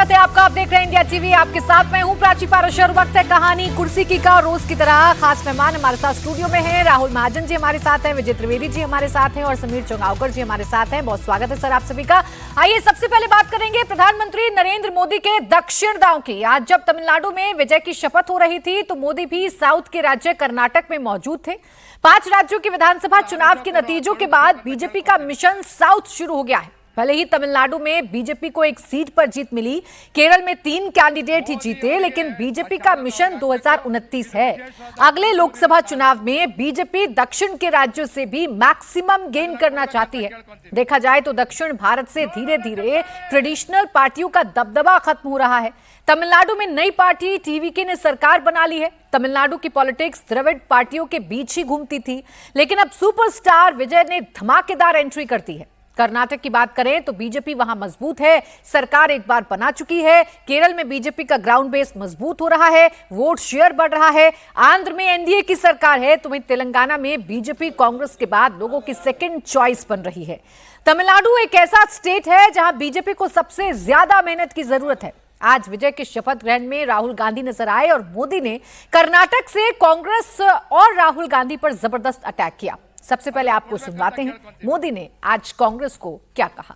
स्वागत है आपका। आप देख रहे हैं इंडिया टीवी। आपके साथ मैं हूं प्राची पाराशर। वक्त है कहानी कुर्सी की का। रोज की तरह खास मेहमान हमारे साथ स्टूडियो में हैं। राहुल महाजन जी हमारे साथ हैं, विजय त्रिवेदी जी हमारे साथ हैं और समीर चंगावकर जी हमारे साथ हैं। बहुत स्वागत है सर आप सभी का। आइए सबसे पहले बात करेंगे प्रधानमंत्री नरेंद्र मोदी के दक्षिण दांव की। आज जब तमिलनाडु में विजय की शपथ हो रही थी तो मोदी भी साउथ के राज्य कर्नाटक में मौजूद थे। 5 राज्यों की विधानसभा चुनाव के नतीजों के बाद बीजेपी का मिशन साउथ शुरू हो गया है। भले ही तमिलनाडु में बीजेपी को 1 सीट पर जीत मिली, केरल में 3 कैंडिडेट ही जीते, लेकिन बीजेपी का मिशन 2029 है। अगले लोकसभा चुनाव में बीजेपी दक्षिण के राज्यों से भी मैक्सिमम गेन करना चाहती है। देखा जाए तो दक्षिण भारत से धीरे धीरे ट्रेडिशनल पार्टियों का दबदबा खत्म हो रहा है। तमिलनाडु में नई पार्टी टीवीके ने सरकार बना ली है। तमिलनाडु की पॉलिटिक्स द्रविड़ पार्टियों के बीच ही घूमती थी, लेकिन अब सुपरस्टार विजय ने धमाकेदार एंट्री कर दी है। कर्नाटक की बात करें तो बीजेपी वहां मजबूत है, सरकार एक बार बना चुकी है। केरल में बीजेपी का ग्राउंड बेस मजबूत हो रहा है, वोट शेयर बढ़ रहा है। आंध्र में एनडीए की सरकार है, तो वहीं तेलंगाना में बीजेपी कांग्रेस के बाद लोगों की सेकंड चॉइस बन रही है। तमिलनाडु एक ऐसा स्टेट है जहां बीजेपी को सबसे ज्यादा मेहनत की जरूरत है। आज विजय के शपथ ग्रहण में राहुल गांधी नजर आए और मोदी ने कर्नाटक से कांग्रेस और राहुल गांधी पर जबरदस्त अटैक किया। सबसे पहले आपको सुनवाते हैं मोदी ने आज कांग्रेस को क्या कहा।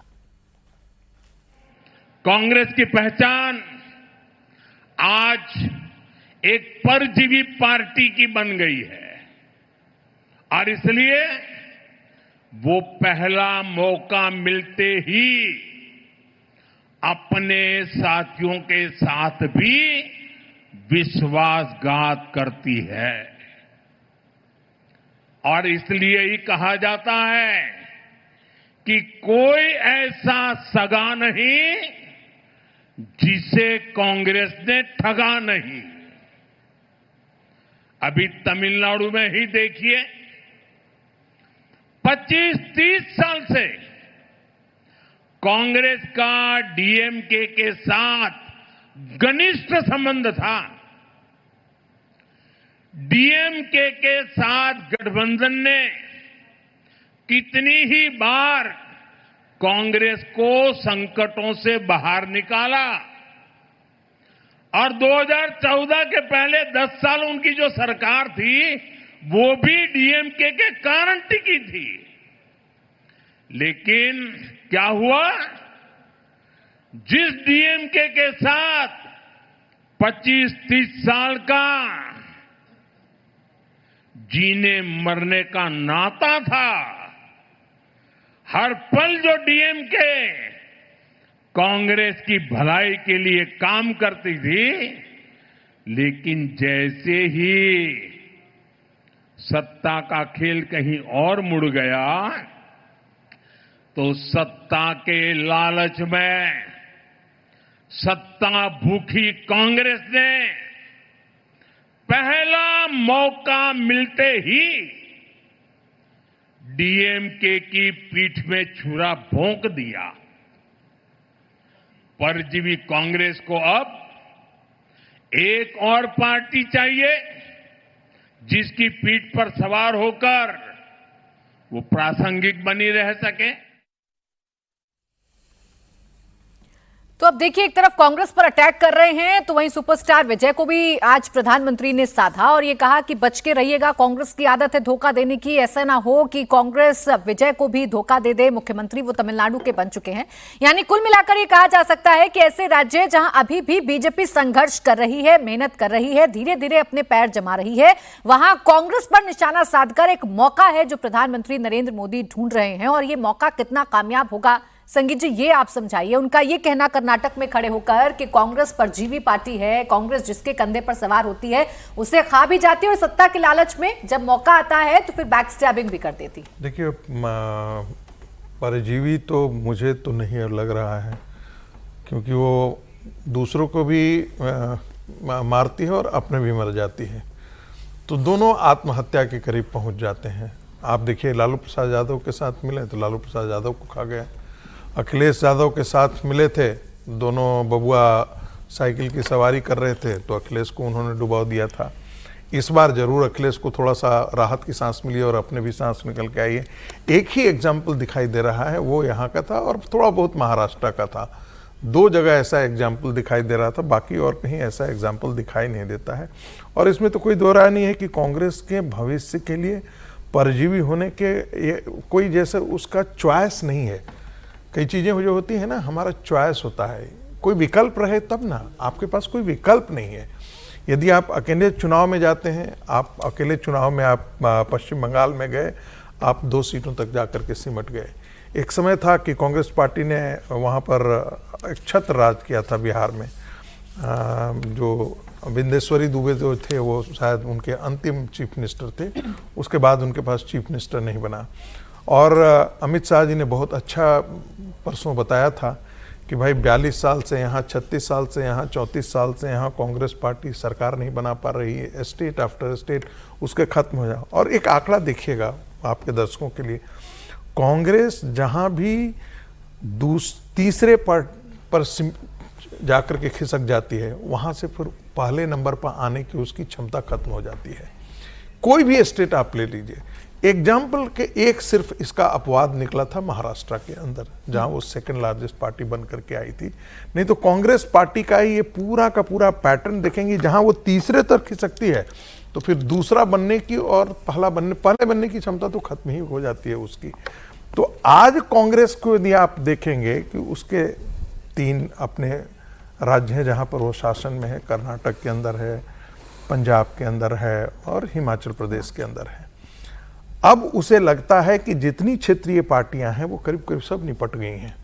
कांग्रेस की पहचान आज एक परजीवी पार्टी की बन गई है और इसलिए वो पहला मौका मिलते ही अपने साथियों के साथ भी विश्वासघात करती है। और इसलिए ही कहा जाता है कि कोई ऐसा सगा नहीं जिसे कांग्रेस ने ठगा नहीं। अभी तमिलनाडु में ही देखिए, 25-30 साल से कांग्रेस का डीएमके के साथ घनिष्ठ संबंध था। डीएमके के साथ गठबंधन ने कितनी ही बार कांग्रेस को संकटों से बाहर निकाला और 2014 के पहले 10 साल उनकी जो सरकार थी वो भी डीएमके के कारण टिकी थी। लेकिन क्या हुआ, जिस डीएमके के साथ 25-30 साल का जीने मरने का नाता था, हर पल जो डीएमके कांग्रेस की भलाई के लिए काम करती थी, लेकिन जैसे ही सत्ता का खेल कहीं और मुड़ गया तो सत्ता के लालच में सत्ता भूखी कांग्रेस ने पहला मौका मिलते ही डीएमके की पीठ में छुरा भोंक दिया। परजीवी कांग्रेस को अब एक और पार्टी चाहिए जिसकी पीठ पर सवार होकर वो प्रासंगिक बनी रह सके। तो अब देखिए, एक तरफ कांग्रेस पर अटैक कर रहे हैं तो वहीं सुपरस्टार विजय को भी आज प्रधानमंत्री ने साधा और ये कहा कि बच के रहिएगा, कांग्रेस की आदत है धोखा देने की। ऐसा ना हो कि कांग्रेस विजय को भी धोखा दे दे। मुख्यमंत्री वो तमिलनाडु के बन चुके हैं। यानी कुल मिलाकर ये कहा जा सकता है कि ऐसे राज्य जहां अभी भी बीजेपी संघर्ष कर रही है, मेहनत कर रही है, धीरे धीरे अपने पैर जमा रही है, वहां कांग्रेस पर निशाना साधकर एक मौका है जो प्रधानमंत्री नरेंद्र मोदी ढूंढ रहे हैं। और ये मौका कितना कामयाब होगा, संगीत जी ये आप समझाइए। उनका ये कहना कर्नाटक में खड़े होकर कि कांग्रेस परजीवी पार्टी है, कांग्रेस जिसके कंधे पर सवार होती है उसे खा भी जाती है और सत्ता के लालच में जब मौका आता है तो फिर बैक स्टैबिंग भी कर देती। देखिए, परजीवी तो मुझे तो नहीं लग रहा है, क्योंकि वो दूसरों को भी मारती है और अपने भी मर जाती है, तो दोनों आत्महत्या के करीब पहुंच जाते हैं। आप देखिए, लालू प्रसाद यादव के साथ मिले तो लालू प्रसाद यादव को खा गया। अखिलेश यादव के साथ मिले थे, दोनों बबुआ साइकिल की सवारी कर रहे थे तो अखिलेश को उन्होंने डुबा दिया था। इस बार जरूर अखिलेश को थोड़ा सा राहत की सांस मिली और अपने भी सांस निकल के आई है। एक ही एग्जाम्पल दिखाई दे रहा है, वो यहाँ का था और थोड़ा बहुत महाराष्ट्र का था। दो जगह ऐसा एग्जाम्पल दिखाई दे रहा था, बाकी और कहीं ऐसा एग्जाम्पल दिखाई नहीं देता है। और इसमें तो कोई दो राय नहीं है कि कांग्रेस के भविष्य के लिए परजीवी होने के ये कोई जैसे उसका चॉइस नहीं है। कई चीज़ें जो होती है ना, हमारा चॉइस होता है, कोई विकल्प रहे तब ना, आपके पास कोई विकल्प नहीं है। यदि आप अकेले चुनाव में जाते हैं, आप अकेले चुनाव में आप पश्चिम बंगाल में गए, आप 2 सीटों तक जाकर के सिमट गए। एक समय था कि कांग्रेस पार्टी ने वहाँ पर एक छत्र राज किया था बिहार में। जो बिंदेश्वरी दुबे जो थे वो शायद उनके अंतिम चीफ मिनिस्टर थे, उसके बाद उनके पास चीफ मिनिस्टर नहीं बना। और अमित शाह जी ने बहुत अच्छा परसों बताया था कि भाई 42 साल से यहाँ, 36 साल से यहाँ, 34 साल से यहाँ कांग्रेस पार्टी सरकार नहीं बना पा रही है, स्टेट आफ्टर स्टेट उसके खत्म हो जाए। और एक आंकड़ा देखिएगा आपके दर्शकों के लिए, कांग्रेस जहाँ भी तीसरे पर जाकर के खिसक जाती है, वहाँ से फिर पहले नंबर पर आने की उसकी क्षमता खत्म हो जाती है। कोई भी स्टेट आप ले लीजिए, एग्जाम्पल के एक सिर्फ इसका अपवाद निकला था महाराष्ट्र के अंदर, जहां वो सेकंड लार्जेस्ट पार्टी बन करके आई थी। नहीं तो कांग्रेस पार्टी का ये पूरा का पूरा पैटर्न देखेंगे, जहां वो तीसरे तक खिसकती है तो फिर दूसरा बनने की और पहले बनने की क्षमता तो खत्म ही हो जाती है उसकी। तो आज कांग्रेस को यदि आप देखेंगे कि उसके 3 अपने राज्य हैं जहां पर वो शासन में है, कर्नाटक के अंदर है, पंजाब के अंदर है और हिमाचल प्रदेश के अंदर है। अब उसे लगता है कि जितनी क्षेत्रीय पार्टियां हैं वो करीब करीब सब निपट गई हैं।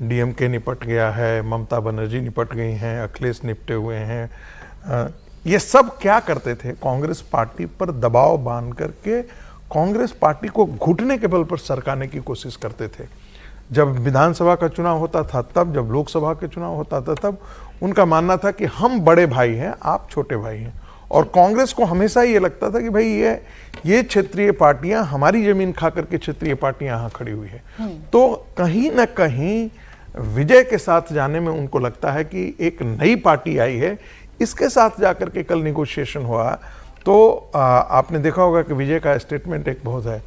डीएमके निपट गया है, ममता बनर्जी निपट गई हैं, अखिलेश निपटे हुए हैं। ये सब क्या करते थे, कांग्रेस पार्टी पर दबाव बांध करके कांग्रेस पार्टी को घुटने के बल पर सरकाने की कोशिश करते थे। जब विधानसभा का चुनाव होता था तब, जब लोकसभा के चुनाव होता था तब उनका मानना था कि हम बड़े भाई हैं, आप छोटे भाई हैं। और कांग्रेस को हमेशा ये लगता था कि भाई ये क्षेत्रीय पार्टियां हमारी जमीन खा करके क्षेत्रीय पार्टियां यहाँ खड़ी हुई है। तो कहीं ना कहीं विजय के साथ जाने में उनको लगता है कि एक नई पार्टी आई है, इसके साथ जाकर के कल निगोशिएशन हुआ। तो आपने देखा होगा कि विजय का स्टेटमेंट एक बहुत है,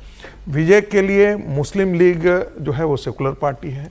विजय के लिए मुस्लिम लीग जो है वो सेकुलर पार्टी है,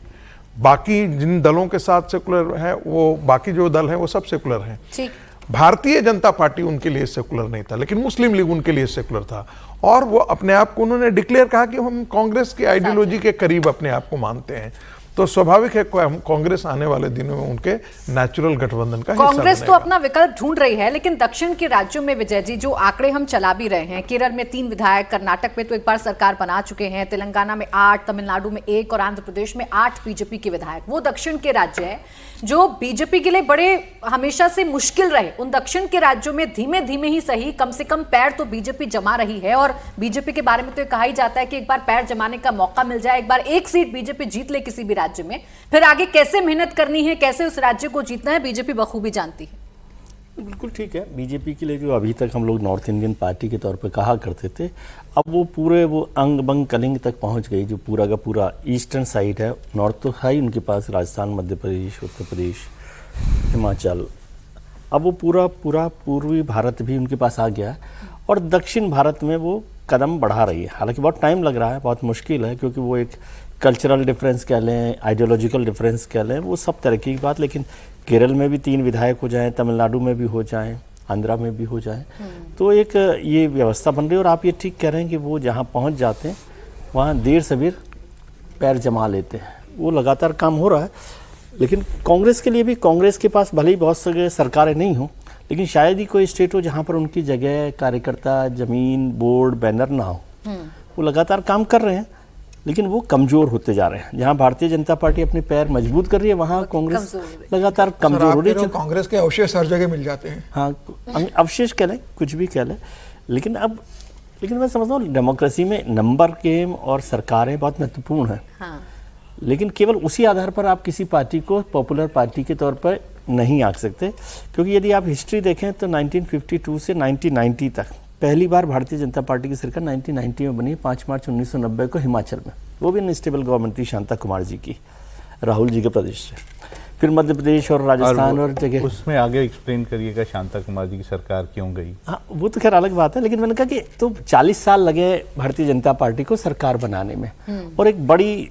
बाकी जिन दलों के साथ सेकुलर है वो, बाकी जो दल हैं वो सब सेकुलर हैं। भारतीय जनता पार्टी उनके लिए सेकुलर नहीं था, लेकिन मुस्लिम लीग उनके लिए सेकुलर था। और वो अपने आप को उन्होंने डिक्लेयर कहा कि हम कांग्रेस की आइडियोलॉजी के करीब अपने आप को मानते हैं। तो स्वाभाविक है कांग्रेस आने वाले दिनों में उनके नेचुरल गठबंधन का हिस्सा कांग्रेस तो अपना विकल्प ढूंढ रही है, लेकिन दक्षिण के राज्यों में विजय जी जो आंकड़े हम चला भी रहे हैं, केरल में 3 विधायक, कर्नाटक में तो एक बार सरकार बना चुके हैं, तेलंगाना में 8, तमिलनाडु में 1 और आंध्र प्रदेश में 8 बीजेपी के विधायक। वो दक्षिण के राज्य है जो बीजेपी के लिए बड़े हमेशा से मुश्किल रहे। उन दक्षिण के राज्यों में धीमे धीमे ही सही, कम से कम पैर तो बीजेपी जमा रही है। और बीजेपी के बारे में तो कहा ही जाता है कि एक बार पैर जमाने का मौका मिल जाए, एक बार एक सीट बीजेपी जीत ले किसी भी राज्य में, फिर आगे कैसे मेहनत करनी है, कैसे उस राज्य को जीतना है, बीजेपी बखूबी जानती है। बिल्कुल ठीक है। बीजेपी के लिए जो अभी तक हम लोग नॉर्थ इंडियन पार्टी के तौर पर कहा करते थे, अब वो पूरे वो अंग बंग कलिंग तक पहुंच गई। जो पूरा का पूरा ईस्टर्न साइड है, नॉर्थ तो है ही उनके पास, राजस्थान, मध्य प्रदेश, उत्तर प्रदेश, हिमाचल, अब वो पूरा पूर्वी भारत भी उनके पास आ गया है। और दक्षिण भारत में वो कदम बढ़ा रही है। हालांकि बहुत टाइम लग रहा है, बहुत मुश्किल है, क्योंकि वो एक कल्चरल डिफरेंस कह लें, आइडियोलॉजिकल डिफरेंस कह लें, वो सब तरह की बात। लेकिन केरल में भी 3 विधायक हो जाएं, तमिलनाडु में भी हो जाएं, आंध्रा में भी हो जाएं, तो एक ये व्यवस्था बन रही है। और आप ये ठीक कह रहे हैं कि वो जहाँ पहुँच जाते हैं वहाँ देर सबेर पैर जमा लेते हैं। वो लगातार काम हो रहा है। लेकिन कांग्रेस के लिए भी, कांग्रेस के पास भले ही बहुत सारे सरकारें नहीं हों, लेकिन शायद ही कोई स्टेट हो जहाँ पर उनकी जगह, कार्यकर्ता, जमीन, बोर्ड, बैनर ना हो। वो लगातार काम कर रहे हैं, लेकिन वो कमजोर होते जा रहे हैं। जहां भारतीय जनता पार्टी अपने पैर मजबूत कर रही है, वहां कांग्रेस लगातार कमजोर हो रही है। कांग्रेस के अवशेष हर जगह मिल जाते हैं। हाँ, अवशेष कह लें, कुछ भी कह लें, लेकिन मैं समझता हूँ डेमोक्रेसी में नंबर गेम और सरकारें बहुत महत्वपूर्ण है। हाँ। लेकिन केवल उसी आधार पर आप किसी पार्टी को पॉपुलर पार्टी के तौर पर नहीं आंक सकते, क्योंकि यदि आप हिस्ट्री देखें तो 1952 से 1990 तक पहली बार भारतीय जनता पार्टी की सरकार 1990 में बनी, 5 मार्च 1990 को हिमाचल में। वो भी अनस्टेबल गवर्नमेंट थी शांता कुमार जी की, राहुल जी के प्रदेश से। फिर मध्य प्रदेश और राजस्थान और जगह। उसमें आगे एक्सप्लेन करिएगा शांता कुमार जी की सरकार क्यों गई। हाँ, वो तो खैर अलग बात है, लेकिन मैंने कहा कि तो 40 साल लगे भारतीय जनता पार्टी को सरकार बनाने में, और एक बड़ी,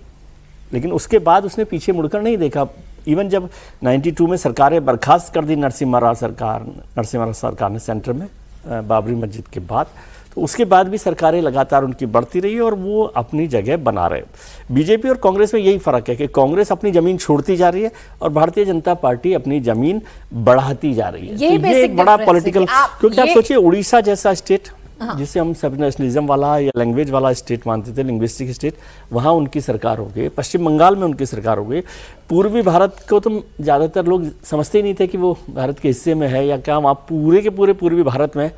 लेकिन उसके बाद उसने पीछे मुड़कर नहीं देखा। इवन जब 92 में सरकारें बर्खास्त कर दी नरसिम्हा राव सरकार ने सेंटर में बाबरी मस्जिद के बाद, तो उसके बाद भी सरकारें लगातार उनकी बढ़ती रही और वो अपनी जगह बना रहे। बीजेपी और कांग्रेस में यही फर्क है कि कांग्रेस अपनी जमीन छोड़ती जा रही है और भारतीय जनता पार्टी अपनी जमीन बढ़ाती जा रही है। ये तो ये एक बड़ा पॉलिटिकल, क्योंकि आप सोचिए उड़ीसा जैसा स्टेट जिसे हम सब नेशनलिज्म वाला या लैंग्वेज वाला स्टेट मानते थे, लिंग्विस्टिक स्टेट, वहाँ उनकी सरकार हो गई। पश्चिम बंगाल में उनकी सरकार हो गई। पूर्वी भारत को तो ज़्यादातर लोग समझते ही नहीं थे कि वो भारत के हिस्से में है या क्या। आप पूरे के पूरे पूर्वी भारत में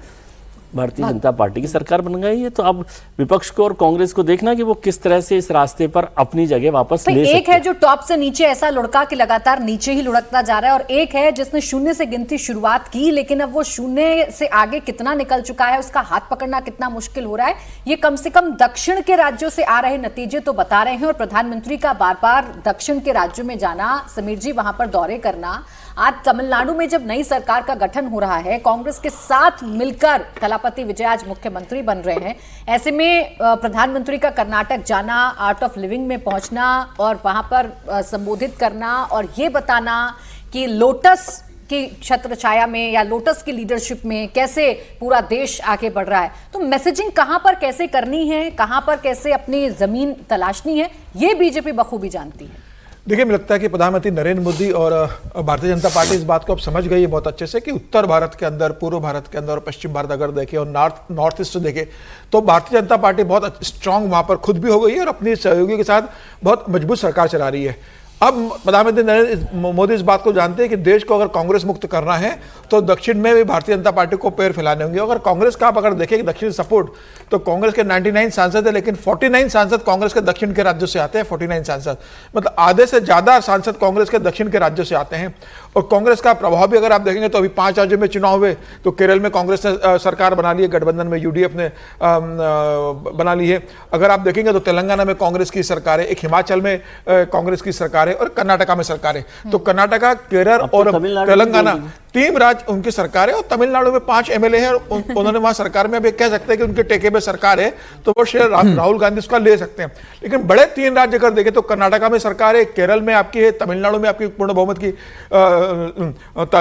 भारतीय जनता पार्टी की सरकार बन गई है। तो अब विपक्ष को और कांग्रेस को देखना कि वो किस तरह से इस रास्ते पर अपनी जगह वापस ले सकते हैं। एक है जो टॉप से नीचे ऐसा लुढ़का के लगातार नीचे ही लुढ़कता जा रहा है, और एक है जिसने शून्य से गिनती शुरुआत की, लेकिन अब वो शून्य से आगे कितना निकल चुका है, उसका हाथ पकड़ना कितना मुश्किल हो रहा है, ये कम से कम दक्षिण के राज्यों से आ रहे नतीजे तो बता रहे हैं। और प्रधानमंत्री का बार बार दक्षिण के राज्यों में जाना, समीर जी वहां पर दौरे करना, आज तमिलनाडु में जब नई सरकार का गठन हो रहा है, कांग्रेस के साथ मिलकर थलापति विजय आज मुख्यमंत्री बन रहे हैं, ऐसे में प्रधानमंत्री का कर्नाटक जाना, आर्ट ऑफ लिविंग में पहुंचना और वहां पर संबोधित करना और ये बताना कि लोटस की छत्र छाया में या लोटस की लीडरशिप में कैसे पूरा देश आगे बढ़ रहा है, तो मैसेजिंग कहां पर कैसे करनी है, कहां पर कैसे अपनी जमीन तलाशनी है, ये बीजेपी बखूबी जानती है। देखिए, मुझे लगता है कि प्रधानमंत्री नरेंद्र मोदी और भारतीय जनता पार्टी इस बात को अब समझ गई है बहुत अच्छे से कि उत्तर भारत के अंदर, पूर्व भारत के अंदर और पश्चिम भारत अगर देखें और नॉर्थ ईस्ट देखें तो भारतीय जनता पार्टी बहुत स्ट्रांग वहां पर खुद भी हो गई है और अपनी सहयोगी के साथ बहुत मजबूत सरकार चला रही है। अब प्रधानमंत्री नरेंद्र मोदी इस बात को जानते हैं कि देश को अगर कांग्रेस मुक्त करना है तो दक्षिण में भी भारतीय जनता पार्टी को पैर फैलाने होंगे। अगर कांग्रेस का आप अगर देखें दक्षिण सपोर्ट, तो कांग्रेस के 99 सांसद है, लेकिन 49 सांसद कांग्रेस के दक्षिण के राज्यों से आते हैं। 49 सांसद मतलब आधे से ज्यादा सांसद कांग्रेस के दक्षिण के राज्यों से आते हैं। और कांग्रेस का प्रभाव भी अगर आप देखेंगे तो अभी 5 राज्यों में चुनाव हुए, तो केरल में कांग्रेस ने सरकार बना ली है, गठबंधन में यूडीएफ ने बना ली है। अगर आप देखेंगे तो तेलंगाना में कांग्रेस की सरकार है, एक हिमाचल में कांग्रेस की सरकार है और कर्नाटका में सरकार है। तो कर्नाटका, केरल और तेलंगाना 3 राज्य उनकी सरकार है और तमिलनाडु में 5 एमएलए हैं और उन्होंने वहां सरकार में अब कह सकते हैं कि उनके टेके पे सरकार है, तो वो शेयर राहुल गांधी उसका ले सकते हैं। लेकिन बड़े 3 राज्य अगर देखें तो कर्नाटका में सरकार है, केरल में आपकी है, तमिलनाडु में आपकी पूर्ण बहुमत की,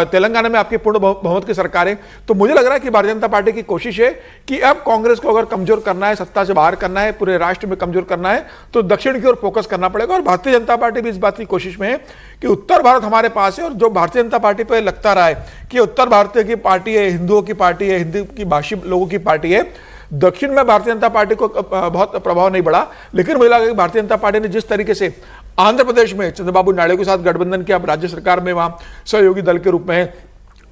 तेलंगाना में आपकी पूर्ण बहुमत की सरकार है। तो मुझे लग रहा है कि भारतीय जनता पार्टी की कोशिश है कि अब कांग्रेस को अगर कमजोर करना है, सत्ता से बाहर करना है, पूरे राष्ट्र में कमजोर करना है, तो दक्षिण की ओर फोकस करना पड़ेगा। और भारतीय जनता पार्टी भी इस बात की कोशिश में है कि उत्तर भारत हमारे पास है, और जो भारतीय जनता पार्टी पर लगता रहा है कि उत्तर भारतीय की पार्टी है, हिंदुओं की पार्टी है, हिंदी की भाषी लोगों की पार्टी है, दक्षिण में भारतीय जनता पार्टी को बहुत प्रभाव नहीं बढ़ा। लेकिन मुझे लगा कि भारतीय जनता पार्टी ने जिस तरीके से आंध्र प्रदेश में चंद्रबाबू नायडू के साथ गठबंधन किया, अब राज्य सरकार में वहां सहयोगी दल के रूप में है,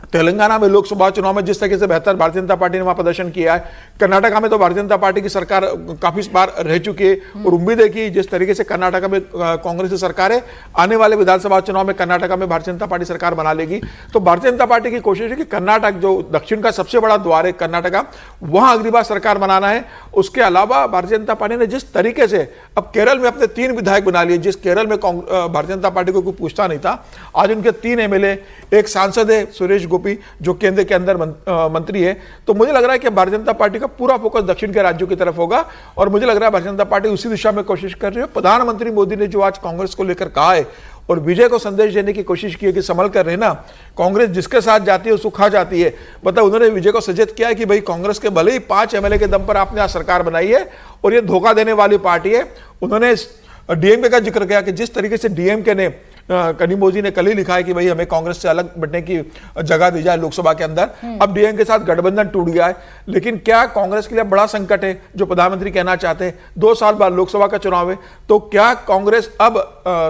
तेलंगाना में लोकसभा चुनाव में जिस तरीके से बेहतर भारतीय जनता पार्टी ने वहां प्रदर्शन किया है, कर्नाटका में तो भारतीय जनता पार्टी की सरकार काफी बार रह चुकी है और उम्मीद है कि जिस तरीके से कर्नाटका में कांग्रेस की सरकार है, आने वाले विधानसभा चुनाव में कर्नाटका में भारतीय जनता पार्टी सरकार बना लेगी। तो भारतीय जनता पार्टी की कोशिश है कि कर्नाटक, जो दक्षिण का सबसे बड़ा द्वार है कर्नाटका, वहां अगली बार सरकार बनाना है। उसके अलावा भारतीय जनता पार्टी ने जिस तरीके से अब केरल में अपने 3 विधायक बना लिए, जिस केरल में भारतीय जनता पार्टी को कोई पूछता नहीं था, आज उनके 3 एमएलए, एक सांसद है सुरेश गोपी जो केंद्र के अंदर मंत्री है। तो मुझे लग रहा है कि भारतीय जनता पार्टी का पूरा फोकस दक्षिण के राज्यों की तरफ होगा और मुझे लग रहा है भारतीय जनता पार्टी उसी दिशा में कोशिश कर रही है। प्रधानमंत्री मोदी ने जो आज कांग्रेस को लेकर कहा है और विजय को संदेश देने की कोशिश की है कि संभल कर रहना, कांग्रेस जिसके साथ जाती है उसको खा जाती है। मतलब उन्होंने विजय को सचेत किया है कि भाई कांग्रेस के भले ही 5 एमएलए के दम पर आपने आज सरकार बनाई है और ये धोखा देने वाली पार्टी है। उन्होंने डीएमके का जिक्र किया कि जिस तरीके से डीएमके ने, कनिमोजी ने कल ही लिखा है कि भाई हमें कांग्रेस से अलग बढ़ने की जगह दी जाए लोकसभा के अंदर, अब डीएम के साथ गठबंधन टूट गया है। लेकिन क्या कांग्रेस के लिए बड़ा संकट है जो प्रधानमंत्री कहना चाहते हैं, 2 साल बाद लोकसभा का चुनाव है, तो क्या कांग्रेस अब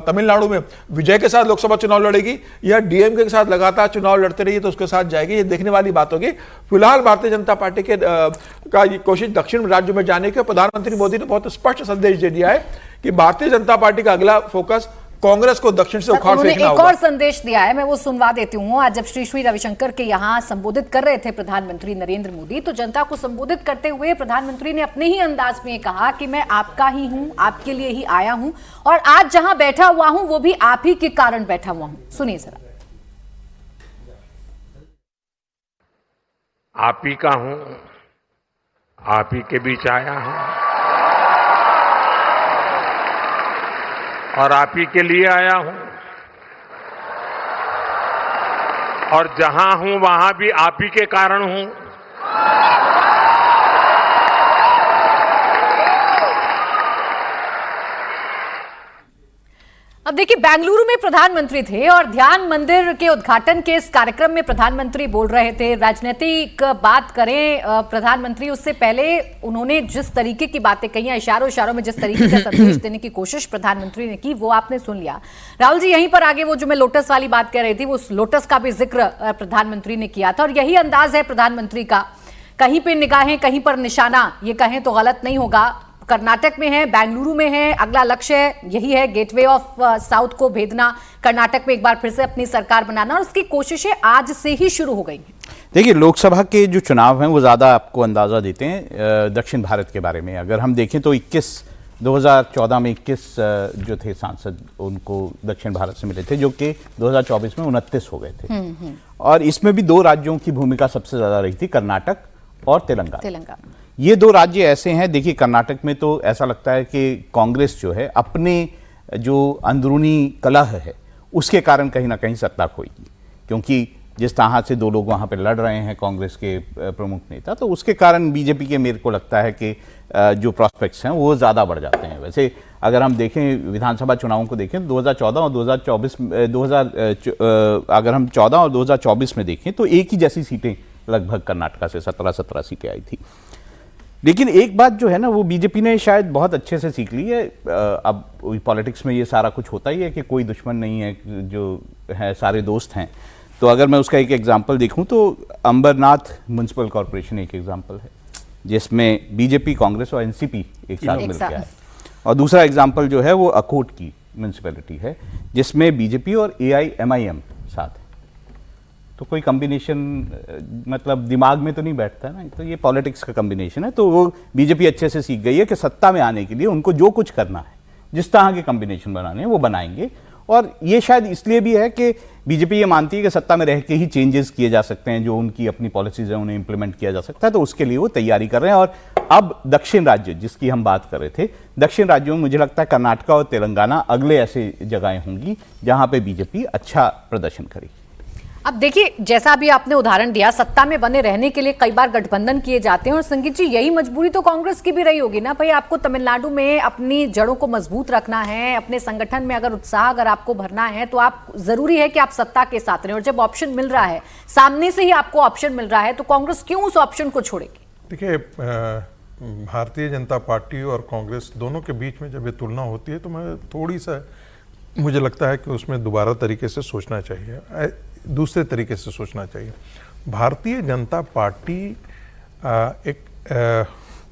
तमिलनाडु में विजय के साथ लोकसभा चुनाव लड़ेगी या डीएमके के साथ लगातार चुनाव लड़ते रहिए तो उसके साथ जाएगी, ये देखने वाली बात होगी। फिलहाल भारतीय जनता पार्टी के का ये कोशिश दक्षिण राज्यों में जाने के, प्रधानमंत्री मोदी ने बहुत स्पष्ट संदेश दे दिया है कि भारतीय जनता पार्टी का अगला फोकस कांग्रेस को दक्षिण से उखाड़ फेंकना होगा। एक और संदेश दिया है, मैं वो सुनवा देती हूँ। आज जब श्री रविशंकर के यहाँ संबोधित कर रहे थे प्रधानमंत्री नरेंद्र मोदी, तो जनता को संबोधित करते हुए प्रधानमंत्री ने अपने ही अंदाज में कहा कि मैं आपका ही हूँ, आपके लिए ही आया हूँ और आज जहां बैठा हुआ हूँ वो भी आप ही के कारण बैठा हुआ हूँ। सुनिए जरा। आप ही का हूं, आप ही के बीच आया हूं और आप ही के लिए आया हूं। और जहां हूं वहां भी आप ही के कारण हूं। अब देखिए, बेंगलुरु में प्रधानमंत्री थे और ध्यान मंदिर के उद्घाटन के इस कार्यक्रम में प्रधानमंत्री बोल रहे थे। राजनीतिक बात करें प्रधानमंत्री, उससे पहले उन्होंने जिस तरीके की बातें कही, इशारों इशारों में जिस तरीके का संदेश देने की कोशिश प्रधानमंत्री ने की, वो आपने सुन लिया। राहुल जी, यहीं पर आगे वो जो मैं लोटस वाली बात कह रही थी, वो लोटस का भी जिक्र प्रधानमंत्री ने किया था और यही अंदाज है प्रधानमंत्री का, कहीं पे निगाहें कहीं पर निशाना, ये कहें तो गलत नहीं होगा। कर्नाटक में है, बेंगलुरु में है, अगला लक्ष्य यही है, गेटवे ऑफ साउथ को भेदना, कर्नाटक में एक बार फिर से अपनी सरकार बनाना, और उसकी कोशिशें आज से ही शुरू हो गई हैं। देखिए, लोकसभा के जो चुनाव हैं वो ज़्यादा आपको अंदाज़ा देते हैं दक्षिण भारत के बारे में। अगर हम देखें तो 2014 में 21 जो थे सांसद उनको दक्षिण भारत से मिले थे, जो कि 2024 में 29 हो गए थे। और इसमें भी 2 राज्यों की भूमिका सबसे ज़्यादा रही थी, कर्नाटक और तेलंगाना। ये 2 राज्य ऐसे हैं, देखिए कर्नाटक में तो ऐसा लगता है कि कांग्रेस जो है अपने जो अंदरूनी कलह है उसके कारण कहीं ना कहीं सत्ता खोएगी, क्योंकि जिस तरह से 2 लोग वहाँ पे लड़ रहे हैं कांग्रेस के प्रमुख नेता, तो उसके कारण बीजेपी के, मेरे को लगता है कि जो प्रॉस्पेक्ट्स हैं वो ज़्यादा बढ़ जाते हैं। वैसे अगर हम देखें विधानसभा चुनावों को देखें 2014 और 2024 अगर हम 14 और 2024 में देखें तो एक ही जैसी सीटें लगभग कर्नाटक से 17 सीटें आई थी। लेकिन एक बात जो है ना, वो बीजेपी ने शायद बहुत अच्छे से सीख ली है। अब पॉलिटिक्स में ये सारा कुछ होता ही है कि कोई दुश्मन नहीं है, जो है सारे दोस्त हैं। तो अगर मैं उसका एक एग्जांपल देखूं तो अंबरनाथ म्युनिसिपल कॉरपोरेशन एक एग्जांपल है, जिसमें बीजेपी, कांग्रेस और एनसीपी एक साथ मिलकर है। और दूसरा एग्जांपल जो है वो अकोट की म्युनिसिपैलिटी है, जिसमें बीजेपी और AIMIM साथ है। तो कोई कॉम्बिनेशन मतलब दिमाग में तो नहीं बैठता है ना, तो ये पॉलिटिक्स का कॉम्बिनेशन है। तो वो बीजेपी अच्छे से सीख गई है कि सत्ता में आने के लिए उनको जो कुछ करना है, जिस तरह के कॉम्बिनेशन बनाने हैं वो बनाएंगे। और ये शायद इसलिए भी है कि बीजेपी ये मानती है कि सत्ता में रह के ही चेंजेस किए जा सकते हैं, जो उनकी अपनी पॉलिसीज हैं उन्हें इंप्लीमेंट किया जा सकता है, तो उसके लिए वो तैयारी कर रहे हैं। और अब दक्षिण राज्य जिसकी हम बात कर रहे थे, दक्षिण राज्यों में मुझे लगता है कर्नाटक और तेलंगाना अगले ऐसे जगहें होंगी जहां पे बीजेपी अच्छा प्रदर्शन करेगी। अब देखिए, जैसा अभी आपने उदाहरण दिया, सत्ता में बने रहने के लिए कई बार गठबंधन किए जाते हैं, और संगीत जी यही मजबूरी तो कांग्रेस की भी रही होगी ना भाई। आपको तमिलनाडु में अपनी जड़ों को मजबूत रखना है, अपने संगठन में अगर उत्साह अगर आपको भरना है, तो आप जरूरी है कि आप सत्ता के साथ रहें। और जब ऑप्शन मिल रहा है, सामने से ही आपको ऑप्शन मिल रहा है, तो कांग्रेस क्यों उस ऑप्शन को छोड़ेगी? देखिए, भारतीय जनता पार्टी और कांग्रेस दोनों के बीच में जब ये तुलना होती है तो मैं थोड़ी सा, मुझे लगता है कि उसमें दोबारा तरीके से सोचना चाहिए, दूसरे तरीके से सोचना चाहिए। भारतीय जनता पार्टी एक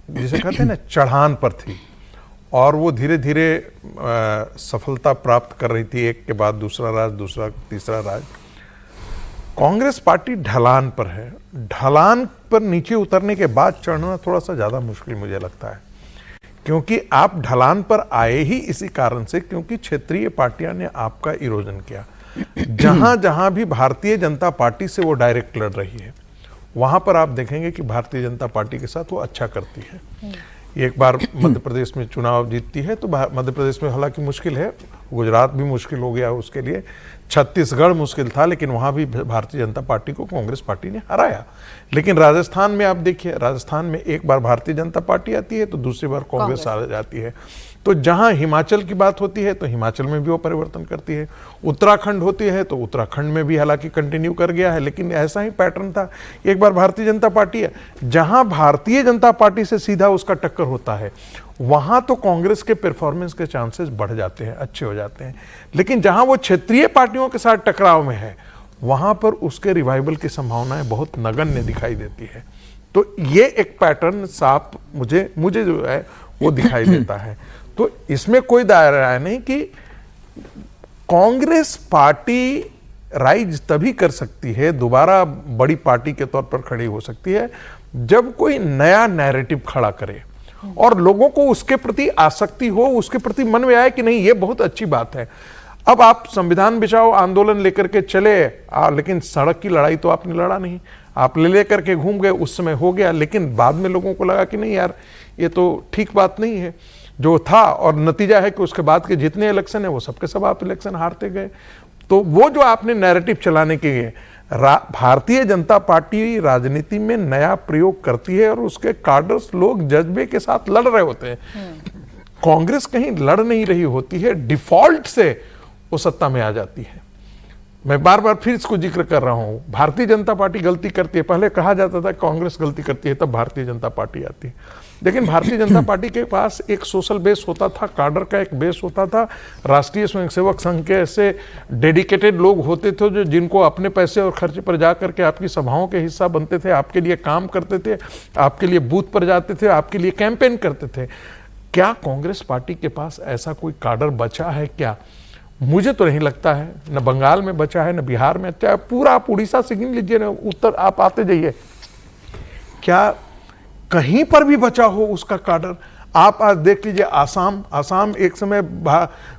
जिसे कहते हैं ना, चढ़ान पर थी और वो धीरे धीरे सफलता प्राप्त कर रही थी, एक के बाद दूसरा राज, दूसरा तीसरा राज। कांग्रेस पार्टी ढलान पर है। ढलान पर नीचे उतरने के बाद चढ़ना थोड़ा सा ज़्यादा मुश्किल मुझे लगता है, क्योंकि आप ढलान पर आए ही इसी कारण से क्योंकि क्षेत्रीय पार्टियां ने आपका इरोजन किया। जहां जहां भी भारतीय जनता पार्टी से वो डायरेक्ट लड़ रही है, वहां पर आप देखेंगे कि भारतीय जनता पार्टी के साथ वो अच्छा करती है। एक बार मध्य प्रदेश में चुनाव जीतती है, तो मध्य प्रदेश में हालांकि मुश्किल है, गुजरात भी मुश्किल हो गया उसके लिए, छत्तीसगढ़ मुश्किल था, लेकिन वहां भी भारतीय जनता पार्टी को कांग्रेस पार्टी ने हराया। लेकिन राजस्थान में आप देखिए, राजस्थान में एक बार भारतीय जनता पार्टी आती है तो दूसरी बार कांग्रेस आ जाती है। तो जहां हिमाचल की बात होती है तो हिमाचल में भी वो परिवर्तन करती है, उत्तराखंड होती है तो उत्तराखंड में भी हालांकि कंटिन्यू कर गया है, लेकिन ऐसा ही पैटर्न था। एक बार भारतीय जनता पार्टी है, जहां भारतीय जनता पार्टी से सीधा उसका टक्कर होता है, वहां तो कांग्रेस के परफॉर्मेंस के चांसेस बढ़ जाते हैं, अच्छे हो जाते हैं। लेकिन जहां वो क्षेत्रीय पार्टियों के साथ टकराव में है, वहां पर उसके रिवाइवल की संभावनाएं बहुत नगण्य दिखाई देती है। तो ये एक पैटर्न साफ मुझे जो है वो दिखाई देता है। तो इसमें कोई दायरा नहीं कि कांग्रेस पार्टी राइज तभी कर सकती है, दोबारा बड़ी पार्टी के तौर पर खड़ी हो सकती है, जब कोई नया नैरेटिव खड़ा करे और लोगों को उसके प्रति आसक्ति हो, उसके प्रति मन में आए कि नहीं ये बहुत अच्छी बात है। अब आप संविधान बचाओ आंदोलन लेकर के चले, लेकिन सड़क की लड़ाई तो आपने लड़ा नहीं, आप ले करके घूम गए, उस समय हो गया, लेकिन बाद में लोगों को लगा कि नहीं यार ये तो ठीक बात नहीं है जो था, और नतीजा है कि उसके बाद के जितने इलेक्शन है वो सबके सब आप इलेक्शन हारते गए। तो वो जो आपने नैरेटिव चलाने के भारतीय जनता पार्टी राजनीति में नया प्रयोग करती है और उसके कार्डर्स लोग जज्बे के साथ लड़ रहे होते हैं। कांग्रेस कहीं लड़ नहीं रही होती है, डिफॉल्ट से वो सत्ता में आ जाती है। मैं बार बार फिर इसको जिक्र कर रहा हूं, भारतीय जनता पार्टी गलती करती है। पहले कहा जाता था कांग्रेस गलती करती है तब भारतीय जनता पार्टी आती है, लेकिन भारतीय जनता पार्टी के पास एक सोशल बेस होता था, कार्डर का एक बेस होता था, राष्ट्रीय स्वयंसेवक संघ के ऐसे डेडिकेटेड लोग होते थे जो जिनको अपने पैसे और खर्च पर जा करके आपकी सभाओं के हिस्सा बनते थे, आपके लिए काम करते थे, आपके लिए बूथ पर जाते थे, आपके लिए कैंपेन करते थे। क्या कांग्रेस पार्टी के पास ऐसा कोई कार्डर बचा है क्या? मुझे तो नहीं लगता है। न बंगाल में बचा है, न बिहार में। चाहे पूरा आप उड़ीसा से गिन लीजिए, न उत्तर आप आते जाइए, क्या कहीं पर भी बचा हो उसका कार्डर? आप आज देख लीजिए आसाम एक समय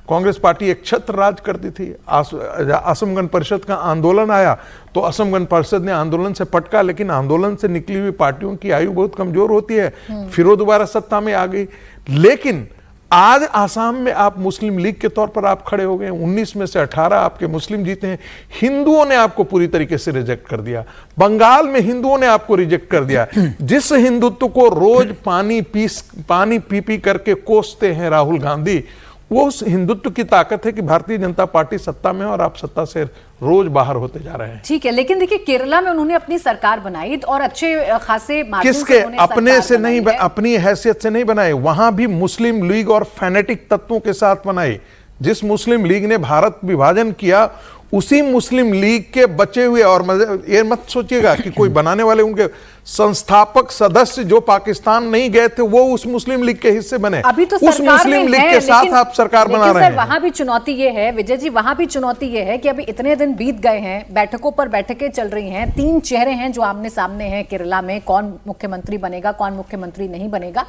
कांग्रेस पार्टी एक छत्र राज करती थी। असम गण परिषद का आंदोलन आया तो असम गण परिषद ने आंदोलन से पटका, लेकिन आंदोलन से निकली हुई पार्टियों की आयु बहुत कमजोर होती है, फिर वो दोबारा सत्ता में आ गई। लेकिन आज आसाम में आप मुस्लिम लीग के तौर पर आप खड़े हो गए, 19 में से 18 आपके मुस्लिम जीते हैं। हिंदुओं ने आपको पूरी तरीके से रिजेक्ट कर दिया। बंगाल में हिंदुओं ने आपको रिजेक्ट कर दिया। जिस हिंदुत्व को रोज पानी पी पी करके कोसते हैं राहुल गांधी, वो उस हिंदुत्व की ताकत है कि भारतीय जनता पार्टी सत्ता में और आप सत्ता से रोज बाहर होते जा रहे हैं। ठीक है, लेकिन देखिए केरला में उन्होंने अपनी सरकार बनाई और अच्छे खासे मार्जिन किसके से अपने से नहीं, अपनी हैसियत से नहीं बनाई, वहां भी मुस्लिम लीग और फैनेटिक तत्वों के साथ बनाई। जिस मुस्लिम लीग ने भारत विभाजन किया, उसी मुस्लिम लीग के बचे हुए, और ये मत सोचिएगा कि कोई बनाने वाले, उनके संस्थापक सदस्य जो पाकिस्तान नहीं गए थे वो उस मुस्लिम लीग के हिस्से बने। अभी तो उस मुस्लिम लीग के साथ आप सरकार बना रहे हैं। वहां भी चुनौती ये है विजय जी, वहां भी चुनौती ये है कि अभी इतने दिन बीत गए हैं, बैठकों पर बैठकें चल रही हैं, 3 चेहरे हैं जो आमने सामने हैं केरला में, कौन मुख्यमंत्री बनेगा, कौन मुख्यमंत्री नहीं बनेगा,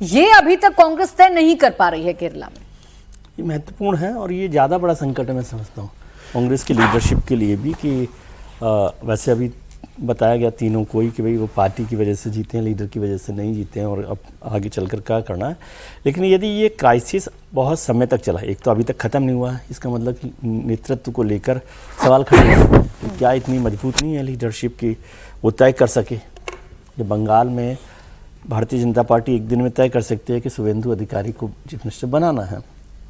ये अभी तक कांग्रेस तय नहीं कर पा रही है केरला में। ये महत्वपूर्ण है और ये ज़्यादा बड़ा संकट है, मैं समझता हूँ कांग्रेस की लीडरशिप के लिए भी कि वैसे अभी बताया गया तीनों को ही कि भाई वो पार्टी की वजह से जीते हैं, लीडर की वजह से नहीं जीते हैं और अब आगे चलकर क्या करना है। लेकिन यदि ये क्राइसिस बहुत समय तक चला, एक तो अभी तक ख़त्म नहीं हुआ है, इसका मतलब कि नेतृत्व को लेकर सवाल खड़े हैं कि क्या इतनी मजबूत नहीं है लीडरशिप की वो तय कर सके। ये बंगाल में भारतीय जनता पार्टी एक दिन में तय कर सकती है कि शुभेंदु अधिकारी को चीफ मिनिस्टर बनाना है।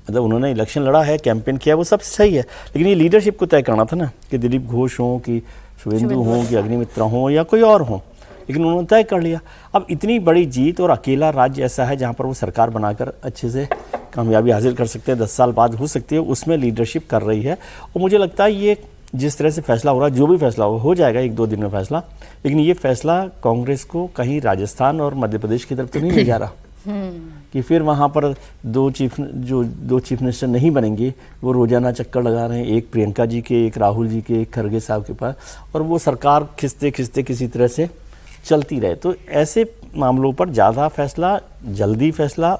मतलब उन्होंने इलेक्शन लड़ा है, कैंपेन किया, वो सब सही है, लेकिन ये लीडरशिप को तय करना था ना कि दिलीप घोष हों कि शुभेंदु हों कि अग्निमित्रा हों या कोई और हों, लेकिन उन्होंने तय कर लिया। अब इतनी बड़ी जीत और अकेला राज्य ऐसा है जहाँ पर वो सरकार बनाकर अच्छे से कामयाबी हासिल कर सकते हैं, 10 साल बाद हो सकती है, उसमें लीडरशिप कर रही है। और मुझे लगता है ये जिस तरह से फैसला हो रहा है, जो भी फैसला हो जाएगा 1-2 दिन में फैसला, लेकिन ये फैसला कांग्रेस को कहीं राजस्थान और मध्य प्रदेश की तरफ तो नहीं ले जा रहा कि फिर वहाँ पर दो चीफ मिनिस्टर नहीं बनेंगे, वो रोजाना चक्कर लगा रहे हैं, एक प्रियंका जी के, एक राहुल जी के, एक खड़गे साहब के पास, और वो सरकार खिंचते खिंचते किसी तरह से चलती रहे। तो ऐसे मामलों पर ज़्यादा फैसला, जल्दी फैसला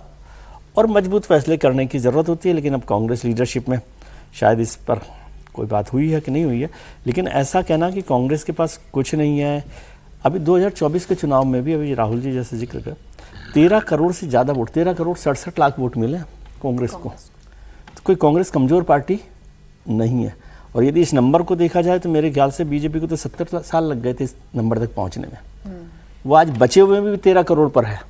और मजबूत फैसले करने की ज़रूरत होती है। लेकिन अब कांग्रेस लीडरशिप में शायद इस पर कोई बात हुई है कि नहीं हुई है, लेकिन ऐसा कहना कि कांग्रेस के पास कुछ नहीं है। अभी 2024 के चुनाव में भी अभी राहुल जी जैसे जिक्र कर 13 करोड़ से ज़्यादा वोट, 13 करोड़ 67 लाख वोट मिले कांग्रेस को। तो कोई कांग्रेस कमज़ोर पार्टी नहीं है। और यदि इस नंबर को देखा जाए तो मेरे ख्याल से बीजेपी को तो 70 साल लग गए थे इस नंबर तक पहुंचने में, वो आज बचे हुए में भी 13 करोड़ पर है।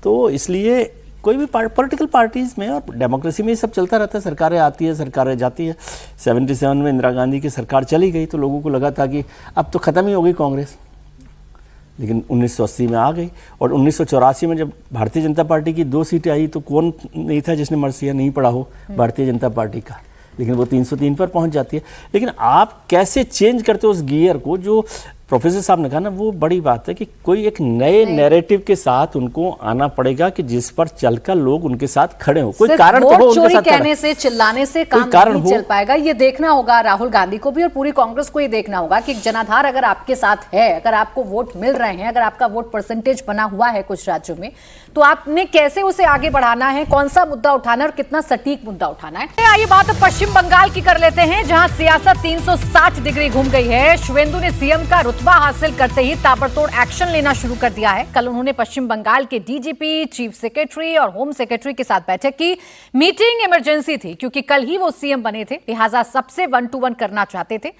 तो इसलिए कोई भी पॉलिटिकल पार्टीज़ में और डेमोक्रेसी में ये सब चलता रहता है, सरकारें आती है, सरकारें जाती है। 77 में इंदिरा गांधी की सरकार चली गई तो लोगों को लगा था कि अब तो ख़त्म ही हो गई कांग्रेस, लेकिन 1980 में आ गई। और 1984 में जब भारतीय जनता पार्टी की 2 सीटें आई तो कौन नहीं था जिसने मर्सिया नहीं पढ़ा हो भारतीय जनता पार्टी का, लेकिन वो 303 पर पहुंच जाती है। लेकिन आप कैसे चेंज करते हो उस गियर को, जो प्रोफेसर साहब ने कहा ना, वो बड़ी बात है कि कोई एक नए नैरेटिव के साथ उनको आना पड़ेगा कि जिस पर चलकर लोग उनके साथ खड़े हो। कोई कारण तो हो उनके साथ, कहने से, चिल्लाने से काम नहीं चल पाएगा। ये देखना होगा राहुल गांधी को भी और पूरी कांग्रेस को ये देखना होगा कि जनाधार अगर आपके साथ है, अगर आपको वोट मिल रहे हैं, अगर आपका वोट परसेंटेज बना हुआ है कुछ राज्यों में, तो आपने कैसे उसे आगे बढ़ाना है, कौन सा मुद्दा उठाना है और कितना सटीक मुद्दा उठाना है। आइए बात पश्चिम बंगाल की कर लेते हैं, जहां सियासत 360 डिग्री घूम गई है। शुभेंदु ने सीएम का रुतबा हासिल करते ही ताबड़तोड़ एक्शन लेना शुरू कर दिया है। कल उन्होंने पश्चिम बंगाल के डीजीपी, चीफ सेक्रेटरी और होम सेक्रेटरी के साथ बैठक की। मीटिंग इमरजेंसी थी क्योंकि कल ही वो सीएम बने थे, लिहाजा सबसे 1-to-1 करना चाहते थे।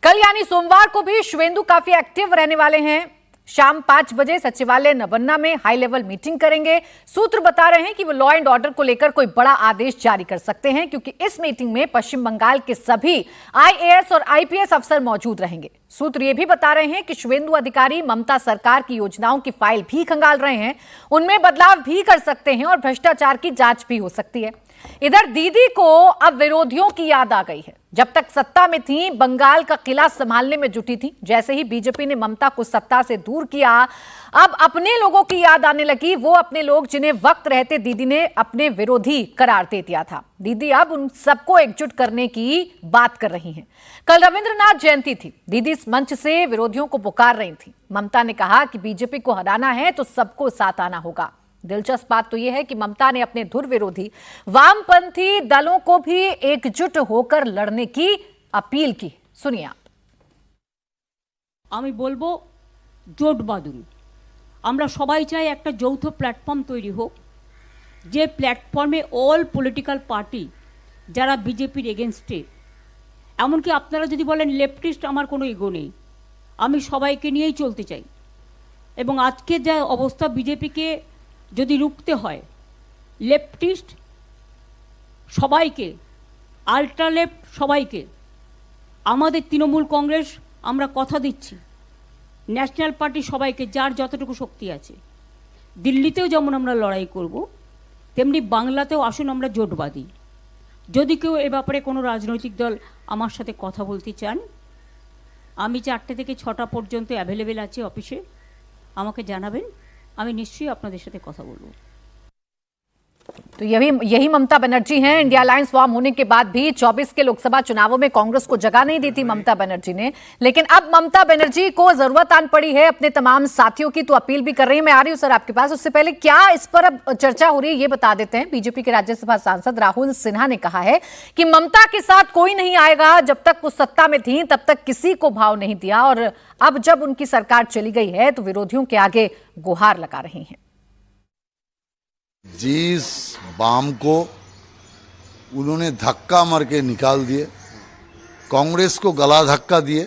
कल यानी सोमवार को भी शुवेंदु काफी एक्टिव रहने वाले हैं। शाम 5 बजे सचिवालय नवन्ना में हाई लेवल मीटिंग करेंगे। सूत्र बता रहे हैं कि वो लॉ एंड ऑर्डर को लेकर कोई बड़ा आदेश जारी कर सकते हैं, क्योंकि इस मीटिंग में पश्चिम बंगाल के सभी आईएएस और आईपीएस अफसर मौजूद रहेंगे। सूत्र ये भी बता रहे हैं कि शुवेंदु अधिकारी ममता सरकार की योजनाओं की फाइल भी खंगाल रहे हैं, उनमें बदलाव भी कर सकते हैं और भ्रष्टाचार की जांच भी हो सकती है। इधर दीदी को अब विरोधियों की याद आ गई है। जब तक सत्ता में थी, बंगाल का किला संभालने में जुटी थी। जैसे ही बीजेपी ने ममता को सत्ता से दूर किया, अब अपने लोगों की याद आने लगी। वो अपने लोग जिन्हें वक्त रहते दीदी ने अपने विरोधी करार दे दिया था। दीदी अब उन सबको एकजुट करने की बात कर रही हैं। कल रविंद्रनाथ जयंती थी। दीदी इस मंच से विरोधियों को पुकार रही थी। ममता ने कहा कि बीजेपी को हराना है तो सबको साथ आना होगा। दिलचस्प बात तो यह है कि ममता ने अपने धुर विरोधी वामपंथी दलों को भी एकजुट होकर लड़ने की अपील की। सुनिए आप। আমি বলবো জোট বাঁধুন। আমরা সবাই চাই একটা যৌথ প্ল্যাটফর্ম তৈরি হোক, যে প্ল্যাটফর্মে অল পলিটিক্যাল পার্টি যারা বিজেপির এগেনস্টে, এমনকি আপনারা যদি বলেন লেফটিস্ট, আমার কোনো ইগো নেই, আমি সবাইকে নিয়েই চলতে চাই। এবং আজকে যা অবস্থা, বিজেপিকে যদি রুখতে হয়, লেফটিস্ট সবাইকে, আল্ট্রা লেফট সবাইকে, আমাদের তৃণমূল কংগ্রেস আমরা কথা দিচ্ছি, ন্যাশনাল পার্টি সবাইকে, যার যতটুকু শক্তি আছে, দিল্লিতেও যেমন আমরা লড়াই করব, তেমনি বাংলাতেও আসুন আমরা জোট বাঁধি। যদি কেউ এ ব্যাপারে কোনো রাজনৈতিক দল আমার সাথে কথা বলতে চান, আমি 4টে থেকে 6টা পর্যন্ত অ্যাভেলেবেল আছি অফিসে, আমাকে জানাবেন, আমি নিশ্চয়ই আপনাদের সাথে কথা বলবো। तो यही ममता बनर्जी हैं। इंडिया अलायंस फॉर्म होने के बाद भी 24 के लोकसभा चुनावों में कांग्रेस को जगह नहीं दी थी ममता बनर्जी ने, लेकिन अब ममता बनर्जी को जरूरत आन पड़ी है अपने तमाम साथियों की, तो अपील भी कर रही है। मैं आ रही हूं सर आपके पास। उससे पहले क्या इस पर अब चर्चा हो रही है ये बता देते हैं। बीजेपी के राज्यसभा सांसद राहुल सिन्हा ने कहा है कि ममता के साथ कोई नहीं आएगा। जब तक वो सत्ता में थी तब तक किसी को भाव नहीं दिया, और अब जब उनकी सरकार चली गई है तो विरोधियों के आगे गुहार लगा रही हैं। जिस बाम को उन्होंने धक्का मार के निकाल दिए, कांग्रेस को गला धक्का दिए,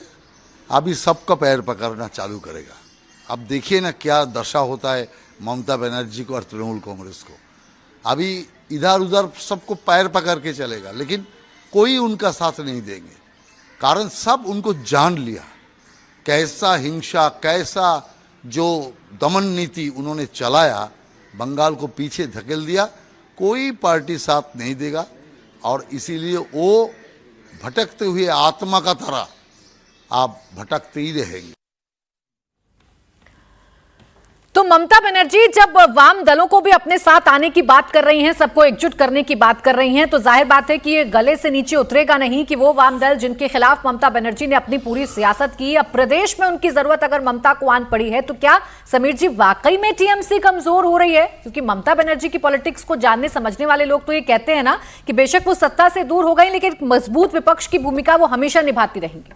अभी सबका पैर पकड़ना चालू करेगा। अब देखिए ना क्या दशा होता है ममता बनर्जी को और तृणमूल कांग्रेस को। अभी इधर उधर सबको पैर पकड़ के चलेगा, लेकिन कोई उनका साथ नहीं देंगे, कारण सब उनको जान लिया कैसा हिंसा, कैसा जो दमन नीति उन्होंने चलाया, बंगाल को पीछे धकेल दिया। कोई पार्टी साथ नहीं देगा, और इसीलिए वो भटकते हुए आत्मा का तरह आप भटकते ही रहेंगे। तो ममता बनर्जी जब वाम दलों को भी अपने साथ आने की बात कर रही हैं, सबको एकजुट करने की बात कर रही हैं, तो जाहिर बात है कि ये गले से नीचे उतरेगा नहीं कि वो वाम दल जिनके खिलाफ ममता बनर्जी ने अपनी पूरी सियासत की, अब प्रदेश में उनकी जरूरत अगर ममता को आन पड़ी है, तो क्या समीर जी वाकई में टीएमसी कमजोर हो रही है? क्योंकि ममता बनर्जी की पॉलिटिक्स को जानने समझने वाले लोग तो ये कहते हैं ना कि बेशक वो सत्ता से दूर हो गई, लेकिन मजबूत विपक्ष की भूमिका वो हमेशा निभाती रहेंगी।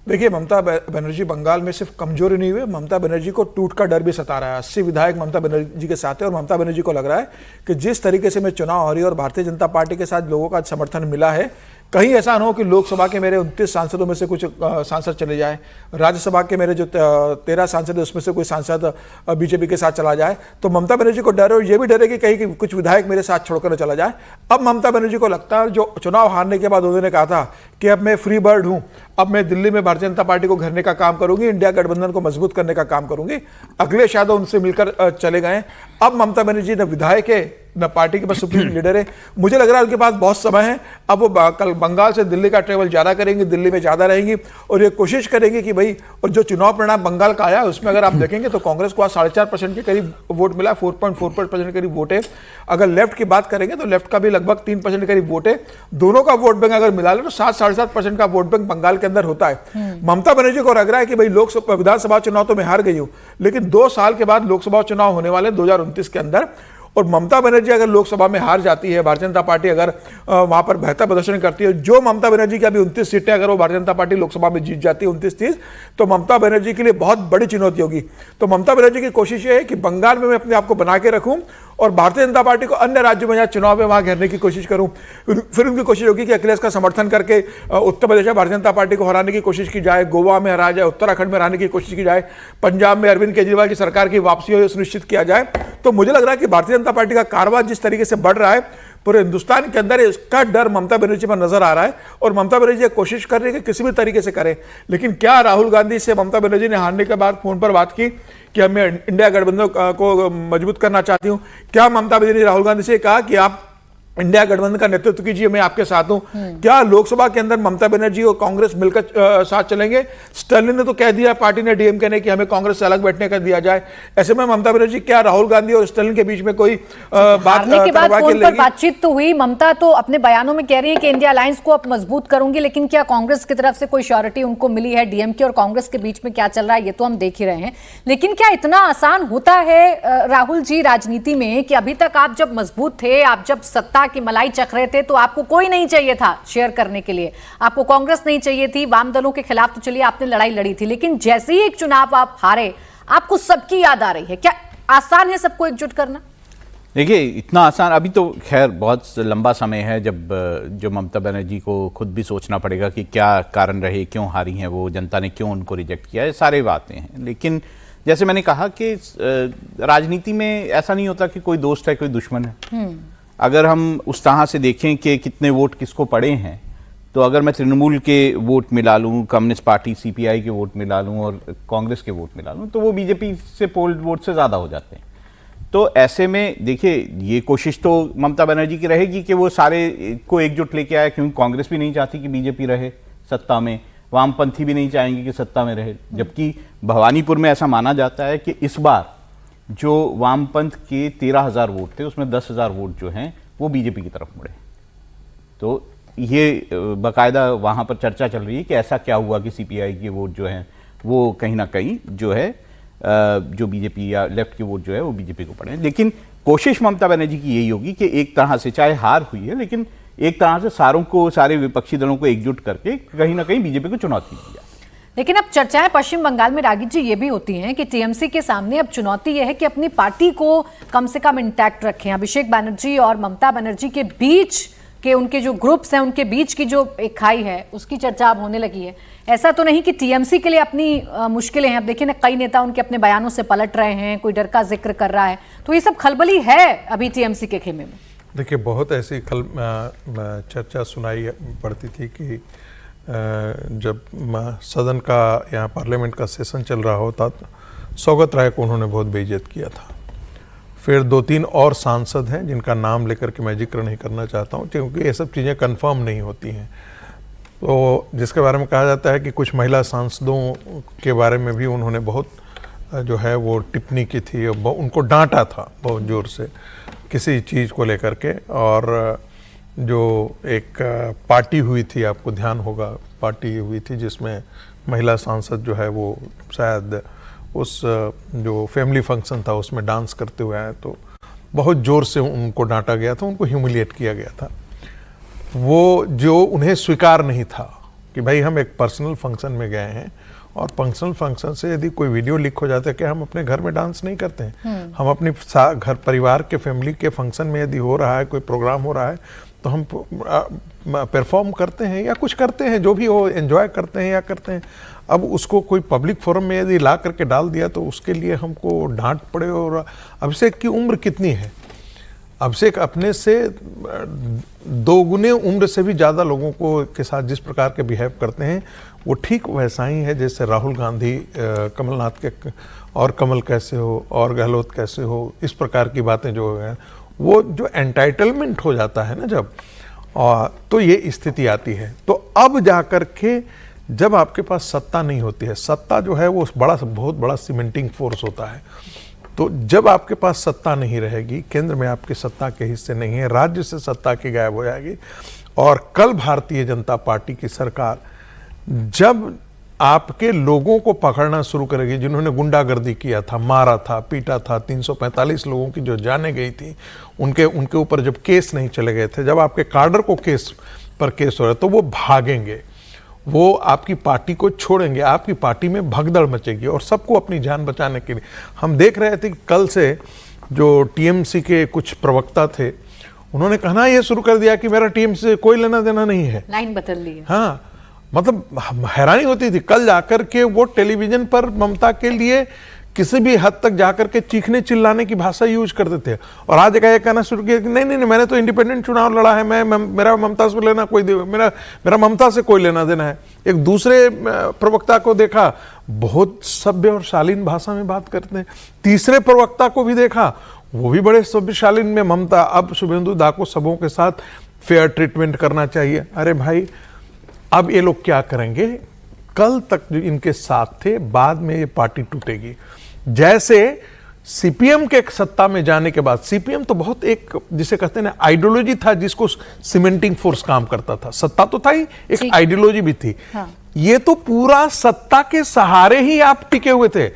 देखिए, ममता बनर्जी बंगाल में सिर्फ कमजोरी नहीं हुई, ममता बनर्जी को टूट का डर भी सता रहा है। 80 विधायक ममता बनर्जी के साथ है, और ममता बनर्जी को लग रहा है कि जिस तरीके से मैं चुनाव हो रही है और भारतीय जनता पार्टी के साथ लोगों का समर्थन मिला है, कहीं ऐसा ना हो कि लोकसभा के मेरे 29 सांसदों में से कुछ सांसद चले जाए, राज्यसभा के मेरे जो 13 सांसद है उसमें से कोई सांसद बीजेपी के साथ चला जाए। तो ममता बनर्जी को डर है, और ये भी डर है कि कहीं कि कुछ विधायक मेरे साथ छोड़कर चला जाए। अब ममता बनर्जी को लगता है, जो चुनाव हारने के बाद उन्होंने कहा था कि अब मैं फ्री बर्ड हूं, अब मैं दिल्ली में भारतीय जनता पार्टी को घेरने का काम करूंगी, इंडिया गठबंधन को मजबूत करने का काम करूंगी। अगले शायद उनसे मिलकर चले गए। अब ममता बनर्जी न विधायक है न पार्टी के पास सुप्रीम लीडर है। मुझे लग रहा है उनके पास बहुत समय है। अब वो कल बंगाल से दिल्ली का ट्रेवल ज्यादा करेंगे, दिल्ली में ज्यादा रहेंगी, और ये कोशिश करेंगे कि भाई, और जो चुनाव परिणाम बंगाल का आया उसमें अगर आप देखेंगे तो कांग्रेस को आज 4.5% के करीब वोट मिला, 4.4% के करीब वोट है। अगर लेफ्ट की बात करेंगे तो लेफ्ट का भी लगभग 3% के करीब वोट है। दोनों का वोट बैंक अगर मिला ले तो 7-7.5% का वोट बैंक बंगाल के अंदर होता है। ममता बनर्जी को लग रहा है कि भाई लोकसभा विधानसभा चुनाव तो मैं हार गई हूं, लेकिन 2 साल के बाद लोकसभा चुनाव होने वाले 2029 के अंदर, और ममता बनर्जी अगर लोकसभा में हार जाती है, भारतीय जनता पार्टी अगर वहां पर बेहतर प्रदर्शन करती है, जो ममता बनर्जी की अभी 29 सीटें अगर वो भारतीय जनता पार्टी लोकसभा में जीत जाती है 29-30, तो ममता बनर्जी के लिए बहुत बड़ी चुनौती होगी। तो ममता बनर्जी की कोशिश ये है कि बंगाल में मैं अपने आप को बना के रखूं और भारतीय जनता पार्टी को अन्य राज्यों में जहां चुनाव है वहां घेरने की कोशिश करूं, फिर उनकी कोशिश होगी कि अखिलेश का समर्थन करके उत्तर प्रदेश में भारतीय जनता पार्टी को हराने की कोशिश की जाए, गोवा में हराया जाए, उत्तराखंड में हराने की कोशिश की जाए, पंजाब में अरविंद केजरीवाल की सरकार की वापसी हो सुनिश्चित किया जाए। तो मुझे लग रहा है कि भारतीय जनता पार्टी का कारवां जिस तरीके से बढ़ रहा है पूरे हिंदुस्तान के अंदर, इसका डर ममता बनर्जी पर नजर आ रहा है और ममता बनर्जी कोशिश कर रही है कि किसी भी तरीके से करें। लेकिन क्या राहुल गांधी से ममता बनर्जी ने हारने के बाद फोन पर बात की कि अब मैं इंडिया गठबंधन को मजबूत करना चाहती हूं? क्या ममता बनर्जी ने राहुल गांधी से कहा कि आप इंडिया गठबंधन का नेतृत्व कीजिए, मैं आपके साथ हूं? क्या लोकसभा के अंदर ममता बनर्जी और कांग्रेस मिलकर साथ चलेंगे? स्टर्लिन ने तो कह दिया पार्टी ने, डीएमके ने, कि हमें कांग्रेस से अलग बैठने का दिया जाए। ऐसे में ममता बनर्जी क्या राहुल गांधी और स्टर्लिन के बीच में कोई बात के बाद फोन पर बातचीत तो हुई? ममता तो अपने बयानों में कह रही है कि इंडिया अलायंस को अब मजबूत करूंगी, लेकिन क्या कांग्रेस की तरफ से कोई श्योरिटी उनको मिली है? डीएमके और कांग्रेस के बीच में क्या चल रहा है ये तो हम देख ही रहे हैं, लेकिन क्या इतना आसान होता है राहुल जी राजनीति में कि अभी तक आप जब मजबूत थे, आप जब सत्ता की मलाई चख रहे थे, तो आपको कोई नहीं चाहिए था शेयर करने के लिए, आपको कांग्रेस नहीं चाहिए थी, वाम दलों के खिलाफ तो चलिए आपने लड़ाई लड़ी थी, लेकिन जैसे ही एक चुनाव आप हारे आपको सबकी याद आ रही है। क्या आसान है सबको एकजुट करना? देखिए, इतना आसान अभी तो खैर बहुत लंबा समय है जब जो ममता बनर्जी को खुद भी सोचना पड़ेगा कि क्या कारण रहे, क्यों हारी हैं वो, जनता ने क्यों उनको रिजेक्ट किया, ये सारी बातें हैं। लेकिन जैसे मैंने कहा कि राजनीति में ऐसा नहीं होता कि कोई दोस्त है कोई दुश्मन है। अगर हम उस तरह से देखें कि कितने वोट किसको पड़े हैं, तो अगर मैं तृणमूल के वोट मिला लूँ, कम्युनिस्ट पार्टी सीपीआई के वोट मिला लूँ और कांग्रेस के वोट मिला लूँ, तो वो बीजेपी से पोल्ड वोट से ज़्यादा हो जाते हैं। तो ऐसे में देखिए, ये कोशिश तो ममता बनर्जी की रहेगी कि वो सारे को एकजुट लेके आए, क्योंकि कांग्रेस भी नहीं चाहती कि बीजेपी रहे सत्ता में, वामपंथी भी नहीं चाहेंगे कि सत्ता में रहे। जबकि भवानीपुर में ऐसा माना जाता है कि इस बार जो वामपंथ के 13,000 वोट थे उसमें 10,000 वोट जो हैं वो बीजेपी की तरफ मुड़े। तो ये बाकायदा वहाँ पर चर्चा चल रही है कि ऐसा क्या हुआ कि सीपीआई के वोट जो हैं वो कहीं ना कहीं जो है जो बीजेपी या लेफ्ट के वोट जो है वो बीजेपी को पड़े। लेकिन कोशिश ममता बनर्जी की यही होगी कि एक तरह से, चाहे हार हुई है, लेकिन एक तरह से सारे विपक्षी दलों को एकजुट करके कहीं ना कहीं बीजेपी को चुनौती दी जाए। लेकिन अब चर्चाएं पश्चिम बंगाल में रागित जी ये भी होती हैं कि टीएमसी के सामने अब चुनौती यह है कि अपनी पार्टी को कम से कम इंटैक्ट रखें। अभिषेक बनर्जी और ममता बनर्जी के बीच के उनके जो ग्रुप्स हैं उनके बीच की जो एक खाई है उसकी चर्चा अब होने लगी है। ऐसा तो नहीं कि टीएमसी के लिए अपनी मुश्किलें हैं? अब देखिए ना, कई नेता उनके अपने बयानों से पलट रहे हैं, कोई डर का जिक्र कर रहा है, तो ये सब खलबली है अभी टीएमसी के खेमे में। देखिए, बहुत ऐसी चर्चा सुनाई पड़ती थी कि जब सदन का यहाँ पार्लियामेंट का सेशन चल रहा होता तो सौगत राय को उन्होंने बहुत बेइज्जत किया था। फिर 2-3 और सांसद हैं जिनका नाम लेकर के मैं जिक्र नहीं करना चाहता हूँ क्योंकि ये सब चीज़ें कंफर्म नहीं होती हैं, तो जिसके बारे में कहा जाता है कि कुछ महिला सांसदों के बारे में भी उन्होंने बहुत जो है वो टिप्पणी की थी, उनको डांटा था बहुत ज़ोर से किसी चीज़ को लेकर के। और जो एक पार्टी हुई थी, आपको ध्यान होगा, पार्टी हुई थी जिसमें महिला सांसद जो है वो शायद उस जो फैमिली फंक्शन था उसमें डांस करते हुए आए, तो बहुत ज़ोर से उनको डांटा गया था, उनको ह्यूमिलिएट किया गया था। वो जो उन्हें स्वीकार नहीं था कि भाई हम एक पर्सनल फंक्शन में गए हैं और पर्सनल फंक्शन से यदि कोई वीडियो लीक हो जाता है कि हम अपने घर में डांस नहीं करते हैं, हम अपने घर परिवार के फैमिली के फंक्शन में यदि हो रहा है, कोई प्रोग्राम हो रहा है तो हम परफॉर्म करते हैं या कुछ करते हैं, जो भी हो एंजॉय करते हैं या करते हैं। अब उसको कोई पब्लिक फोरम में यदि ला करके डाल दिया तो उसके लिए हमको डांट पड़े। और अभिषेक की उम्र कितनी है? अभिषेक अपने से 2 गुने उम्र से भी ज़्यादा लोगों को के साथ जिस प्रकार के बिहेव करते हैं वो ठीक वैसा ही है जैसे राहुल गांधी कमलनाथ के और कमल कैसे हो और गहलोत कैसे हो, इस प्रकार की बातें जो है वो जो एंटाइटलमेंट हो जाता है ना जब, तो ये स्थिति आती है। तो अब जाकर के जब आपके पास सत्ता नहीं होती है, सत्ता जो है वो बहुत बड़ा सीमेंटिंग फोर्स होता है, तो जब आपके पास सत्ता नहीं रहेगी, केंद्र में आपकी सत्ता के हिस्से नहीं है, राज्य से सत्ता की गायब हो जाएगी। और कल भारतीय जनता पार्टी की सरकार जब आपके लोगों को पकड़ना शुरू करेगी, जिन्होंने गुंडागर्दी किया था, मारा था, पीटा था, 345 लोगों की जो जानें गई थी, उनके ऊपर जब केस नहीं चले गए थे, जब आपके कार्डर को केस हो रहा है, तो वो भागेंगे, वो आपकी पार्टी को छोड़ेंगे, आपकी पार्टी में भगदड़ मचेगी और सबको अपनी जान बचाने के लिए। हम देख रहे थे कि कल से जो टीएमसी के कुछ प्रवक्ता थे, उन्होंने कहना ये शुरू कर दिया कि मेरा टीएमसी से कोई लेना देना नहीं है। लाइन बदल ली है। हाँ, मतलब हैरानी होती थी। कल जाकर के वो टेलीविजन पर ममता के लिए किसी भी हद तक जाकर के चीखने चिल्लाने की भाषा यूज करते थे, और आज एक कहना शुरू किया कि नहीं नहीं, मैंने तो इंडिपेंडेंट चुनाव लड़ा है, मेरा ममता से लेना कोई मेरा ममता से कोई लेना देना है। एक दूसरे प्रवक्ता को देखा, बहुत सभ्य और शालीन भाषा में बात करते हैं। तीसरे प्रवक्ता को भी देखा, वो भी बड़े सभ्य शालीन में, ममता अब शुभेंदु दा को सबों के साथ फेयर ट्रीटमेंट करना चाहिए। अरे भाई, अब ये लोग क्या करेंगे? कल तक जो इनके साथ थे, बाद में ये पार्टी टूटेगी। जैसे सीपीएम के सत्ता में जाने के बाद, सीपीएम तो बहुत एक जिसे कहते हैं ना आइडियोलॉजी था, जिसको सीमेंटिंग फोर्स काम करता था। सत्ता तो था ही, एक आइडियोलॉजी भी थी। हाँ। ये तो पूरा सत्ता के सहारे ही आप टिके हुए थे।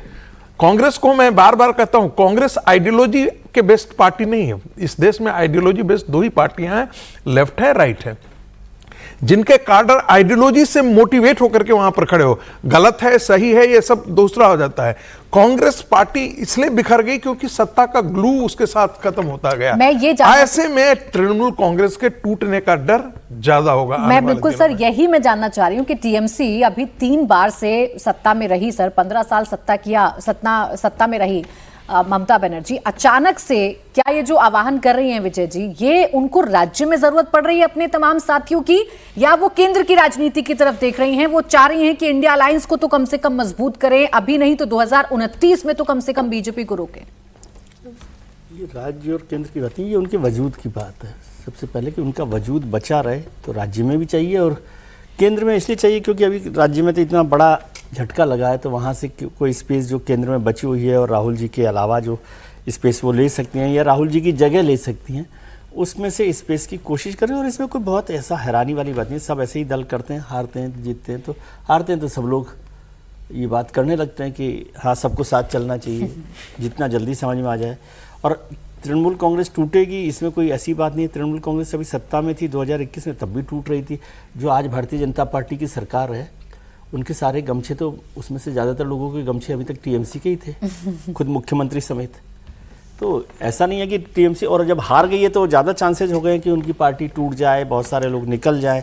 कांग्रेस को मैं बार बार कहता हूं, कांग्रेस आइडियोलॉजी के बेस्ड पार्टी नहीं है। इस देश में आइडियोलॉजी बेस्ड दो ही पार्टियां हैं, लेफ्ट है, राइट है, जिनके कार्डर आइडियोलॉजी से मोटिवेट होकर के वहां पर खड़े हो। गलत है, सही है, ये सब दूसरा हो जाता है। कांग्रेस पार्टी इसलिए बिखर गई क्योंकि सत्ता का ग्लू उसके साथ खत्म होता गया। मैं ये ऐसे में तृणमूल कांग्रेस के टूटने का डर ज्यादा होगा। मैं बिल्कुल सर, यही मैं जानना चाह रही हूँ कि टीएमसी अभी 3 बार से सत्ता में रही सर, 15 साल सत्ता में रही ममता बनर्जी। अचानक से क्या ये जो आह्वान कर रही हैं विजय जी, ये उनको राज्य में जरूरत पड़ रही है अपने तमाम साथियों की, या वो केंद्र की राजनीति की तरफ देख रही हैं? वो चाह रही हैं कि इंडिया अलायंस को तो कम से कम मजबूत करें, अभी नहीं तो 2029 में तो कम से कम बीजेपी को रोकें। ये राज्य और केंद्र की बात नहीं, ये उनके वजूद की बात है। सबसे पहले कि उनका वजूद बचा रहे तो राज्य में भी चाहिए और केंद्र में इसलिए चाहिए क्योंकि अभी राज्य में तो इतना बड़ा झटका लगा है, तो वहाँ से कोई स्पेस जो केंद्र में बची हुई है और राहुल जी के अलावा जो स्पेस वो ले सकती हैं या राहुल जी की जगह ले सकती हैं, उसमें से स्पेस की कोशिश करें। और इसमें कोई बहुत ऐसा हैरानी वाली बात नहीं, सब ऐसे ही दल करते हैं, हारते हैं जीतते हैं, तो हारते हैं तो सब लोग ये बात करने लगते हैं कि हाँ सबको साथ चलना चाहिए, जितना जल्दी समझ में आ जाए। और तृणमूल कांग्रेस टूटेगी, इसमें कोई ऐसी बात नहीं है। तृणमूल कांग्रेस अभी सत्ता में थी 2021 में, तब भी टूट रही थी। जो आज भारतीय जनता पार्टी की सरकार है, उनके सारे गमछे तो उसमें से ज़्यादातर लोगों के गमछे अभी तक टीएमसी के ही थे, खुद मुख्यमंत्री समेत। तो ऐसा नहीं है कि टीएमसी, और जब हार गई है तो ज़्यादा चांसेस हो गए कि उनकी पार्टी टूट जाए, बहुत सारे लोग निकल जाए,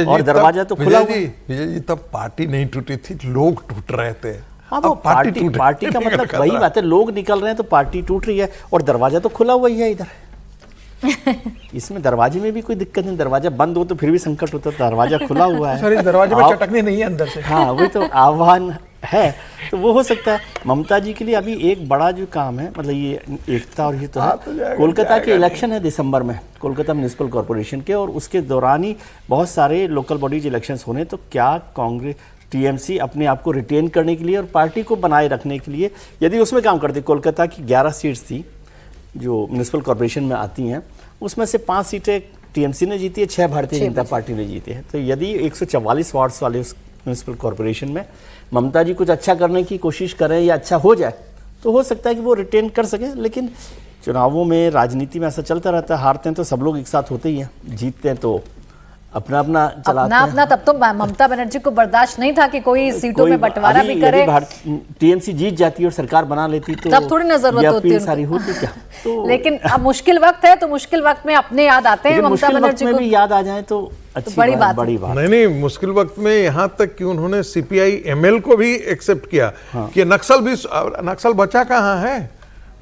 और दरवाजा तो खुला हुआ। विजय जी, तब पार्टी नहीं टूटी थी, लोग टूट रहे थे। हाँ, वो पार्टी का मतलब वही बात है, लोग निकल रहे हैं तो पार्टी टूट रही है, और दरवाजा तो खुला हुआ ही है इधर। इसमें दरवाजे में भी कोई दिक्कत नहीं, दरवाजा बंद हो तो फिर भी संकट होता है, दरवाजा खुला हुआ है। सर, इस दरवाजे में चटकने नहीं है अंदर से। हाँ, वही तो आह्वान है, तो वो हो सकता है। ममता जी के लिए अभी एक बड़ा जो काम है, मतलब ये एकता और ये तो है, कोलकाता के इलेक्शन है दिसंबर में, कोलकाता म्यूनिसिपल कॉरपोरेशन के, और उसके दौरान ही बहुत सारे लोकल बॉडीज इलेक्शंस होने। तो क्या कांग्रेस टीएमसी अपने आप को रिटेन करने के लिए और पार्टी को बनाए रखने के लिए यदि उसमें काम करती, कोलकाता की 11 सीट्स थी जो म्यूनिसिपल कॉरपोरेशन में आती हैं, उसमें से 5 सीटें टीएमसी ने जीती है, 6 भारतीय जनता पार्टी ने जीती है। तो यदि 144 वार्ड्स वाले उस म्यूनिसिपल कॉरपोरेशन में ममता जी कुछ अच्छा करने की कोशिश करें या अच्छा हो जाए, तो हो सकता है कि वो रिटेन कर सके। लेकिन चुनावों में, राजनीति में ऐसा चलता रहता है, हारते हैं तो सब लोग एक साथ होते ही हैं, जीतते हैं तो अपना चलाते हैं। तब तो ममता बनर्जी को बर्दाश्त नहीं था कि कोई सीटों में बंटवारा भी करे। टीएमसी जीत जाती और सरकार बना लेती तो तब थोड़ी ना जरूरत होती है सारी होती क्या। तो लेकिन अब मुश्किल वक्त है, तो मुश्किल वक्त में अपने याद आते हैं ममता बनर्जी को, भी याद आ जाए तो अच्छी बड़ी बात। नहीं, मुश्किल वक्त में यहाँ तक कि उन्होंने सीपीआई एमएल को भी एक्सेप्ट किया। हाँ। कि नक्सल बचा कहाँ है?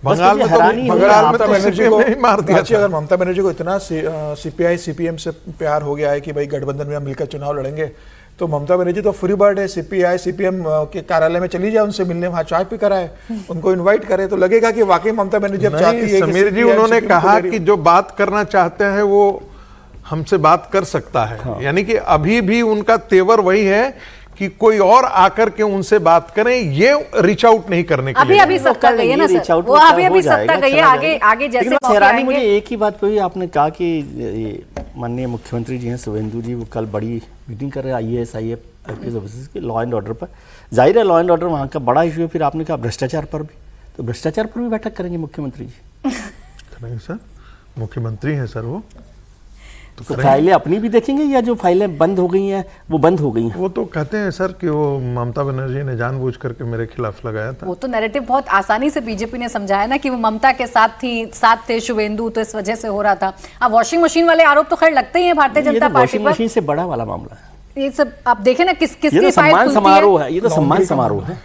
बंगाल में तो बनर्जी को नहीं मार दिया। अगर ममता बनर्जी को इतना सीपीआई सीपीएम से प्यार हो गया है कि भाई गठबंधन में हम मिलकर चुनाव लड़ेंगे, तो ममता बनर्जी तो फ्री बर्ड है। सीपीआई सीपीएम के कार्यालय में चली जाए, उनसे मिलने, वहां चाय पी कराए, उनको इनवाइट करे, तो लगेगा कि वाकई ममता बनर्जी अब चाहती है। समीर जी, उन्होंने कहा कि जो बात करना चाहते हैं वो हमसे बात कर सकता है। हाँ। यानी कि अभी भी उनका तेवर वही है कि कोई और आकर के उनसे बात करें, ये रीच आउट नहीं करने के लिए। अभी सत्ता गई है ना सर, वो अभी सत्ता गई है, आगे जैसे मौके आएंगे। मुझे एक ही बात पे आपने कहा कि माननीय मुख्यमंत्री जी हैं शुभेंदु जी, वो कल बड़ी मीटिंग कर रहे हैं IAS IPS ऑफिसर्स की लॉ एंड ऑर्डर पर। जाहिर है लॉ एंड ऑर्डर वहाँ का बड़ा इशू है। फिर आपने कहा भ्रष्टाचार पर भी, तो भ्रष्टाचार पर भी बैठक करेंगे मुख्यमंत्री जी? करेंगे सर, मुख्यमंत्री हैं सर वो। तो फाइलें अपनी भी देखेंगे या जो फाइलें बंद हो गई हैं वो बंद हो गई हैं? वो तो कहते हैं सर कि वो ममता बनर्जी ने जानबूझ करके मेरे खिलाफ लगाया था। वो तो नैरेटिव बहुत आसानी से बीजेपी ने समझाया ना कि वो ममता के साथ थे शुभेंदु, तो इस वजह से हो रहा था। अब वॉशिंग मशीन वाले आरोप तो खैर लगते ही हैं भारतीय जनता पार्टी वॉशिंग पर। मशीन से बड़ा वाला मामला है ये सब आप देखें ना किसकी ये तो फाइल सम्मान खुलती समारोह है, ये तो सम्मान समारोह है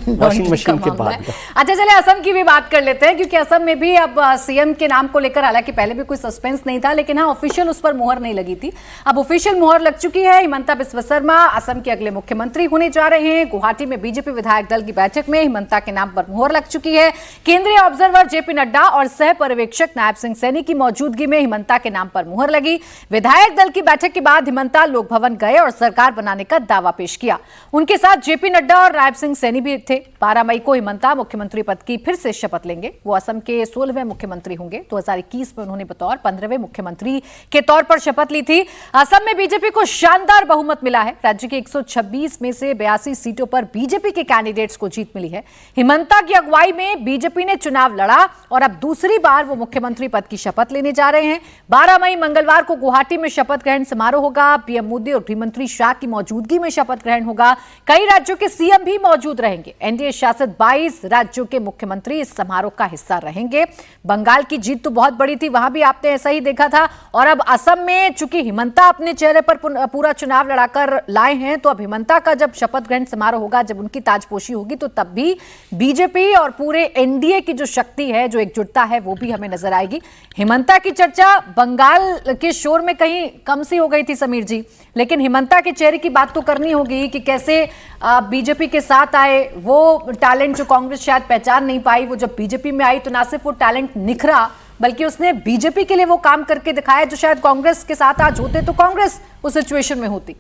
वॉशिंग मशीन के बाद का। अच्छा चलिए असम की भी बात कर लेते हैं, क्योंकि असम में भी अब सीएम के नाम को लेकर हालांकि पहले भी कोई सस्पेंस नहीं था, लेकिन हाँ ऑफिशियल उस पर मुहर नहीं लगी थी। अब ऑफिशियल मुहर लग चुकी है। हिमंता बिस्वा शर्मा असम के अगले मुख्यमंत्री होने जा रहे हैं। गुवाहाटी में बीजेपी विधायक दल की बैठक में हिमंता के नाम पर मुहर लग चुकी है। केंद्रीय ऑब्जर्वर जेपी नड्डा और सह पर्यवेक्षक नायब सिंह सैनी की मौजूदगी में हिमंता के नाम पर मुहर लगी। विधायक दल की बैठक के बाद हिमंता लोक भवन गए और सरकार बनाने का दावा पेश किया। उनके साथ जेपी नड्डा और नायब सिंह सैनी भी थे। 12 मई को हिमंता मुख्यमंत्री पद की फिर से शपथ लेंगे। वो असम के 16वें मुख्यमंत्री होंगे। 2021 में उन्होंने बतौर 15वें मुख्यमंत्री के तौर पर शपथ ली थी। असम में बीजेपी को शानदार बहुमत मिला है। राज्य के 126 में से 82 सीटों पर बीजेपी के कैंडिडेट्स को जीत मिली है। हिमंता की अगुवाई में बीजेपी ने चुनाव लड़ा और अब दूसरी बार वो मुख्यमंत्री पद की शपथ लेने जा रहे हैं। 12 मई मंगलवार को गुवाहाटी में शपथ ग्रहण समारोह होगा। पीएम मोदी और गृहमंत्री शाह की मौजूदगी में शपथ ग्रहण होगा। कई राज्यों के सीएम भी मौजूद रहेंगे। एनडीए शासित 22 राज्यों के मुख्यमंत्री इस समारोह का हिस्सा रहेंगे। बंगाल की जीत तो बहुत बड़ी थी, वहां भी आपने ऐसा ही देखा था। और अब असम में चूंकि हिमंता अपने चेहरे पर पूरा चुनाव लड़ाकर लाए हैं, तो अब हिमंता का जब शपथ ग्रहण समारोह होगा, जब उनकी ताजपोशी होगी, तो तब भी बीजेपी और पूरे एनडीए की जो शक्ति है, जो एकजुटता है, वो भी हमें नजर आएगी। हिमंता की चर्चा बंगाल के शोर में कहीं कम सी हो गई थी समीर जी, लेकिन हिमंता के चेहरे की बात तो करनी होगी कि कैसे बीजेपी के साथ आए। वो टैलेंट जो कांग्रेस शायद पहचान नहीं पाई, वो जब बीजेपी में आई तो ना सिर्फ वो टैलेंट निखरा, बल्कि उसने बीजेपी के लिए वो काम करके दिखाया जो शायद कांग्रेस के साथ आज होते तो कांग्रेस उस सिचुएशन में होती।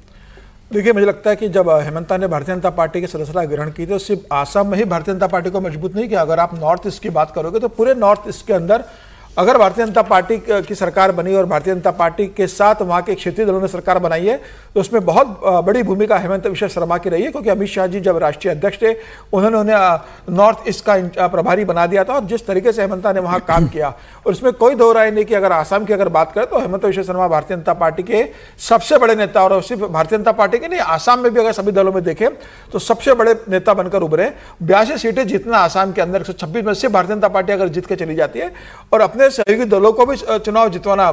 देखिए, मुझे लगता है कि जब हिमंता ने भारतीय जनता पार्टी की सदस्यता ग्रहण की तो सिर्फ आसाम में ही भारतीय जनता पार्टी को मजबूत नहीं किया। अगर आप नॉर्थ ईस्ट की बात करोगे तो पूरे नॉर्थ ईस्ट के अंदर अगर भारतीय जनता पार्टी की सरकार बनी और भारतीय जनता पार्टी के साथ वहाँ के क्षेत्रीय दलों ने सरकार बनाई है, तो उसमें बहुत बड़ी भूमिका हेमंत बिस्वा शर्मा की रही है, क्योंकि अमित शाह जी जब राष्ट्रीय अध्यक्ष थे उन्होंने उन्हें नॉर्थ ईस्ट का प्रभारी बना दिया था। और जिस तरीके से हेमंता ने वहाँ काम किया, और इसमें कोई दो राय नहीं कि अगर आसाम की अगर बात करें तो हेमंत बिस्वा शर्मा भारतीय जनता पार्टी के सबसे बड़े नेता, और सिर्फ भारतीय जनता पार्टी के नहीं, आसाम में भी अगर सभी दलों में देखें तो सबसे बड़े नेता बनकर उभरे। 82 सीटें जीतना आसाम के अंदर 126 में से भारतीय जनता पार्टी अगर जीत के चली जाती है और अपने सहयोगी दलों को भी चुनाव जितवाना,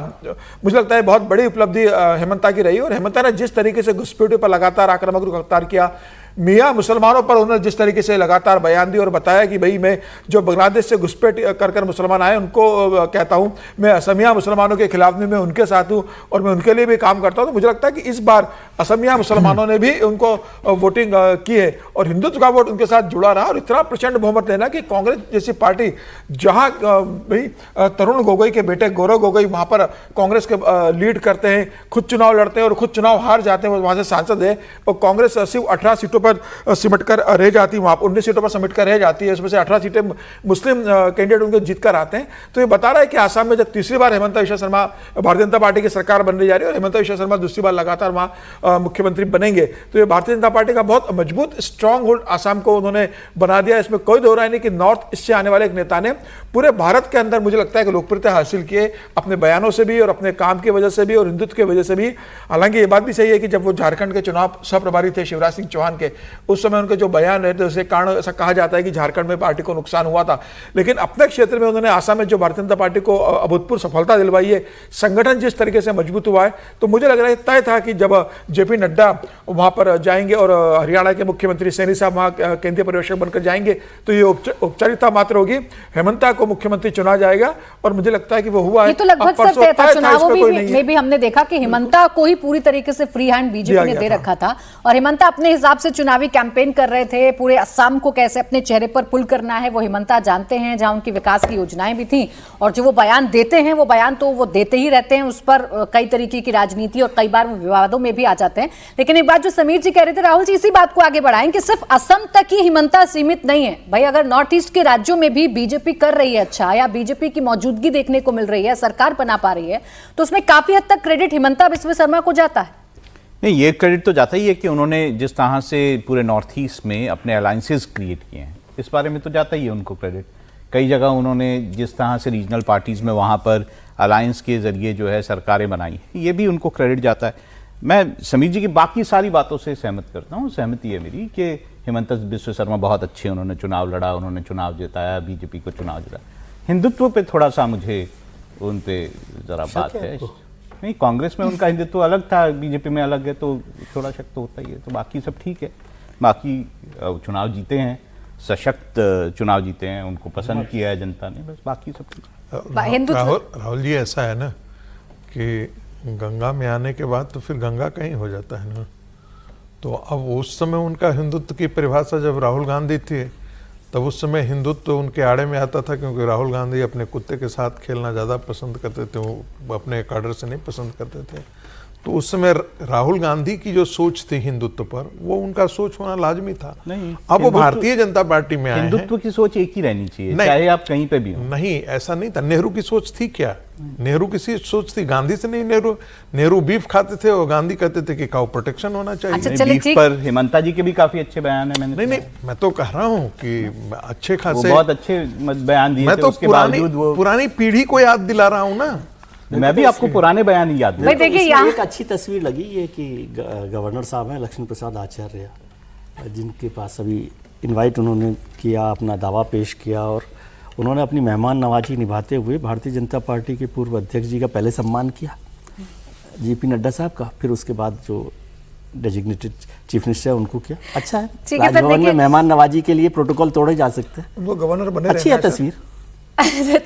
मुझे लगता है बहुत बड़ी उपलब्धि हेमंता की रही। और हेमंता ने जिस तरीके से घुसपैठियों पर लगातार आक्रामक रुख अख्तियार किया, मियाँ मुसलमानों पर उन्होंने जिस तरीके से लगातार बयान दिए और बताया कि भाई मैं जो बांग्लादेश से घुसपैठ कर मुसलमान आए उनको कहता हूं मैं असमिया मुसलमानों के खिलाफ नहीं, मैं उनके साथ हूं और मैं उनके लिए भी काम करता हूं। तो मुझे लगता है कि इस बार असमिया मुसलमानों ने भी उनको वोटिंग की है और हिंदुत्व का वोट उनके साथ जुड़ा रहा और इतना प्रचंड बहुमत लेना कि कांग्रेस जैसी पार्टी जहां भाई तरुण गोगोई के बेटे गौरव गोगोई वहां पर कांग्रेस के लीड करते हैं, खुद चुनाव लड़ते हैं और खुद चुनाव हार जाते हैं, वहां से सांसद है, और कांग्रेस सिर्फ 18 सीटों पर सिमट कर रह जाती है, वहां 19 सीटों पर सिमट कर रह जाती है, इसमें से 18 सीटें मुस्लिम कैंडिडेट उनके जीत कर आते हैं। तो ये बता रहा है कि आसाम में जब तीसरी बार हेमंत बिस्वा शर्मा भारतीय जनता पार्टी की सरकार बनने जा रही है और हेमंत बिस्वा शर्मा दूसरी बार लगातार वहां मुख्यमंत्री बनेंगे, तो ये भारतीय जनता पार्टी का बहुत मजबूत स्ट्रांग होल्ड आसाम को उन्होंने बना दिया। इसमें कोई दो राय नहीं कि नॉर्थ ईस्ट से आने वाले एक नेता ने पूरे भारत के अंदर मुझे लगता है कि लोकप्रियता हासिल किए अपने बयानों से भी और अपने काम की वजह से भी और हिंदुत्व की वजह से भी। हालांकि ये बात भी सही है कि जब वो झारखंड के चुनाव सह प्रभारी थे शिवराज सिंह चौहान के, उस समय उनके जो बयान रहे थे उसके कारण ऐसा कहा जाता है कि झारखंड में पार्टी को नुकसान हुआ था, लेकिन अपने क्षेत्र में उन्होंने आसाम में जो भारतीय जनता पार्टी को अभूतपूर्व सफलता दिलवाई है, संगठन जिस तरीके से मजबूत हुआ है, तो मुझे लग रहा है तय था कि जब जेपी नड्डा वहां पर जाएंगे और हरियाणा के मुख्यमंत्री सैनी साहब वहां केंद्रीय पर्यवेक्षक बनकर जाएंगे तो ये औपचारिकता मात्र होगी, हेमंता को मुख्यमंत्री चुना जाएगा और मुझे लगता है कि वो हुआ है। ये तो लगभग सब तय था। चुनावों में भी हमने देखा कि हेमंता को ही पूरी तरीके से फ्री हैंड बीजेपी ने दे रखा था और हेमंता अपने हिसाब से चुनावी कैंपेन कर रहे थे। पूरे असम को कैसे अपने चेहरे पर पुल करना है वो हेमंता जानते हैं, जहां उनकी विकास की योजनाएं भी थी और जो वो बयान देते हैं वो बयान तो वो देते ही रहते हैं, उस पर कई तरीके की राजनीति और कई बार वो विवादों में भी आ जाते हैं। लेकिन एक बात जो समीर जी कह रहे थे, राहुल जी इसी बात को आगे बढ़ाएं कि सिर्फ असम तक ही हेमंता सीमित नहीं है भाई, अगर नॉर्थ ईस्ट के राज्यों में भी बीजेपी कर रही है अच्छा या बीजेपी की मौजूदगी देखने को मिल रही है, सरकार बना पा रही है, तो उसमें काफी हद तक क्रेडिट हेमंता बिस्वा शर्मा को जाता है। नहीं, ये क्रेडिट तो जाता ही है कि उन्होंने जिस तरह से पूरे नॉर्थ ईस्ट में अपने अलायंसेस क्रिएट किए हैं, इस बारे में तो जाता ही है उनको क्रेडिट। कई जगह उन्होंने जिस तरह से रीजनल पार्टीज़ में वहाँ पर अलायंस के जरिए जो है सरकारें बनाई, ये भी उनको क्रेडिट जाता है। मैं समीर जी की बाकी सारी बातों से सहमत करता हूँ। सहमति है मेरी कि हिमंता बिस्व शर्मा बहुत अच्छे, उन्होंने चुनाव लड़ा, उन्होंने चुनाव जिताया, बीजेपी को चुनाव जिताया। हिंदुत्व पे थोड़ा सा मुझे उन पे जरा बात है। नहीं, कांग्रेस में उनका हिंदुत्व अलग था, बीजेपी में अलग है, तो थोड़ा शक तो होता ही है। तो बाकी सब ठीक है, बाकी चुनाव जीते हैं, सशक्त चुनाव जीते हैं, उनको पसंद किया है जनता ने, बस बाकी सब ठीक है। राहुल जी, ऐसा है ना कि गंगा में आने के बाद तो फिर गंगा कहीं हो जाता है ना। तो अब उस समय उनका हिंदुत्व की परिभाषा जब राहुल गांधी थे, तब उस समय हिंदुत्व उनके आड़े में आता था, क्योंकि राहुल गांधी अपने कुत्ते के साथ खेलना ज़्यादा पसंद करते थे, वो अपने कैडर से नहीं पसंद करते थे। तो उस समय राहुल गांधी की जो सोच थी हिंदुत्व पर, वो उनका सोच होना लाजमी था। नहीं, अब वो भारतीय जनता पार्टी में आए हैं। हिंदुत्व की सोच एक ही रहनी चाहिए, चाहे आप कहीं पे भी हो। नहीं, ऐसा नहीं था। नेहरू की सोच थी क्या? नेहरू की सोच थी, गांधी से नहीं। नेहरू बीफ खाते थे और गांधी कहते थे कि काउ प्रोटेक्शन होना चाहिए। अच्छा, चलिए, बीफ पर हिमंता जी के भी काफी अच्छे बयान है। मैंने नहीं, मैं तो कह रहा हूँ कि अच्छे खासे बहुत अच्छे बयान दिए मैं थे, तो उसके बावजूद वो पुरानी पीढ़ी को याद दिला रहा हूँ ना। मैं भी आपको पुराने बयान ही याद भाई देखिए, यहाँ एक अच्छी तस्वीर लगी ये कि गवर्नर साहब हैं लक्ष्मी प्रसाद आचार्य, जिनके पास अभी इनवाइट उन्होंने किया, अपना दावा पेश किया और उन्होंने अपनी मेहमान नवाजी निभाते हुए भारतीय जनता पार्टी के पूर्व अध्यक्ष जी का पहले सम्मान किया, जेपी नड्डा साहब का, फिर उसके बाद जो डेजिग्नेटेड चीफ मिनिस्टर है उनको किया। अच्छा है, राजभवन में मेहमान नवाजी के लिए प्रोटोकॉल तोड़े जा सकते हैं, उनको गवर्नर बने अच्छी है तस्वीर।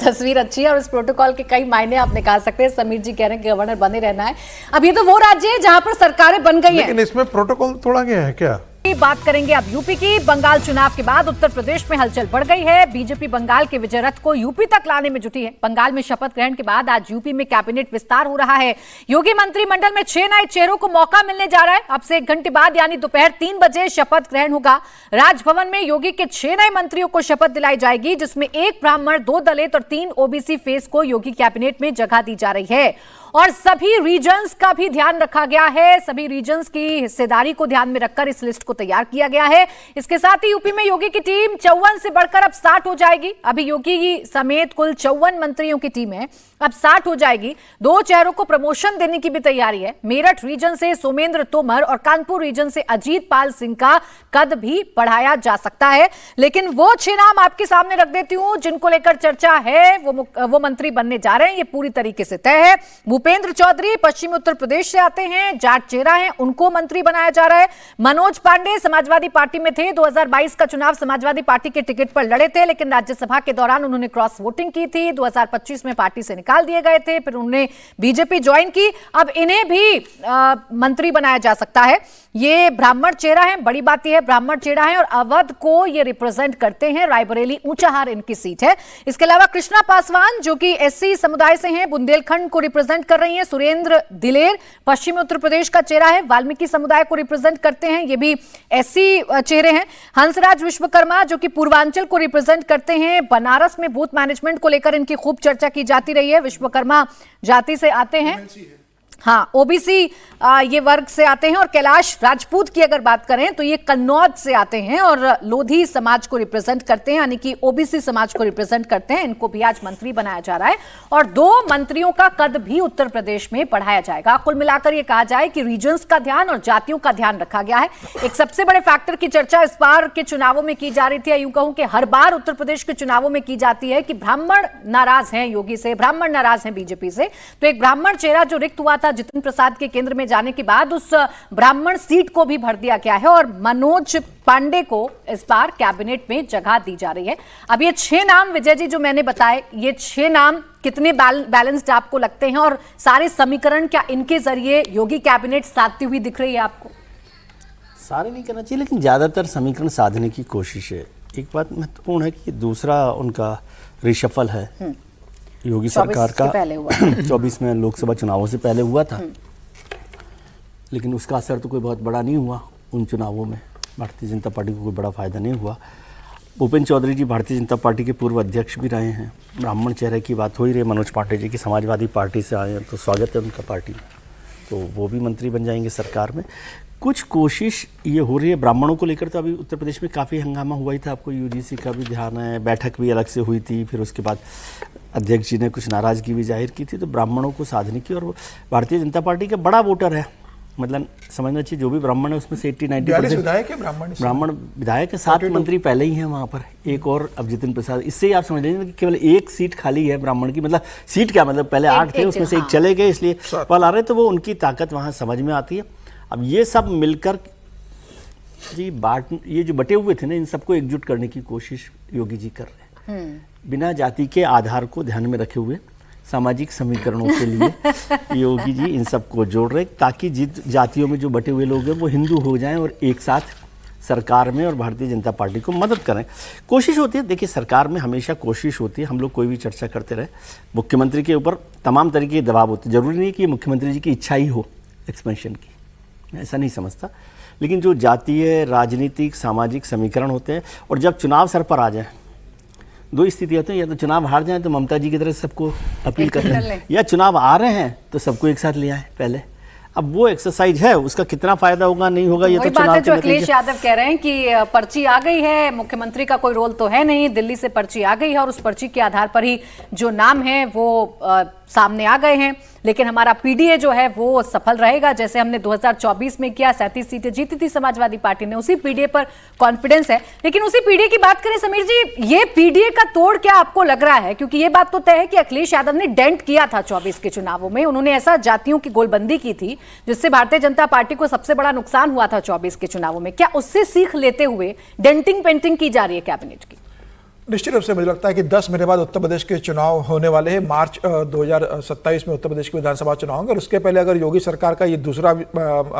तस्वीर अच्छी है और इस प्रोटोकॉल के कई मायने आप निकाल सकते हैं। समीर जी कह रहे हैं कि गवर्नर बने रहना है। अब ये तो वो राज्य है जहां पर सरकारें बन गई हैं, लेकिन इसमें प्रोटोकॉल तोड़ा गया है क्या? बात करेंगे अब यूपी की। बंगाल चुनाव के बाद उत्तर प्रदेश में हलचल बढ़ गई है। बीजेपी बंगाल के विजय रथ को यूपी तक लाने में जुटी है। बंगाल में शपथ ग्रहण के बाद आज यूपी में कैबिनेट विस्तार हो रहा है। योगी मंत्रिमंडल में 6 नए चेहरों को मौका मिलने जा रहा है। अब से 1 घंटे बाद यानी दोपहर 3 बजे शपथ ग्रहण होगा। राजभवन में योगी के 6 नए मंत्रियों को शपथ दिलाई जाएगी, जिसमें 1 ब्राह्मण, 2 दलित और 3 ओबीसी फेस को योगी कैबिनेट में जगह दी जा रही है। और सभी रीजन्स का भी ध्यान रखा गया है। सभी रीजन्स की हिस्सेदारी को ध्यान में रखकर इस लिस्ट को तैयार किया गया है। इसके साथ ही यूपी में योगी की टीम 54 से बढ़कर अब 60 हो जाएगी। अभी योगी समेत कुल 54 मंत्रियों की टीम है, अब 60 हो जाएगी। 2 चेहरों को प्रमोशन देने की भी तैयारी है। मेरठ रीजन से सोमेंद्र तोमर और कानपुर रीजन से अजीत पाल सिंह का कद भी बढ़ाया जा सकता है। लेकिन वो 6 नाम आपके सामने रख देती हूं जिनको लेकर चर्चा है, वो मंत्री बनने जा रहे हैं, ये पूरी तरीके से तय है। भूपेंद्र चौधरी पश्चिमी उत्तर प्रदेश से आते हैं, जाट चेहरा है, उनको मंत्री बनाया जा रहा है। मनोज पांडे समाजवादी पार्टी में थे, 2022 का चुनाव समाजवादी पार्टी के टिकट पर लड़े थे, लेकिन राज्यसभा के दौरान उन्होंने क्रॉस वोटिंग की थी। 2025 में पार्टी से निकाल दिए गए थे, फिर उन्होंने बीजेपी ज्वाइन की। अब इन्हें भी मंत्री बनाया जा सकता है। ये ब्राह्मण चेहरा है, बड़ी बात यह है ब्राह्मण चेहरा है और अवध को ये रिप्रेजेंट करते हैं। रायबरेली ऊंचाहार इनकी सीट है। इसके अलावा कृष्णा पासवान जो कि एससी समुदाय से हैं, बुंदेलखंड को रिप्रेजेंट कर रही हैं। सुरेंद्र दिलेर पश्चिमी उत्तर प्रदेश का चेहरा है, वाल्मीकि समुदाय को रिप्रेजेंट करते हैं, ये भी एससी चेहरे हैं। हंसराज विश्वकर्मा जो कि पूर्वांचल को रिप्रेजेंट करते हैं, बनारस में बूथ मैनेजमेंट को लेकर इनकी खूब चर्चा की जाती रही है। विश्वकर्मा जाति से आते हैं, हाँ, ओबीसी ये वर्ग से आते हैं। और कैलाश राजपूत की अगर बात करें तो ये कन्नौज से आते हैं और लोधी समाज को रिप्रेजेंट करते हैं, यानी कि ओबीसी समाज को रिप्रेजेंट करते हैं। इनको भी आज मंत्री बनाया जा रहा है और 2 मंत्रियों का कद भी उत्तर प्रदेश में बढ़ाया जाएगा। कुल मिलाकर ये कहा जाए कि रीजन्स का ध्यान और जातियों का ध्यान रखा गया है। एक सबसे बड़े फैक्टर की चर्चा इस बार के चुनावों में की जा रही थी, यूं कहूं कि हर बार उत्तर प्रदेश के चुनावों में की जाती है कि ब्राह्मण नाराज हैं योगी से, ब्राह्मण नाराज हैं बीजेपी से। तो एक ब्राह्मण चेहरा जो रिक्त हुआ था जितिन प्रसाद के केंद्र में जाने के बाद, उस ब्राह्मण सीट को भी भर दिया गया है और मनोज पांडे को इस बार कैबिनेट में जगह दी जा रही है। अब ये 6 नाम विजय जी जो मैंने बताए, ये 6 नाम कितने बैलेंस्ड आपको लगते हैं और सारे समीकरण क्या इनके जरिए योगी कैबिनेट साधती हुई दिख रही है आपको? सारे नहीं करना चाहिए, लेकिन ज़्यादातर समीकरण साधने की कोशिश है। एक बात महत्वपूर्ण है कि दूसरा उनका रिशफल है योगी सरकार का 24 में लोकसभा चुनावों से पहले हुआ था, लेकिन उसका असर तो कोई बहुत बड़ा नहीं हुआ। उन चुनावों में भारतीय जनता पार्टी को कोई बड़ा फायदा नहीं हुआ। भूपेंद्र चौधरी जी भारतीय जनता पार्टी के पूर्व अध्यक्ष भी रहे हैं। ब्राह्मण चेहरे की बात हो ही रही है, मनोज पांडे जी की समाजवादी पार्टी से आए हैं, तो स्वागत है उनका पार्टी में, तो वो भी मंत्री बन जाएंगे सरकार में। कुछ कोशिश ये हो रही है ब्राह्मणों को लेकर, तो अभी उत्तर प्रदेश में काफ़ी हंगामा हुआ ही था, आपको यूजीसी का भी ध्यान है, बैठक भी अलग से हुई थी, फिर उसके बाद अध्यक्ष जी ने कुछ नाराजगी भी जाहिर की थी, तो ब्राह्मणों को साधने की, और वो भारतीय जनता पार्टी का बड़ा वोटर है, मतलब समझना चाहिए जो भी ब्राह्मण है उसमें से 80-90% विधायक है ब्राह्मण विधायक है, 7 मंत्री पहले ही हैं वहाँ पर, एक और अब जितिन प्रसाद। इससे ही आप समझ लीजिए कि केवल एक सीट खाली है ब्राह्मण की, मतलब सीट क्या, मतलब पहले 8 थे उसमें से एक चले गए, इसलिए पल आ रहे, तो वो उनकी ताकत वहाँ समझ में आती है। अब ये सब मिलकर जी ये जो बटे हुए थे ना, इन सबको एकजुट करने की कोशिश योगी जी कर रहे हैं, बिना जाति के आधार को ध्यान में रखे हुए सामाजिक समीकरणों के लिए योगी जी इन सबको जोड़ रहे, ताकि जिन जातियों में जो बटे हुए लोग हैं वो हिंदू हो जाएं और एक साथ सरकार में और भारतीय जनता पार्टी को मदद करें। कोशिश होती है, देखिए सरकार में हमेशा कोशिश होती है, हम लोग कोई भी चर्चा करते रहे, मुख्यमंत्री के ऊपर तमाम तरीके के दबाव होते हैं, जरूरी नहीं कि मुख्यमंत्री जी की इच्छा ही हो एक्सपेंशन की, मैं ऐसा नहीं समझता, लेकिन जो जातीय राजनीतिक सामाजिक समीकरण होते हैं, और जब चुनाव सर पर आ जाए, 2 स्थिति होती है, या तो चुनाव हार जाए तो ममता जी की तरह सबको अपील कर रहे हैं, या चुनाव आ रहे हैं तो सबको एक साथ ले आए पहले। अब वो एक्सरसाइज है, उसका कितना फायदा होगा नहीं होगा ये तो चुनाव जो अखिलेश यादव कह रहे हैं कि पर्ची आ गई है, मुख्यमंत्री का कोई रोल तो है नहीं, दिल्ली से पर्ची आ गई है और उस पर्ची के आधार पर ही जो नाम है वो सामने आ गए हैं, लेकिन हमारा पीडीए जो है वो सफल रहेगा, जैसे हमने 2024 में किया, 37 सीटें जीती थी समाजवादी पार्टी ने, उसी पीडीए पर कॉन्फिडेंस है। लेकिन उसी पीडीए की बात करें समीर जी, ये पीडीए का तोड़ क्या आपको लग रहा है? क्योंकि ये बात तो तय है कि अखिलेश यादव ने डेंट किया था 24 के चुनावों में, उन्होंने ऐसा जातियों की गोलबंदी की थी जिससे भारतीय जनता पार्टी को सबसे बड़ा नुकसान हुआ था 24 के चुनावों में। क्या उससे सीख लेते हुए डेंटिंग पेंटिंग की जा रही है कैबिनेट की? निश्चित रूप से मुझे लगता है कि 10 महीने बाद उत्तर प्रदेश के चुनाव होने वाले हैं। मार्च 2027 में उत्तर प्रदेश के विधानसभा चुनाव होंगे, और उसके पहले अगर योगी सरकार का ये दूसरा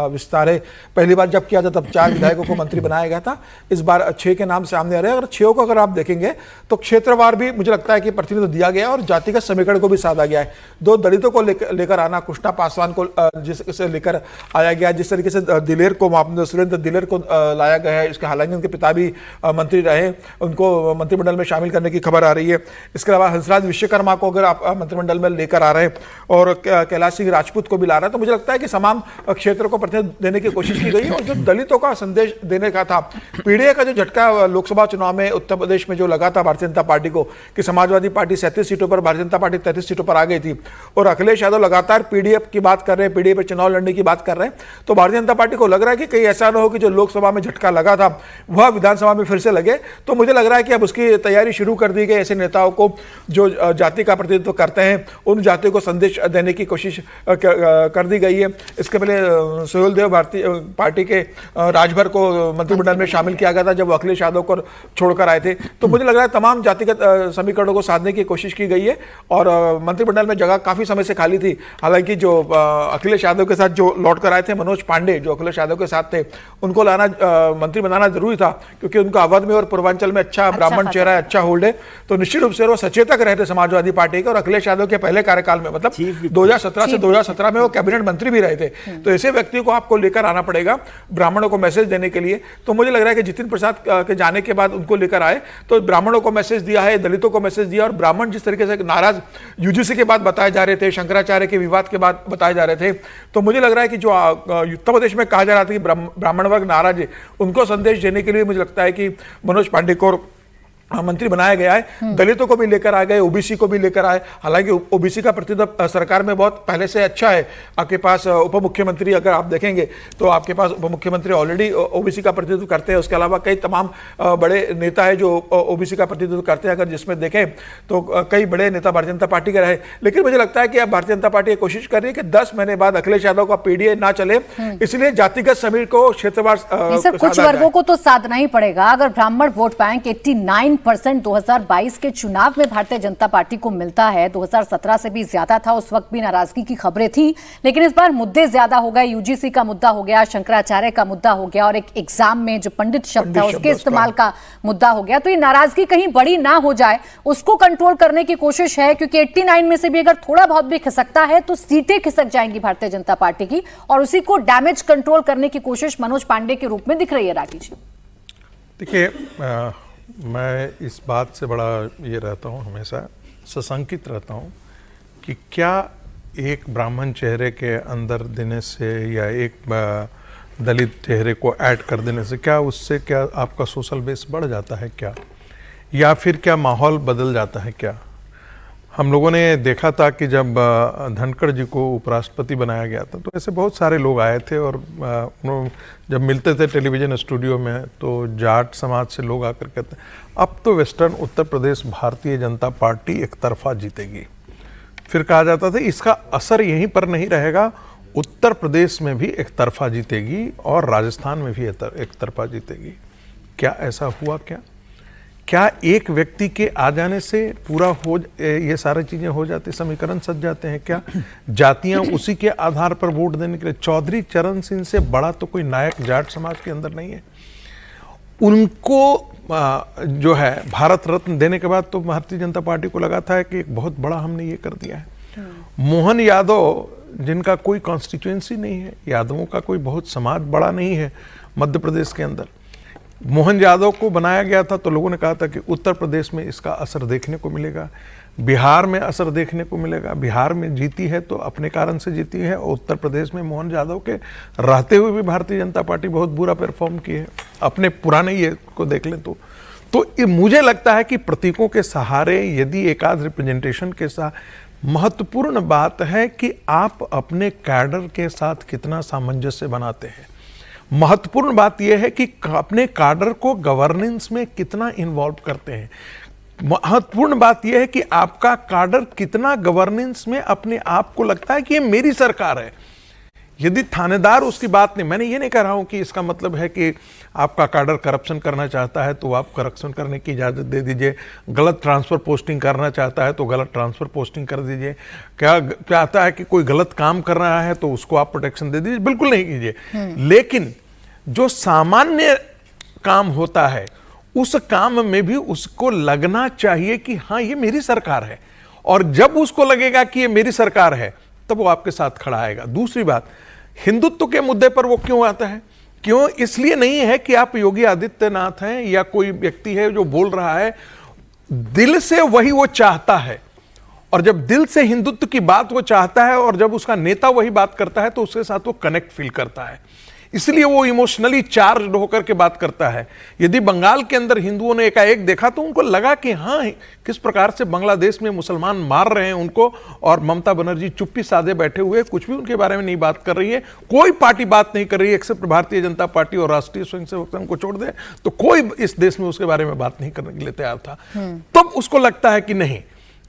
विस्तार है, पहली बार जब किया था तब 4 विधायकों को मंत्री बनाया गया था, इस बार 6 के नाम सामने आ रहे हैं। अगर 6 को अगर आप देखेंगे तो क्षेत्रवार भी मुझे लगता है कि प्रतिनिधित्व दिया गया है और जातिगत समीकरण को भी साधा गया है। 2 दलितों को लेकर आना, कृष्णा पासवान को जिससे लेकर आया गया, जिस तरीके से दिलेर को, सुरेंद्र दिलेर को लाया गया है, इसके हालांकि उनके पिता भी मंत्री रहे, उनको मंत्रिमंडल में शामिल करने की खबर आ रही है। इसके अलावा हंसराज विश्वकर्मा को अगर आप मंत्रिमंडल में लेकर आ रहे हैं और कैलाश सिंह राजपूत को भी ला रहे हैं, तो मुझे लगता है कि तमाम क्षेत्रों को प्रतिनिधित्व देने की कोशिश की गई है। और जो दलितों का संदेश देने का था, पीडीए का जो झटका लोकसभा चुनाव में उत्तर प्रदेश में जो लगा था भारतीय जनता पार्टी को, कि समाजवादी पार्टी 37 सीटों पर, भारतीय जनता पार्टी 33 सीटों पर आ गई थी, और अखिलेश यादव लगातार पीडीए की बात कर रहे हैं, पीडीए पर चुनाव लड़ने की बात कर रहे हैं, तो भारतीय जनता पार्टी को लग रहा है कि कहीं ऐसा ना हो कि जो लोकसभा में झटका लगा था वह विधानसभा में फिर से लगे। तो मुझे लग रहा है कि अब उसकी तैयारी शुरू कर दी गई। ऐसे नेताओं को जो जाति का प्रतिनिधित्व करते हैं, उन जातियों को संदेश देने की कोशिश कर दी गई है। इसके पहले सोहेल देव भारतीय पार्टी के राजभर को मंत्रिमंडल में शामिल किया गया था जब वो अखिलेश यादव को छोड़कर आए थे। तो मुझे लग रहा है तमाम जातिगत समीकरणों को साधने की कोशिश की गई है, और मंत्रिमंडल में जगह काफी समय से खाली थी। हालांकि जो अखिलेश यादव के साथ जो लौट कर आए थे, मनोज पांडे जो अखिलेश यादव के साथ थे, उनको लाना मंत्री बनाना जरूरी था, क्योंकि उनका अवध में और पूर्वांचल में अच्छा ब्राह्मण चेहरा है, अच्छा होल्ड है। तो निश्चित रूप से वो सचेतक रहे थे समाजवादी पार्टी के, और अखिलेश यादव के पहले कार्यकाल में, मतलब 2017 से 2017 में वो कैबिनेट मंत्री भी रहे थे। तो ऐसे व्यक्ति को आपको लेकर आना पड़ेगा ब्राह्मणों को मैसेज देने के लिए। तो मुझे लग रहा है कि जितिन प्रसाद के जाने के बाद उनको लेकर आए तो ब्राह्मणों को मैसेज दिया है, दलितों को मैसेज दिया, और ब्राह्मण जिस तरीके से नाराज यूजीसी के बाद बताए जा रहे थे, शंकराचार्य के विवाद के बाद बताए जा रहे थे, तो मुझे लग रहा है कि जो उत्तर प्रदेश में कहा जा रहा था कि ब्राह्मण वर्ग नाराज है, उनको संदेश देने के लिए मुझे लगता है कि मनोज पांडे को मंत्री बनाया गया है। दलितों को भी लेकर आ गए, ओबीसी को भी लेकर आए। हालांकि ओबीसी का प्रतिनिधित्व सरकार में बहुत पहले से अच्छा है। आपके पास उप मुख्यमंत्री अगर आप देखेंगे तो आपके पास उप मुख्यमंत्री ऑलरेडी ओबीसी का प्रतिनिधित्व करते हैं। उसके अलावा कई तमाम बड़े नेता है जो ओबीसी का प्रतिनिधित्व करते हैं। अगर जिसमें देखें तो कई बड़े नेता भारतीय जनता पार्टी के रहे। लेकिन मुझे लगता है कि अब भारतीय जनता पार्टी कोशिश कर रही है कि 10 महीने बाद अखिलेश यादव का पीडीए ना चले, इसलिए जातिगत समीर को क्षेत्रवार कुछ वर्गों को तो साधना ही पड़ेगा। अगर ब्राह्मण वोट बैंक 89% 2022 के चुनाव में भारतीय जनता पार्टी को मिलता है, 2017 से भी ज्यादा था, उस वक्त भी नाराजगी की खबरें थी, लेकिन इस बार मुद्दे ज्यादा हो गए। यूजीसी का मुद्दा हो गया, शंकराचार्य का मुद्दा हो गया, और एक एग्जाम में जो पंडित शब्द था उसके इस्तेमाल का मुद्दा हो गया। तो ये नाराजगी कहीं बड़ी ना हो जाए, उसको कंट्रोल करने की कोशिश है, क्योंकि 89 में से भी अगर थोड़ा बहुत भी खिसकता है तो सीटें खिसक जाएंगी भारतीय जनता पार्टी की, और उसी को डैमेज कंट्रोल करने की कोशिश मनोज पांडे के रूप में दिख रही है। राठी जी देखिए, मैं इस बात से बड़ा ये रहता हूँ, हमेशा सशंकित रहता हूँ कि क्या एक ब्राह्मण चेहरे के अंदर देने से या एक दलित चेहरे को ऐड कर देने से क्या उससे क्या आपका सोशल बेस बढ़ जाता है क्या, या फिर क्या माहौल बदल जाता है क्या? हम लोगों ने देखा था कि जब धनखड़ जी को उपराष्ट्रपति बनाया गया था तो ऐसे बहुत सारे लोग आए थे और जब मिलते थे टेलीविजन स्टूडियो में तो जाट समाज से लोग आकर कहते अब तो वेस्टर्न उत्तर प्रदेश भारतीय जनता पार्टी एक तरफा जीतेगी। फिर कहा जाता था इसका असर यहीं पर नहीं रहेगा, उत्तर प्रदेश में भी एक तरफा जीतेगी और राजस्थान में भी एक तरफा जीतेगी। क्या ऐसा हुआ? क्या एक व्यक्ति के आ जाने से पूरा हो ये सारी चीजें हो जाती, समीकरण सज जाते हैं क्या? जातियां उसी के आधार पर वोट देने के लिए चौधरी चरण सिंह से बड़ा तो कोई नायक जाट समाज के अंदर नहीं है। उनको जो है भारत रत्न देने के बाद तो भारतीय जनता पार्टी को लगा था कि एक बहुत बड़ा हमने ये कर दिया है। मोहन यादव जिनका कोई कॉन्स्टिट्यूएंसी नहीं है, यादवों का कोई बहुत समाज बड़ा नहीं है मध्य प्रदेश के अंदर, मोहन यादव को बनाया गया था तो लोगों ने कहा था कि उत्तर प्रदेश में इसका असर देखने को मिलेगा, बिहार में असर देखने को मिलेगा। बिहार में जीती है तो अपने कारण से जीती है और उत्तर प्रदेश में मोहन यादव के रहते हुए भी भारतीय जनता पार्टी बहुत बुरा परफॉर्म की है। अपने पुराने ये को देख लें तो मुझे लगता है कि प्रतीकों के सहारे यदि एकाध रिप्रेजेंटेशन के साथ महत्वपूर्ण बात है कि आप अपने कैडर के साथ कितना सामंजस्य बनाते हैं। महत्वपूर्ण बात यह है कि अपने कैडर को गवर्नेंस में कितना इन्वॉल्व करते हैं। महत्वपूर्ण बात यह है कि आपका कैडर कितना गवर्नेंस में अपने आप को लगता है कि ये मेरी सरकार है। यदि थानेदार उसकी बात नहीं, मैंने ये नहीं कह रहा हूं कि इसका मतलब है कि आपका कैडर करप्शन करना चाहता है तो आप करप्शन करने की इजाजत दे दीजिए, गलत ट्रांसफर पोस्टिंग करना चाहता है तो गलत ट्रांसफर पोस्टिंग कर दीजिए, क्या आता है कि कोई गलत काम कर रहा है तो उसको आप प्रोटेक्शन दे दीजिए, बिल्कुल नहीं कीजिए। लेकिन जो सामान्य काम होता है उस काम में भी उसको लगना चाहिए कि हाँ ये मेरी सरकार है, और जब उसको लगेगा कि ये मेरी सरकार है तब वो आपके साथ खड़ा आएगा। दूसरी बात, हिंदुत्व के मुद्दे पर वो क्यों आता है? क्यों? इसलिए नहीं है कि आप योगी आदित्यनाथ हैं या कोई व्यक्ति है जो बोल रहा है, दिल से वही वो चाहता है, और जब दिल से हिंदुत्व की बात वो चाहता है और जब उसका नेता वही बात करता है तो उसके साथ वो कनेक्ट फील करता है, इसलिए वो इमोशनली चार्ज होकर के बात करता है। यदि बंगाल के अंदर हिंदुओं ने एकाएक देखा तो उनको लगा कि हाँ किस प्रकार से बांग्लादेश में मुसलमान मार रहे हैं उनको, और ममता बनर्जी चुप्पी साधे बैठे हुए कुछ भी उनके बारे में नहीं बात कर रही है, कोई पार्टी बात नहीं कर रही है एक्सेप्ट भारतीय जनता पार्टी और राष्ट्रीय स्वयंसेवक संघ को छोड़ दे तो कोई इस देश में उसके बारे में बात नहीं करने के लिए तैयार था। तब उसको लगता है कि नहीं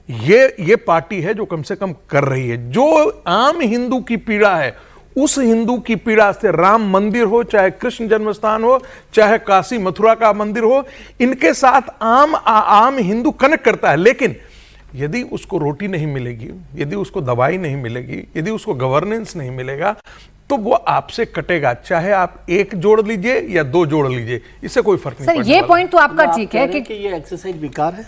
ये पार्टी है जो कम से कम कर रही है। जो आम हिंदू की पीड़ा है उस हिंदू की पीड़ा से राम मंदिर हो, चाहे कृष्ण जन्मस्थान हो, चाहे काशी मथुरा का मंदिर हो, इनके साथ आम हिंदू कनेक्ट करता है। लेकिन यदि उसको रोटी नहीं मिलेगी, यदि उसको दवाई नहीं मिलेगी, यदि उसको गवर्नेंस नहीं मिलेगा तो वो आपसे कटेगा, चाहे आप एक जोड़ लीजिए या दो जोड़ लीजिए, इससे कोई फर्क नहीं पड़ता। सर ये पॉइंट तो आपका ठीक है कि ये एक्सरसाइज बेकार है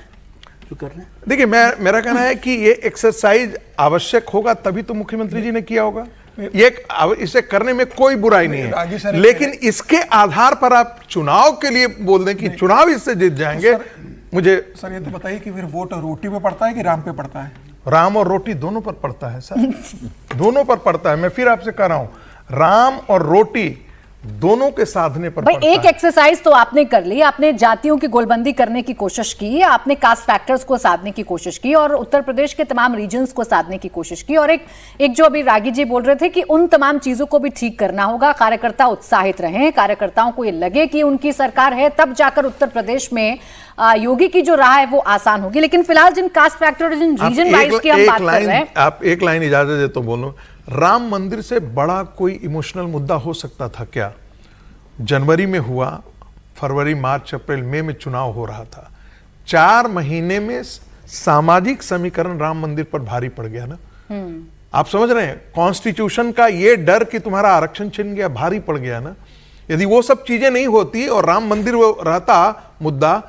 जो कर रहे हैं। देखिए मेरा कहना है कि ये एक्सरसाइज आवश्यक होगा तभी तो मुख्यमंत्री जी ने किया होगा। इसे करने में कोई बुराई नहीं है, लेकिन इसके आधार पर आप चुनाव के लिए बोल दें कि चुनाव इससे जीत जाएंगे। मुझे सर ये तो बताइए कि फिर वोट रोटी पे पड़ता है कि राम पे पड़ता है? राम और रोटी दोनों पर पड़ता है सर, दोनों पर पड़ता है। मैं फिर आपसे कह रहा हूं, राम और रोटी दोनों के साधने पर भाई एक एक्सरसाइज तो आपने कर ली, आपने जातियों की गोलबंदी करने की कोशिश की, आपने कास्ट फैक्टर्स को साधने की कोशिश की और उत्तर प्रदेश के तमाम रीजन्स को साधने की कोशिश की, और एक जो अभी रागी जी बोल रहे थे कि उन तमाम चीजों को भी ठीक करना होगा, कार्यकर्ता उत्साहित रहें, कार्यकर्ताओं को ये लगे कि उनकी सरकार है, तब जाकर उत्तर प्रदेश में योगी की जो राह है वो आसान होगी। लेकिन फिलहाल जिन कास्ट फैक्टर, जिन रीजन वाइज की हम बात कर रहे हैं, आप एक लाइन इजाजत दे तो बोलो, राम मंदिर से बड़ा कोई इमोशनल मुद्दा हो सकता था क्या? जनवरी में हुआ, फरवरी, मार्च, अप्रैल, मई में चुनाव हो रहा था, 4 महीने में सामाजिक समीकरण राम मंदिर पर भारी पड़ गया ना। आप समझ रहे हैं, कॉन्स्टिट्यूशन का ये डर कि तुम्हारा आरक्षण छिन गया भारी पड़ गया ना। यदि वो सब चीजें नहीं होती और राम मंदिर वो रहता मुद्दा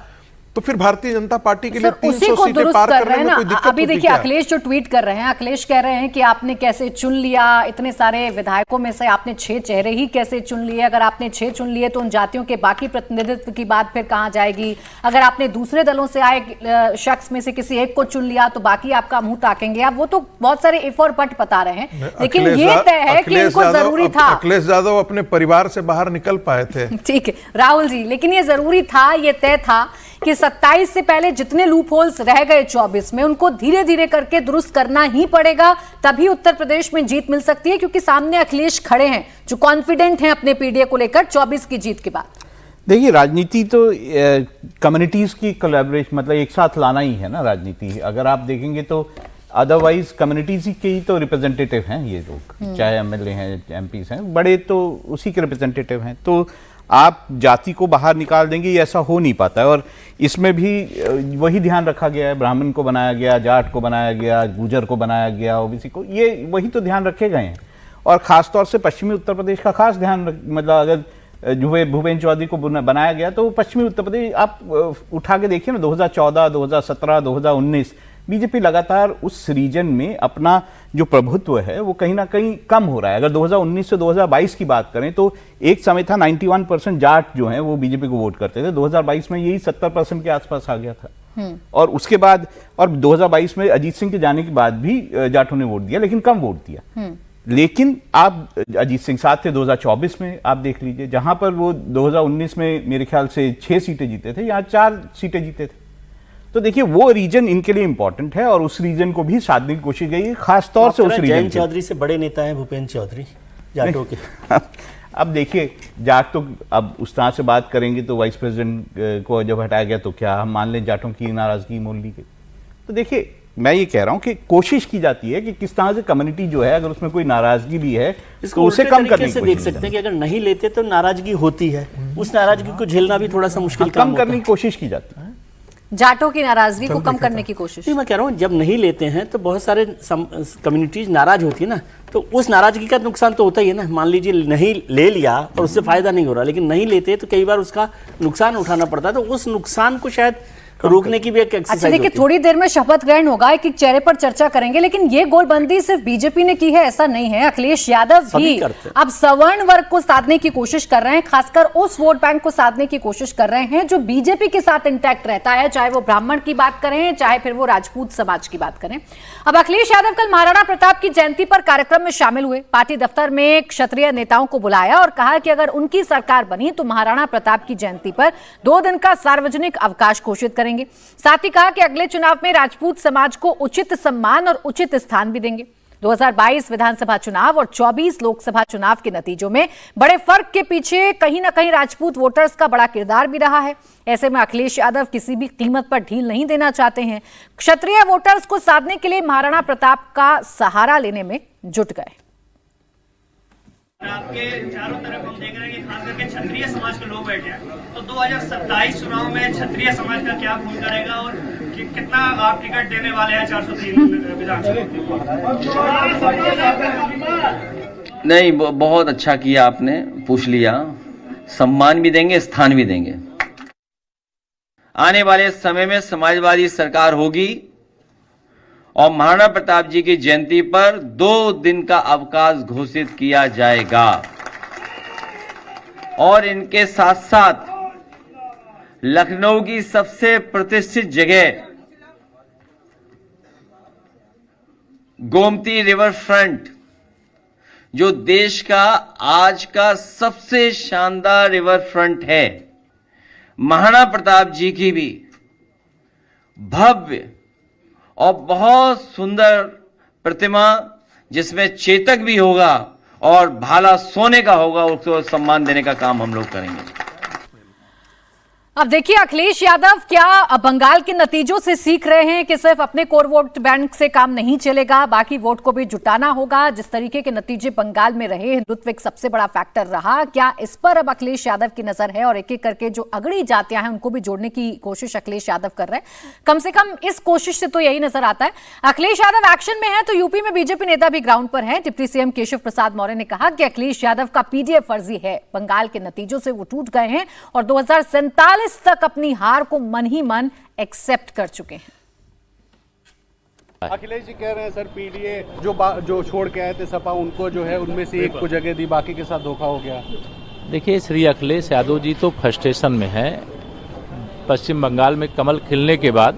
तो फिर भारतीय जनता पार्टी के लिए 300 सीटें पार करने में कोई दिक्कत अभी देखिए अखिलेश जो ट्वीट कर रहे हैं, अखिलेश कह रहे हैं कि आपने कैसे चुन लिया, इतने सारे विधायकों में से आपने 6 चेहरे ही कैसे चुन लिए? अगर आपने 6 चुन लिए तो उन जातियों के बाकी प्रतिनिधित्व की बात फिर कहां जाएगी? अगर आपने दूसरे दलों से आए शख्स में से किसी एक को चुन लिया तो बाकी आपका मुंह ताकेंगे आप। वो तो बहुत सारे इफ और बट बता रहे हैं, लेकिन ये तय है कि इनको जरूरी था। अखिलेश यादव अपने परिवार से बाहर निकल पाए थे। ठीक है राहुल जी, लेकिन ये जरूरी था, ये तय था कि 27 से पहले जितने लूप होल्स रह गए 24 में, उनको धीरे धीरे करके दुरुस्त करना ही पड़ेगा, तभी उत्तर प्रदेश में जीत मिल सकती है, क्योंकि सामने अखिलेश खड़े हैं जो कॉन्फिडेंट हैं अपने पीडीए को लेकर 24 की जीत के बाद। देखिए, राजनीति तो कम्युनिटीज की कोलैबोरेशन, मतलब एक साथ लाना ही है ना राजनीति। अगर आप देखेंगे तो अदरवाइज कम्युनिटीज के ही तो रिप्रेजेंटेटिव हैं ये लोग, चाहे एमएलए हैं, एमपीज हैं, बड़े तो उसी के रिप्रेजेंटेटिव हैं। तो आप जाति को बाहर निकाल देंगे, ये ऐसा हो नहीं पाता है। और इसमें भी वही ध्यान रखा गया है, ब्राह्मण को बनाया गया, जाट को बनाया गया, गुजर को बनाया गया, ओबीसी को, ये वही तो ध्यान रखे गए हैं। और खासतौर से पश्चिमी उत्तर प्रदेश का खास ध्यान मतलब अगर भूपेन्द्र चौधरी को बनाया गया तो पश्चिमी उत्तर प्रदेश आप उठा के देखिए ना, 2014, 2017, 2019 बीजेपी लगातार उस रीजन में अपना जो प्रभुत्व है वो कहीं ना कहीं कम हो रहा है। अगर 2019 से 2022 की बात करें तो एक समय था 91% जाट जो हैं वो बीजेपी को वोट करते थे, 2022 में यही 70% के आसपास आ गया था। और उसके बाद, और 2022 में अजीत सिंह के जाने के बाद भी जाटों ने वोट दिया, लेकिन कम वोट दिया। लेकिन आप अजीत सिंह साथ थे 2024 में, आप देख लीजिए, जहां पर वो 2019 में मेरे ख्याल से 6 सीटें जीते थे, यहाँ 4 सीटें जीते थे। तो देखिए, वो रीजन इनके लिए इंपॉर्टेंट है और उस रीजन को भी साधने की कोशिश गई है, खासतौर से उस रीजन। जयंत चौधरी से बड़े नेता हैं भूपेन्द्र चौधरी जाटों के। अब देखिए, जाट तो अब उस तरह से बात करेंगे तो वाइस प्रेसिडेंट को जब हटाया गया तो क्या हम मान लें जाटों की नाराजगी मोल ली गई? तो देखिए, मैं ये कह रहा हूं कि कोशिश की जाती है कि किस तरह से कम्युनिटी जो है, अगर उसमें कोई नाराजगी भी है तो उसे कम करने की देख सकते हैं कि अगर नहीं लेते तो नाराजगी होती है, उस नाराजगी को झेलना भी थोड़ा सा मुश्किल काम कम करने की कोशिश की जाती है। जाटों की नाराजगी को कम करने की कोशिश। मैं कह रहा हूँ, जब नहीं लेते हैं तो बहुत सारे कम्युनिटीज नाराज होती है ना, तो उस नाराजगी का नुकसान तो होता ही है ना। मान लीजिए नहीं ले लिया और उससे फायदा नहीं हो रहा, लेकिन नहीं लेते तो कई बार उसका नुकसान उठाना पड़ता है, तो उस नुकसान को शायद रोकने की भी एक एक्सरसाइज। अच्छा देखिए, थोड़ी देर में शपथ ग्रहण होगा, एक एक चेहरे पर चर्चा करेंगे, लेकिन ये गोलबंदी सिर्फ बीजेपी ने की है ऐसा नहीं है। अखिलेश यादव भी अब सवर्ण वर्ग को साधने की कोशिश कर रहे हैं, खासकर उस वोट बैंक को साधने की कोशिश कर रहे हैं जो बीजेपी के साथ इंटैक्ट रहता है, चाहे वो ब्राह्मण की बात करें, चाहे फिर वो राजपूत समाज की बात करें। अब अखिलेश यादव कल महाराणा प्रताप की जयंती पर कार्यक्रम में शामिल हुए। पार्टी दफ्तर में क्षत्रिय नेताओं को बुलाया और कहा कि अगर उनकी सरकार बनी तो महाराणा प्रताप की जयंती पर 2 दिन का सार्वजनिक अवकाश घोषित करेंगे। साथ ही कहा कि अगले चुनाव में राजपूत समाज को उचित सम्मान और उचित स्थान भी देंगे। 2022 विधानसभा चुनाव और 24 लोकसभा चुनाव के नतीजों में बड़े फर्क के पीछे कहीं ना कहीं राजपूत वोटर्स का बड़ा किरदार भी रहा है। ऐसे में अखिलेश यादव किसी भी कीमत पर ढील नहीं देना चाहते हैं। क्षत्रिय वोटर्स को साधने के लिए महाराणा प्रताप का सहारा लेने में जुट गए। आपके चारों तरफ हम देख रहे हैं कि खास करके क्षत्रिय समाज के लोग बैठे हैं, तो 2027 चुनाव में क्षत्रिय समाज का क्या खून करेगा और कितना आप टिकट देने वाले हैं 403 विधानसभा? नहीं, बहुत अच्छा किया आपने, पूछ लिया। सम्मान भी देंगे, स्थान भी देंगे। आने वाले समय में समाजवादी सरकार होगी और महाराणा प्रताप जी की जयंती पर 2 दिन का अवकाश घोषित किया जाएगा। और इनके साथ साथ लखनऊ की सबसे प्रतिष्ठित जगह गोमती रिवर फ्रंट, जो देश का आज का सबसे शानदार रिवर फ्रंट है, महाराणा प्रताप जी की भी भव्य और बहुत सुंदर प्रतिमा, जिसमें चेतक भी होगा और भाला सोने का होगा, उसको सम्मान देने का काम हम लोग करेंगे। अब देखिए, अखिलेश यादव क्या बंगाल के नतीजों से सीख रहे हैं कि सिर्फ अपने कोर वोट बैंक से काम नहीं चलेगा, बाकी वोट को भी जुटाना होगा। जिस तरीके के नतीजे बंगाल में रहे, हिंदुत्व एक सबसे बड़ा फैक्टर रहा, क्या इस पर अब अखिलेश यादव की नजर है और एक एक करके जो अगड़ी जातियां हैं उनको भी जोड़ने की कोशिश अखिलेश यादव कर रहे हैं? कम से कम इस कोशिश से तो यही नजर आता है। अखिलेश यादव एक्शन में है तो यूपी में बीजेपी नेता भी ग्राउंड पर है। डिप्टी सीएम केशव प्रसाद मौर्य ने कहा कि अखिलेश यादव का पीडीए फर्जी है, बंगाल के नतीजों से वो टूट गए हैं और 2047 तक अपनी हार को मन ही मन एक्सेप्ट कर चुके हैं। अखिलेश जी कह रहे हैं सर, पीडीए जो छोड़ के आए थे सपा, उनको जो है उनमें से एक को जगह दी, बाकी के साथ धोखा हो गया। देखिए, श्री अखिलेश यादव जी तो फ्रस्ट्रेशन में है। पश्चिम बंगाल में कमल खिलने के बाद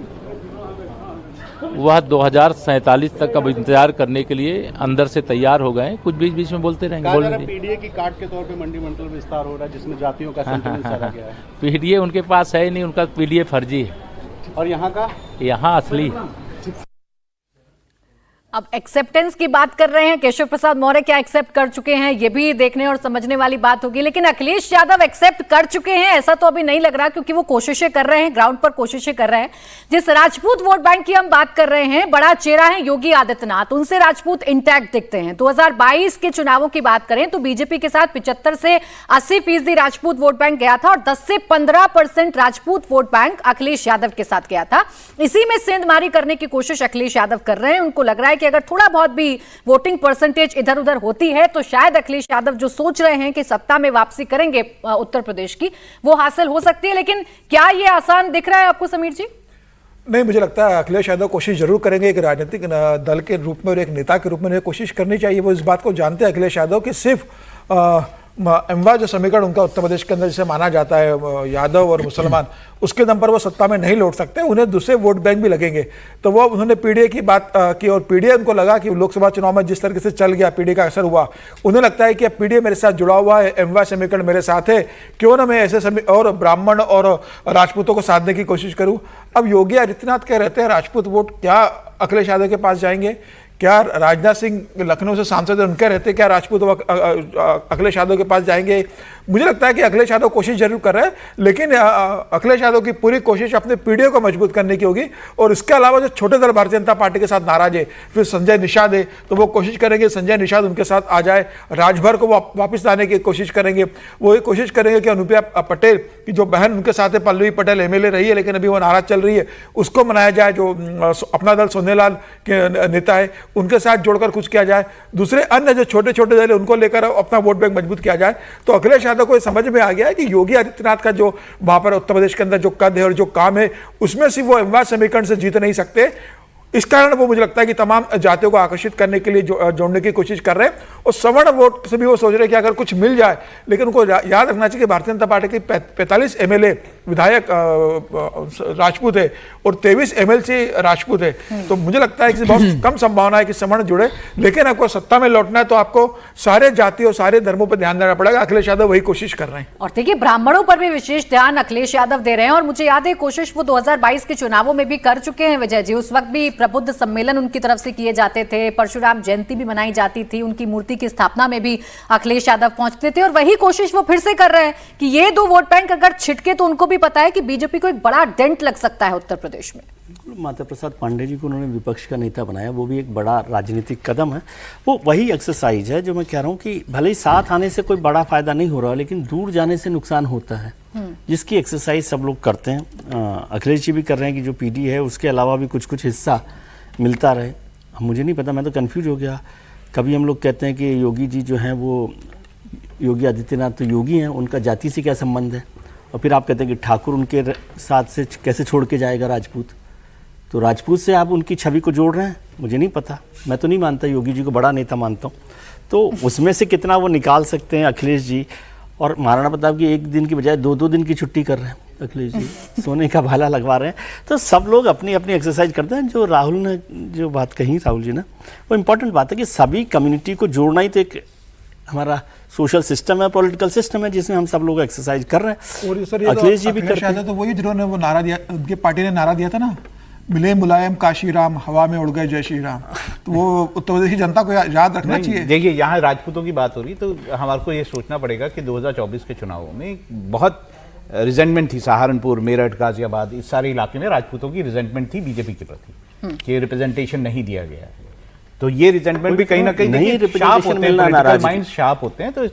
वह 2047 तक अब इंतजार करने के लिए अंदर से तैयार हो गए। कुछ बीच बीच में बोलते रहेंगे। पीडीए की कार्ड के तौर पे मंडी मंडल विस्तार हो रहा है जिसमें जातियों का संतुलन साधा गया है। पीडीए उनके पास है ही नहीं, उनका पीडीए फर्जी है। और यहाँ असली। अब एक्सेप्टेंस की बात कर रहे हैं, केशव प्रसाद मौर्य क्या एक्सेप्ट कर चुके हैं, ये भी देखने और समझने वाली बात होगी। लेकिन अखिलेश यादव एक्सेप्ट कर चुके हैं ऐसा तो अभी नहीं लग रहा, क्योंकि वो कोशिशें कर रहे हैं, ग्राउंड पर कोशिशें कर रहे हैं। जिस राजपूत वोट बैंक की हम बात कर रहे हैं, बड़ा चेहरा है योगी आदित्यनाथ, उनसे राजपूत इंटैक्ट दिखते हैं। 2022 के चुनावों की बात करें तो बीजेपी के साथ 75 से 80% राजपूत वोट बैंक गया था और 10 से 15% राजपूत वोट बैंक अखिलेश यादव के साथ गया था। इसी में सेंधमारी करने की कोशिश अखिलेश यादव कर रहे हैं। उनको लग रहा है कि अगर थोड़ा बहुत भी वोटिंग परसेंटेज इधर उधर होती है तो शायद अखिलेश यादव जो सोच रहे हैं कि सत्ता में वापसी करेंगे उत्तर प्रदेश की, वो हासिल हो सकती है। लेकिन क्या ये आसान दिख रहा है आपको समीर जी? नहीं, मुझे लगता है अखिलेश यादव कोशिश जरूर करेंगे। एक राजनीतिक दल के रूप में और एक नेता के रूप में कोशिश करनी चाहिए। वो इस बात को जानते हैं अखिलेश यादव कि सिर्फ एमवा जो समीकरण उनका उत्तर प्रदेश के अंदर जिसे माना जाता है यादव और मुसलमान, उसके दम पर वो सत्ता में नहीं लौट सकते, उन्हें दूसरे वोट बैंक भी लगेंगे। तो वो उन्होंने पीडीए की बात की और पीडीए उनको लगा कि लोकसभा चुनाव में जिस तरीके से चल गया, पीडीए का असर हुआ, उन्हें लगता है कि अब पीडीए मेरे साथ जुड़ा हुआ है, एमवा समीकरण मेरे साथ है, क्यों ना मैं ऐसे और ब्राह्मण और राजपूतों को साधने की कोशिश करूं। अब योगी आदित्यनाथ कह रहते हैं राजपूत वोट क्या अखिलेश यादव के पास जाएंगे? क्या राजनाथ सिंह लखनऊ से सांसद उनके रहते क्या राजपूत अखिलेश यादव के पास जाएंगे? मुझे लगता है कि अखिलेश यादव कोशिश जरूर कर रहे हैं, लेकिन अखिलेश यादव की पूरी कोशिश अपने पीडीए को मजबूत करने की होगी। और इसके अलावा जो छोटे दल भारतीय जनता पार्टी के साथ नाराज है, फिर संजय निषाद है, तो वो कोशिश करेंगे संजय निषाद उनके साथ आ जाए, राजभर को वापस लाने की कोशिश करेंगे। वो ये कोशिश करेंगे कि अनुप्रिया पटेल की जो बहन उनके साथ है, पल्लवी पटेल एमएलए रही है लेकिन अभी वो नाराज चल रही है, उसको मनाया जाए। जो अपना दल सोनेलाल के नेता है उनके साथ जोड़कर कुछ किया जाए। दूसरे अन्य जो छोटे छोटे दल है उनको लेकर अपना वोट बैंक मजबूत किया जाए। तो अखिलेश यादव को समझ में आ गया है कि योगी आदित्यनाथ का जो वहां पर उत्तर प्रदेश के अंदर जो कद है और जो काम है, उसमें सिर्फ वो एमवा समीकरण से जीत नहीं सकते। इस कारण वो मुझे लगता है कि तमाम जातियों को आकर्षित करने के लिए जोड़ने की कोशिश कर रहे हैं। और सवर्ण वोट से भी वो सोच रहे हैं कि अगर कुछ मिल जाए, लेकिन उनको याद रखना चाहिए कि भारतीय जनता पार्टी की 45 एमएलए विधायक राजपूत है और 23 एमएलसी राजपूत है। तो मुझे लगता है कि बहुत कम संभावना है कि सवर्ण जुड़े। लेकिन आपको सत्ता में लौटना है तो आपको सारे जाति और सारे धर्मों पर ध्यान देना पड़ेगा। अखिलेश यादव वही कोशिश कर रहे हैं। और देखिए, ब्राह्मणों पर भी विशेष ध्यान अखिलेश यादव दे रहे हैं। और मुझे याद है कोशिश वो 2022 के चुनावों में भी कर चुके हैं विजय जी। उस वक्त भी प्रबुद्ध सम्मेलन उनकी तरफ से किए जाते थे, परशुराम जयंती भी मनाई जाती थी, उनकी मूर्ति की स्थापना में भी अखिलेश यादव पहुंचते थे। और वही कोशिश वो फिर से कर रहे हैं कि ये दो वोट बैंक अगर छिटके तो उनको भी पता है कि बीजेपी को एक बड़ा डेंट लग सकता है उत्तर प्रदेश में। माता प्रसाद पांडे जी को उन्होंने विपक्ष का नेता बनाया, वो भी एक बड़ा राजनीतिक कदम है। वो वही एक्सरसाइज है जो मैं कह रहा हूँ कि भले ही साथ आने से कोई बड़ा फायदा नहीं हो रहा, लेकिन दूर जाने से नुकसान होता है, जिसकी एक्सरसाइज सब लोग करते हैं। अखिलेश जी भी कर रहे हैं कि जो पीडी है उसके अलावा भी कुछ कुछ हिस्सा मिलता रहे। मुझे नहीं पता, मैं तो कंफ्यूज हो गया। कभी हम लोग कहते हैं कि योगी जी जो हैं वो योगी आदित्यनाथ तो योगी हैं, उनका जाति से क्या संबंध है? और फिर आप कहते हैं कि ठाकुर उनके साथ से कैसे छोड़ के जाएगा राजपूत? तो राजपूत से आप उनकी छवि को जोड़ रहे हैं, मुझे नहीं पता। मैं तो नहीं मानता, योगी जी को बड़ा नेता मानता हूँ। तो उसमें से कितना वो निकाल सकते हैं अखिलेश जी। और महाराणा प्रताप की एक दिन की बजाय 2-2 दिन की छुट्टी कर रहे हैं अखिलेश जी, सोने का भाला लगवा रहे हैं। तो सब लोग अपनी अपनी एक्सरसाइज करते हैं। जो राहुल ने जो बात कही, राहुल जी ने, वो इम्पोर्टेंट बात है कि सभी कम्युनिटी को जोड़ना ही तो एक हमारा सोशल सिस्टम है, पॉलिटिकल सिस्टम है, जिसमें हम सब लोग एक्सरसाइज कर रहे हैं। और सर अखिलेश जी भी करते हैं। तो वही जिन्होंने वो नारा दिया, उनकी पार्टी ने नारा दिया था ना, मिले मुलायम काशी राम, हवा में उड़ गए जय श्री राम। तो वो उत्तर प्रदेश की जनता को याद रखना चाहिए। देखिए, यहाँ राजपूतों की बात हो रही, तो हमारे को ये सोचना पड़ेगा कि 2024 के चुनावों में बहुत रिजेंटमेंट थी। सहारनपुर, मेरठ, गाजियाबाद, इस सारे इलाके में राजपूतों की रिजेंटमेंट थी बीजेपी के प्रति कि रिप्रेजेंटेशन नहीं दिया गया है। तो ये रिजेंटमेंट भी कहीं ना कहीं शार्प होते हैं, माइंड शार्प होते हैं। तो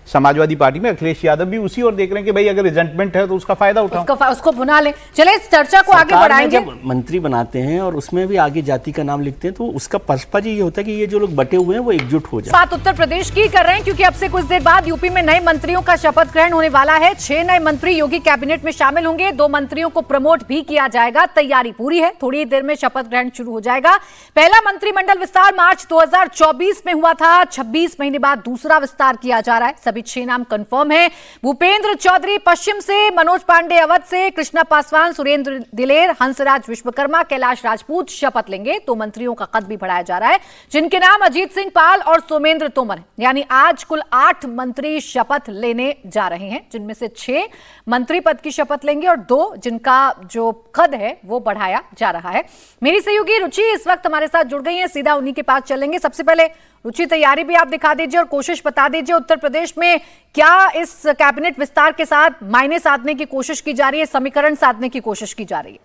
समाजवादी पार्टी में अखिलेश यादव भी उसी और देख रहे हैं कि भाई अगर रिजेंटमेंट है तो उसका फायदा उठाओ, उसको भुना ले। चले इस चर्चा को आगे बढ़ाएंगे। जब मंत्री बनाते हैं और उसमें भी आगे जाति का नाम लिखते हैं, तो उसका पर्पज ये होता है कि ये जो लोग बटे हुए हैं वो एकजुट हो जाए। बात उत्तर प्रदेश की कर रहे हैं, क्योंकि अब से कुछ देर बाद यूपी में नए मंत्रियों का शपथ ग्रहण होने वाला है। 6 नए मंत्री योगी कैबिनेट में शामिल होंगे। 2 मंत्रियों को प्रमोट भी किया जाएगा। तैयारी पूरी है, थोड़ी देर में शपथ ग्रहण शुरू हो जाएगा। पहला मंत्रिमंडल विस्तार मार्च 2024 में हुआ था। 26 महीने बाद दूसरा विस्तार किया जा रहा है। सभी 6 नाम कंफर्म हैं। भूपेंद्र चौधरी पश्चिम से, मनोज पांडे अवध से, कृष्णा पासवान, सुरेंद्र दिलेर, हंसराज विश्वकर्मा, कैलाश राजपूत शपथ लेंगे। तो मंत्रियों का कद भी बढ़ाया जा रहा है, जिनके नाम अजीत सिंह पाल और सोमेंद्र तोमर हैं। यानी आज कुल 8 मंत्री शपथ लेने जा रहे हैं, जिनमें से 6 मंत्री पद की शपथ लेंगे और 2 जिनका जो कद है वो बढ़ाया जा रहा है। मेरी सहयोगी रुचि इस वक्त हमारे साथ जुड़ गई हैं, सीधा उन्हीं के पास चलेंगे। सबसे पहले रुचि, तैयारी भी आप दिखा दीजिए और कोशिश बता दीजिए, उत्तर प्रदेश में क्या इस कैबिनेट विस्तार के साथ मायने साधने की कोशिश की जा रही है, समीकरण साधने की कोशिश की जा रही है?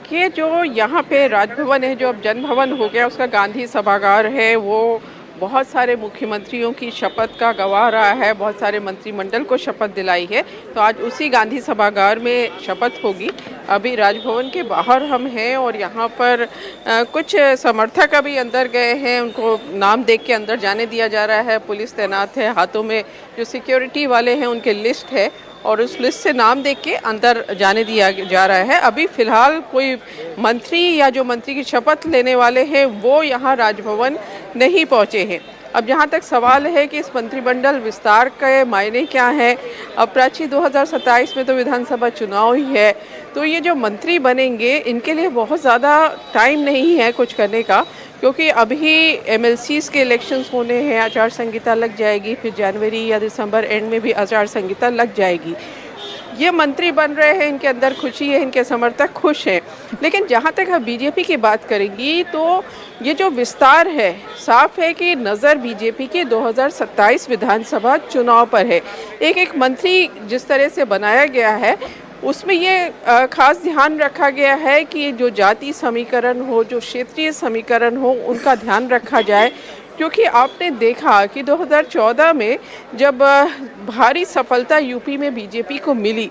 कि जो यहाँ पे राजभवन है, जो अब जनभवन हो गया, उसका गांधी सभागार है, वो बहुत सारे मुख्यमंत्रियों की शपथ का गवाह रहा है, बहुत सारे मंत्रिमंडल को शपथ दिलाई है। तो आज उसी गांधी सभागार में शपथ होगी। अभी राजभवन के बाहर हम हैं और यहाँ पर कुछ समर्थक अभी अंदर गए हैं, उनको नाम देख के अंदर जाने दिया जा रहा है। पुलिस तैनात है, हाथों में जो सिक्योरिटी वाले हैं उनके लिस्ट है और उस लिस्ट से नाम देख के अंदर जाने दिया जा रहा है। अभी फिलहाल कोई मंत्री या जो मंत्री की शपथ लेने वाले हैं वो यहाँ राजभवन नहीं पहुँचे हैं। अब जहाँ तक सवाल है कि इस मंत्रिमंडल विस्तार के मायने क्या है, अब प्राची 2027 में तो विधानसभा चुनाव ही है, तो ये जो मंत्री बनेंगे इनके लिए बहुत ज़्यादा टाइम नहीं है कुछ करने का, क्योंकि अभी एमएलसीज के इलेक्शंस होने हैं, आचार संहिता लग जाएगी, फिर जनवरी या दिसंबर एंड में भी आचार संहिता लग जाएगी। ये मंत्री बन रहे हैं, इनके अंदर खुशी है, इनके समर्थक खुश हैं। लेकिन जहाँ तक हम बीजेपी की बात करेंगी तो ये जो विस्तार है, साफ है कि नज़र बीजेपी के 2027 विधानसभा चुनाव पर है। एक मंत्री जिस तरह से बनाया गया है उसमें ये खास ध्यान रखा गया है कि जो जाति समीकरण हो, जो क्षेत्रीय समीकरण हो, उनका ध्यान रखा जाए। क्योंकि आपने देखा कि 2014 में जब भारी सफलता यूपी में बीजेपी को मिली,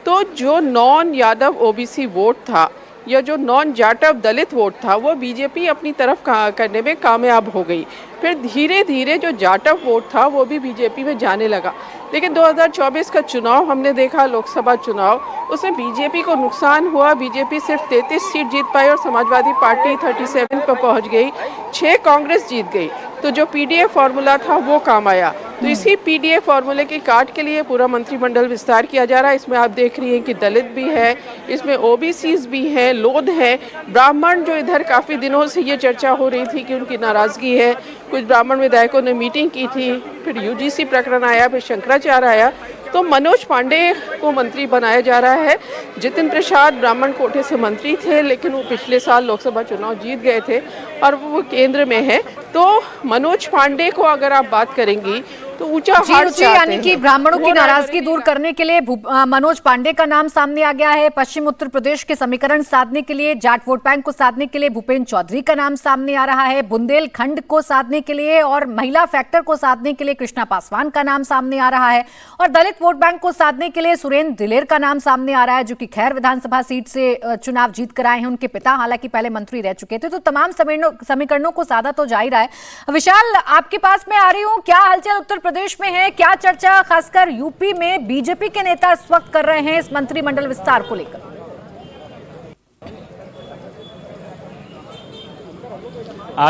तो जो नॉन यादव ओबीसी वोट था या जो नॉन जाटव दलित वोट था वो बीजेपी अपनी तरफ करने में कामयाब हो गई। फिर धीरे धीरे जो जाटव वोट था वो भी बीजेपी में जाने लगा। लेकिन 2024 का चुनाव हमने देखा, लोकसभा चुनाव, उसमें बीजेपी को नुकसान हुआ। बीजेपी सिर्फ 33 सीट जीत पाई और समाजवादी पार्टी 37 पर पहुंच गई, 6 कांग्रेस जीत गई। तो जो पीडीए फॉर्मूला था वो काम आया। तो इसी पीडीए फॉर्मूले की काट के लिए पूरा मंत्रिमंडल विस्तार किया जा रहा है। इसमें आप देख रही हैं कि दलित भी है, इसमें ओबीसीज भी हैं, लोध है, ब्राह्मण जो इधर काफ़ी दिनों से ये चर्चा हो रही थी कि उनकी नाराज़गी है। कुछ ब्राह्मण विधायकों ने मीटिंग की थी, फिर यूजीसी प्रकरण आया, फिर शंकराचार्य आया, तो मनोज पांडे को मंत्री बनाया जा रहा है। जितिन प्रसाद ब्राह्मण कोटे से मंत्री थे, लेकिन वो पिछले साल लोकसभा चुनाव जीत गए थे और वो केंद्र में है। तो मनोज पांडे को अगर आप बात करेंगी तो ऊंचा हाथ से यानी कि ब्राह्मणों की नाराजगी दूर करने के लिए मनोज पांडे का नाम सामने आ गया है। पश्चिम उत्तर प्रदेश के समीकरण साधने के लिए, जाट वोट बैंक को साधने के लिए भूपेंद्र चौधरी का नाम सामने आ रहा है। बुंदेलखंड को साधने के लिए और महिला फैक्टर को साधने के लिए कृष्णा पासवान का नाम सामने आ रहा है और दलित वोट बैंक को साधने के लिए सुरेंद्र दिलेर का नाम सामने आ रहा है, जो कि खैर विधानसभा सीट से चुनाव जीत कर आए हैं। उनके पिता हालांकि पहले मंत्री रह चुके थे। तो तमाम समीकरणों को साधा तो जा ही रहा है। विशाल, आपके पास मैं आ रही हूँ, क्या हालचाल उत्तर प्रदेश में है, क्या चर्चा खासकर यूपी में बीजेपी के नेता इस वक्त कर रहे हैं इस मंत्रिमंडल विस्तार को लेकर?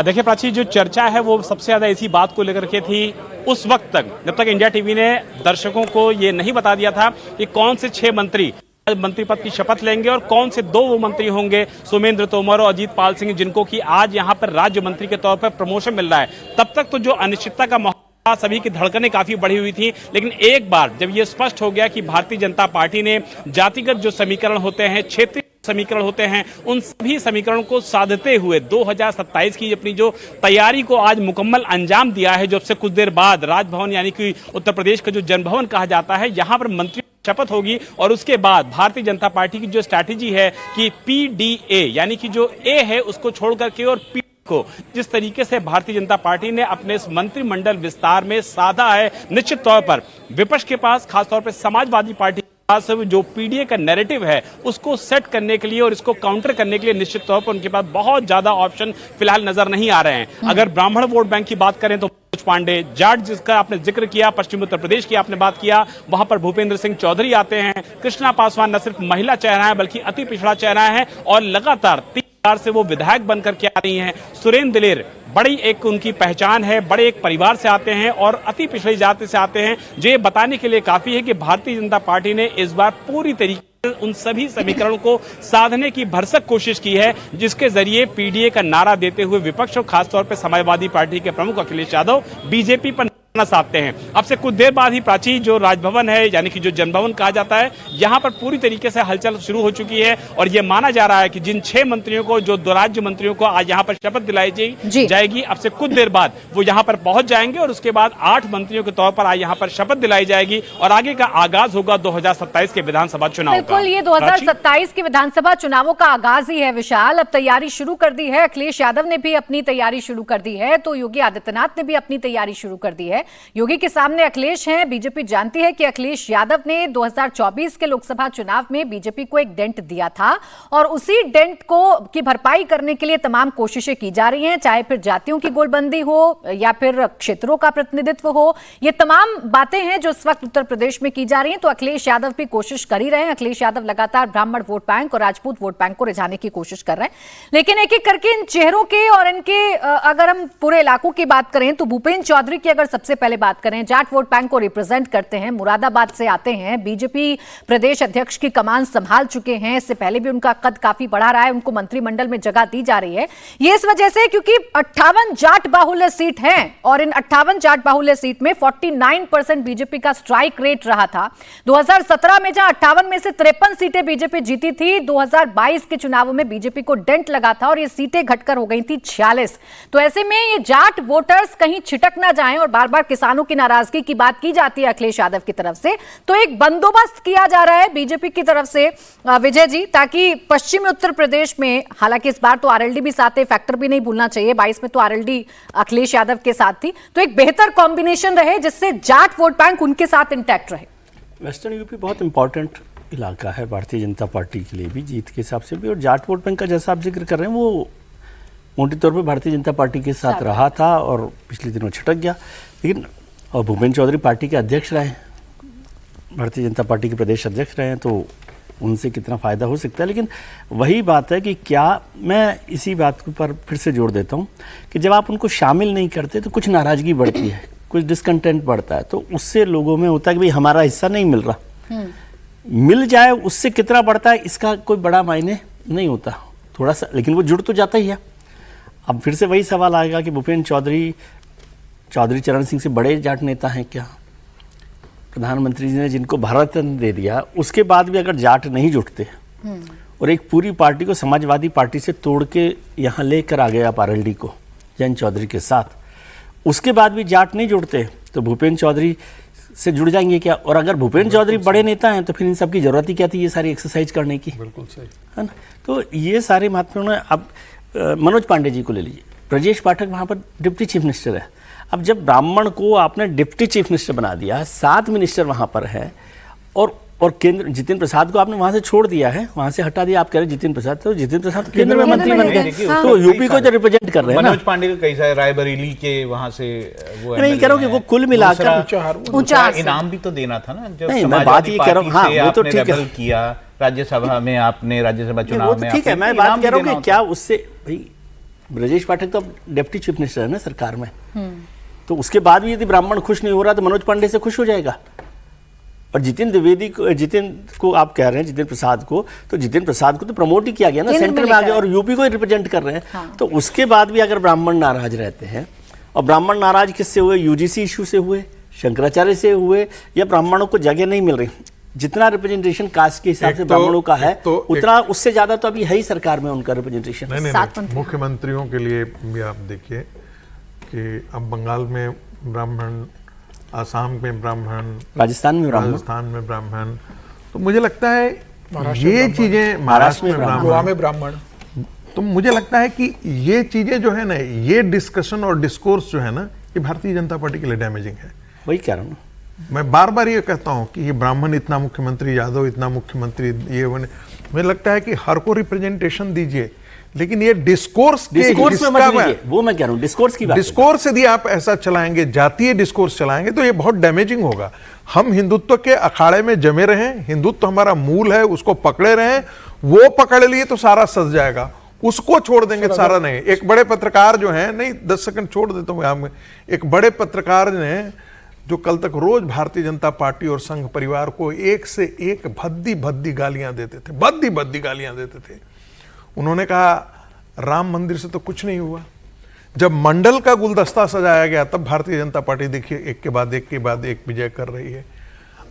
देखिए प्राची, जो चर्चा है वो सबसे ज्यादा इसी बात को लेकर के थी उस वक्त तक, जब तक इंडिया टीवी ने दर्शकों को ये नहीं बता दिया था कि कौन से 6 मंत्री मंत्री पद की शपथ लेंगे और कौन से 2 वो मंत्री होंगे, सोमेंद्र तोमर और अजीत पाल सिंह, जिनको कि आज यहाँ पर राज्य मंत्री के तौर पर प्रमोशन मिल रहा है। तब तक तो जो अनिश्चितता का माहौल, सभी की धड़कनें काफी बढ़ी हुई थी। लेकिन एक बार जब ये स्पष्ट हो गया कि भारतीय जनता पार्टी ने जातिगत जो समीकरण होते हैं, क्षेत्रीय समीकरण होते हैं, उन सभी समीकरणों को साधते हुए 2027 की अपनी जो तैयारी को आज मुकम्मल अंजाम दिया है, जो अब से कुछ देर बाद राजभवन यानी कि उत्तर प्रदेश का जो जनभवन कहा जाता है, यहाँ पर मंत्री शपथ होगी और उसके बाद भारतीय जनता पार्टी की जो स्ट्रैटेजी है कि पीडीए यानी कि जो ए है उसको छोड़ करके और पी को जिस तरीके से भारतीय जनता पार्टी ने अपने इस मंत्रिमंडल विस्तार में साधा है, निश्चित तौर पर विपक्ष के पास, खासतौर पर समाजवादी पार्टी पास जो पीडीए का नैरेटिव है उसको सेट करने के लिए और इसको काउंटर करने के लिए निश्चित तौर पर उनके पास बहुत ज्यादा ऑप्शन फिलहाल नजर नहीं आ रहे हैं। अगर ब्राह्मण वोट बैंक की बात करें तो मनोज पांडे, जाट जिसका आपने जिक्र किया, पश्चिम उत्तर प्रदेश की आपने बात किया, वहां पर भूपेंद्र सिंह चौधरी आते हैं। कृष्णा पासवान न सिर्फ महिला चेहरा है बल्कि अति पिछड़ा चेहरा है और लगातार 3 बार से वो विधायक बनकर के आ रही हैं। सुरेंद्र दिलेर बड़ी एक उनकी पहचान है, बड़े एक परिवार से आते हैं और अति पिछड़ी जाति से आते हैं, जो ये बताने के लिए काफी है कि भारतीय जनता पार्टी ने इस बार पूरी तरीके उन सभी समीकरणों को साधने की भरसक कोशिश की है जिसके जरिए पीडीए का नारा देते हुए विपक्ष और खासतौर पर समाजवादी पार्टी के प्रमुख अखिलेश यादव बीजेपी पर साधते हैं। अब से कुछ देर बाद ही प्राची जो राजभवन है यानी कि जो जनभवन कहा जाता है, यहां पर पूरी तरीके से हलचल शुरू हो चुकी है और यह माना जा रहा है कि जिन 6 मंत्रियों को, जो 2 राज्य मंत्रियों को आज यहां पर शपथ दिलाई जाएगी, अब से कुछ देर बाद वो यहां पर पहुंच जाएंगे और उसके बाद 8 मंत्रियों के तौर पर आज यहां पर शपथ दिलाई जाएगी और आगे का आगाज होगा 2027 के विधानसभा चुनाव का। बिल्कुल, ये 2027 के विधानसभा चुनावों का आगाज ही है विशाल। अब तैयारी शुरू कर दी है, अखिलेश यादव ने भी अपनी तैयारी शुरू कर दी है, तो योगी आदित्यनाथ ने भी अपनी तैयारी शुरू कर दी है। योगी के सामने अखिलेश हैं। बीजेपी जानती है कि अखिलेश यादव ने 2024 के लोकसभा चुनाव में बीजेपी को एक डेंट दिया था और उसी डेंट को की भरपाई करने के लिए तमाम कोशिशें की जा रही हैं, चाहे फिर जातियों की गोलबंदी हो या फिर क्षेत्रों का प्रतिनिधित्व हो। ये तमाम बातें हैं जो इस वक्त उत्तर प्रदेश में की जा रही हैं। तो अखिलेश यादव भी कोशिश कर ही रहे हैं। अखिलेश यादव लगातार ब्राह्मण वोट बैंक और राजपूत वोट बैंक को रिझाने की कोशिश कर रहे हैं, लेकिन एक एक करके इन चेहरों के और इनके अगर हम पूरे इलाकों की बात करें तो भूपेंद्र चौधरी की अगर सबसे पहले बात करें, जाट वोट बैंक को रिप्रेजेंट करते हैं, मुरादाबाद से आते हैं, बीजेपी प्रदेश अध्यक्ष की कमान संभाल चुके हैं, इससे पहले भी उनका कद काफी बढ़ा रहा है, उनको मंत्रिमंडल में जगह दी जा रही है। ये इस वजह से क्योंकि 58 जाट बाहुल्य सीट हैं और इन 58 जाट बाहुल्य सीट में 49% बीजेपी का स्ट्राइक रेट रहा था। 2017 में जहां 58 में से 53 सीटें बीजेपी जीती थी, 2022 के चुनावों में बीजेपी को डेंट लगा था और ये सीटें घटकर हो गई थी 46। तो ऐसे में ये जाट वोटर्स कहीं छिटक ना जाएं और बार बार किसानों की नाराजगी की बात की जाती है अखिलेश यादव की तरफ से, तो एक बंदोबस्त किया जा रहा है बीजेपी की तरफ से विजय जी, ताकि पश्चिमी उत्तर प्रदेश में, हालांकि इस बार तो आरएलडी भी साथ है, फैक्टर भी नहीं भूलना चाहिए, 22 में तो आरएलडी अखिलेश यादव के साथ थी, तो एक बेहतर कॉम्बिनेशन रहे जिससे जाट वोट बैंक उनके साथ इंटैक्ट रहे। वेस्टर्न यूपी बहुत इंपॉर्टेंट इलाका है भारतीय जनता पार्टी के लिए भी, जीत के हिसाब से भी, और जाट वोट बैंक का जैसा आप जिक्र कर रहे हैं वो मोटे तौर पर भारतीय जनता पार्टी के साथ रहा था और पिछले दिनों छिटक गया। लेकिन और भूपेंद्र चौधरी पार्टी के अध्यक्ष रहे, भारतीय जनता पार्टी के प्रदेश अध्यक्ष रहे हैं, तो उनसे कितना फ़ायदा हो सकता है। लेकिन वही बात है कि क्या, मैं इसी बात पर फिर से जोड़ देता हूँ कि जब आप उनको शामिल नहीं करते तो कुछ नाराज़गी बढ़ती है, कुछ डिसकंटेंट बढ़ता है, तो उससे लोगों में होता है कि भाई हमारा हिस्सा नहीं मिल रहा। मिल जाए उससे कितना बढ़ता है इसका कोई बड़ा मायने नहीं होता, थोड़ा सा, लेकिन वो जुड़ तो जाता ही है। अब फिर से वही सवाल आएगा कि भूपेंद्र चौधरी चरण सिंह से बड़े जाट नेता हैं क्या? प्रधानमंत्री जी ने जिनको भारत रत्न दे दिया, उसके बाद भी अगर जाट नहीं जुटते और एक पूरी पार्टी को समाजवादी पार्टी से तोड़ के यहाँ लेकर आ गए आप आरएलडी को जयंत चौधरी के साथ, उसके बाद भी जाट नहीं जुड़ते तो भूपेंद्र चौधरी से जुड़ जाएंगे क्या? और अगर भूपेंद्र चौधरी बड़े नेता हैं तो फिर इन सब की जरूरत ही क्या थी ये सारी एक्सरसाइज करने की? बिल्कुल सही है ना। तो ये सारे महत्वपूर्ण है। अब मनोज पांडे जी को ले लीजिए, ब्रजेश पाठक वहाँ पर डिप्टी चीफ मिनिस्टर है। अब जब ब्राह्मण को आपने डिप्टी चीफ मिनिस्टर बना दिया, 7 मिनिस्टर वहाँ पर है, और केंद्र जितेंद्र प्रसाद को आपने वहाँ से छोड़ दिया है, वहाँ से हटा दिया। आप कह रहे जितेंद्र प्रसाद, तो जितेंद्र प्रसाद केंद्र में मंत्री बन गए, तो यूपी को जो रिप्रेजेंट कर रहे हैं। मनोज पांडे को कई सारे रायबरेली के वहाँ से वो नहीं कह रहा हूँ कि वो कुल मिलाकर ऊंचा इनाम भी तो देना था ना। जब नहीं, मैं बात ये कह रहा हूँ, हाँ वो तो ठीक है किया राज्यसभा में, आपने राज्यसभा चुनाव में, ठीक है, मैं बात कह रहा हूँ कि क्या उससे, भाई ब्रजेश पाठक तो डिप्टी चीफ मिनिस्टर है ना सरकार में, तो उसके बाद भी यदि ब्राह्मण खुश नहीं हो रहा तो मनोज पांडे से खुश हो जाएगा। और जितेंद्र को आप कह रहे हैं, जितेंद्र प्रसाद को, तो जितेंद्र प्रसाद को तो प्रमोट ही किया गया ना, सेंटर में आ गया और यूपी को रिप्रेजेंट कर रहे हैं। हाँ। तो उसके बाद भी अगर ब्राह्मण नाराज रहते हैं, और ब्राह्मण नाराज किससे हुए? यूजीसी इशू से हुए, शंकराचार्य से हुए, या ब्राह्मणों को जगह नहीं मिल रही? जितना रिप्रेजेंटेशन कास्ट के हिसाब से ब्राह्मणों का है उतना, उससे ज्यादा तो अभी है ही सरकार में उनका रिप्रेजेंटेशन। नहीं, मुख्यमंत्रियों के लिए भी आप देखिए कि अब बंगाल में ब्राह्मण, आसाम में ब्राह्मण, राजस्थान में ब्राह्मण, तो मुझे लगता है ये चीजें, महाराष्ट्र में ब्राह्मण, गोवा में ब्राह्मण, तो मुझे लगता है कि ये चीजें जो है ना, ये डिस्कशन और डिस्कोर्स जो है ना, ये भारतीय जनता पार्टी के लिए डैमेजिंग है। वही कह रहा हूँ। मैं बार बार ये कहता हूँ कि ये ब्राह्मण इतना मुख्यमंत्री, यादव इतना मुख्यमंत्री, ये मुझे लगता है कि हर को रिप्रेजेंटेशन दीजिए, लेकिन ये डिस्कोर्स में मत लीजिए, वो मैं कह रहा हूँ डिस्कोर्स की बात। डिस्कोर्स यदि आप ऐसा चलाएंगे, जातीय डिस्कोर्स चलाएंगे, तो ये बहुत डैमेजिंग होगा। हम हिंदुत्व के अखाड़े में जमे रहे, हिंदुत्व हमारा मूल है, उसको पकड़े रहे, वो पकड़ लिए तो सारा सज जाएगा, उसको छोड़ देंगे तो सारा नहीं। एक बड़े पत्रकार जो हैं, नहीं 10 सेकंड छोड़ देता हूं मैं, एक बड़े पत्रकार ने जो कल तक रोज भारतीय जनता पार्टी और संघ परिवार को एक से एक भद्दी भद्दी गालियां देते थे, भद्दी भद्दी गालियां देते थे, उन्होंने कहा राम मंदिर से तो कुछ नहीं हुआ। जब मंडल का गुलदस्ता सजाया गया तब भारतीय जनता पार्टी देखिए एक के बाद एक विजय कर रही है।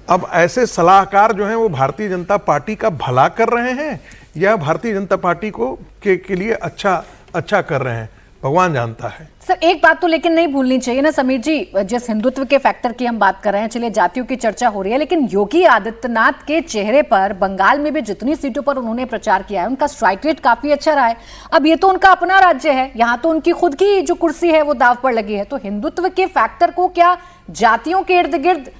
अब ऐसे सलाहकार जो हैं वो भारतीय जनता पार्टी का भला कर रहे हैं या भारतीय जनता पार्टी को के लिए अच्छा कर रहे हैं, भगवान जानता है। सर एक बात तो लेकिन नहीं भूलनी चाहिए ना समीर जी, जिस हिंदुत्व के फैक्टर की हम बात कर रहे हैं, चलिए जातियों की चर्चा हो रही है, लेकिन योगी आदित्यनाथ के चेहरे पर बंगाल में भी जितनी सीटों पर उन्होंने प्रचार किया है उनका स्ट्राइक रेट काफी अच्छा रहा है। अब ये तो उनका अपना राज्य है, यहाँ तो उनकी खुद की जो कुर्सी है वो दाव पर लगी है, तो हिंदुत्व के फैक्टर को क्या जातियों के इर्द गिर्द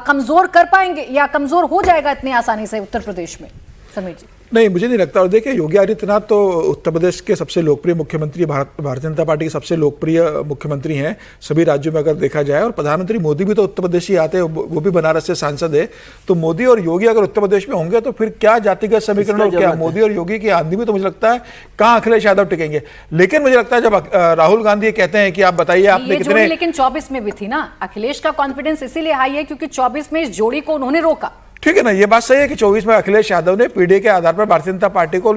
कमजोर कर पाएंगे या कमजोर हो जाएगा इतनी आसानी से उत्तर प्रदेश में? समीर जी नहीं, मुझे नहीं लगता। और देखिए योगी आदित्यनाथ तो उत्तर प्रदेश के सबसे लोकप्रिय मुख्यमंत्री, भारतीय जनता पार्टी के सबसे लोकप्रिय मुख्यमंत्री हैं सभी राज्यों में अगर देखा जाए। और प्रधानमंत्री मोदी भी तो उत्तर प्रदेश ही आते हैं, वो भी बनारस से सांसद है। तो मोदी और योगी अगर उत्तर प्रदेश में होंगे तो फिर क्या जातिगत समीकरण, और क्या मोदी और योगी की आंधी में तो मुझे लगता है कहाँ अखिलेश यादव टिकेंगे। लेकिन मुझे लगता है जब राहुल गांधी कहते हैं कि आप बताइए आपने कितने, लेकिन 24 में भी थी ना, अखिलेश का कॉन्फिडेंस इसीलिए हाई है क्योंकि 24 में इस जोड़ी को उन्होंने रोका। ठीक है ना, ये बात सही है कि 24 में अखिलेश यादव ने पीडीए के आधार पर भारतीय जनता पार्टी को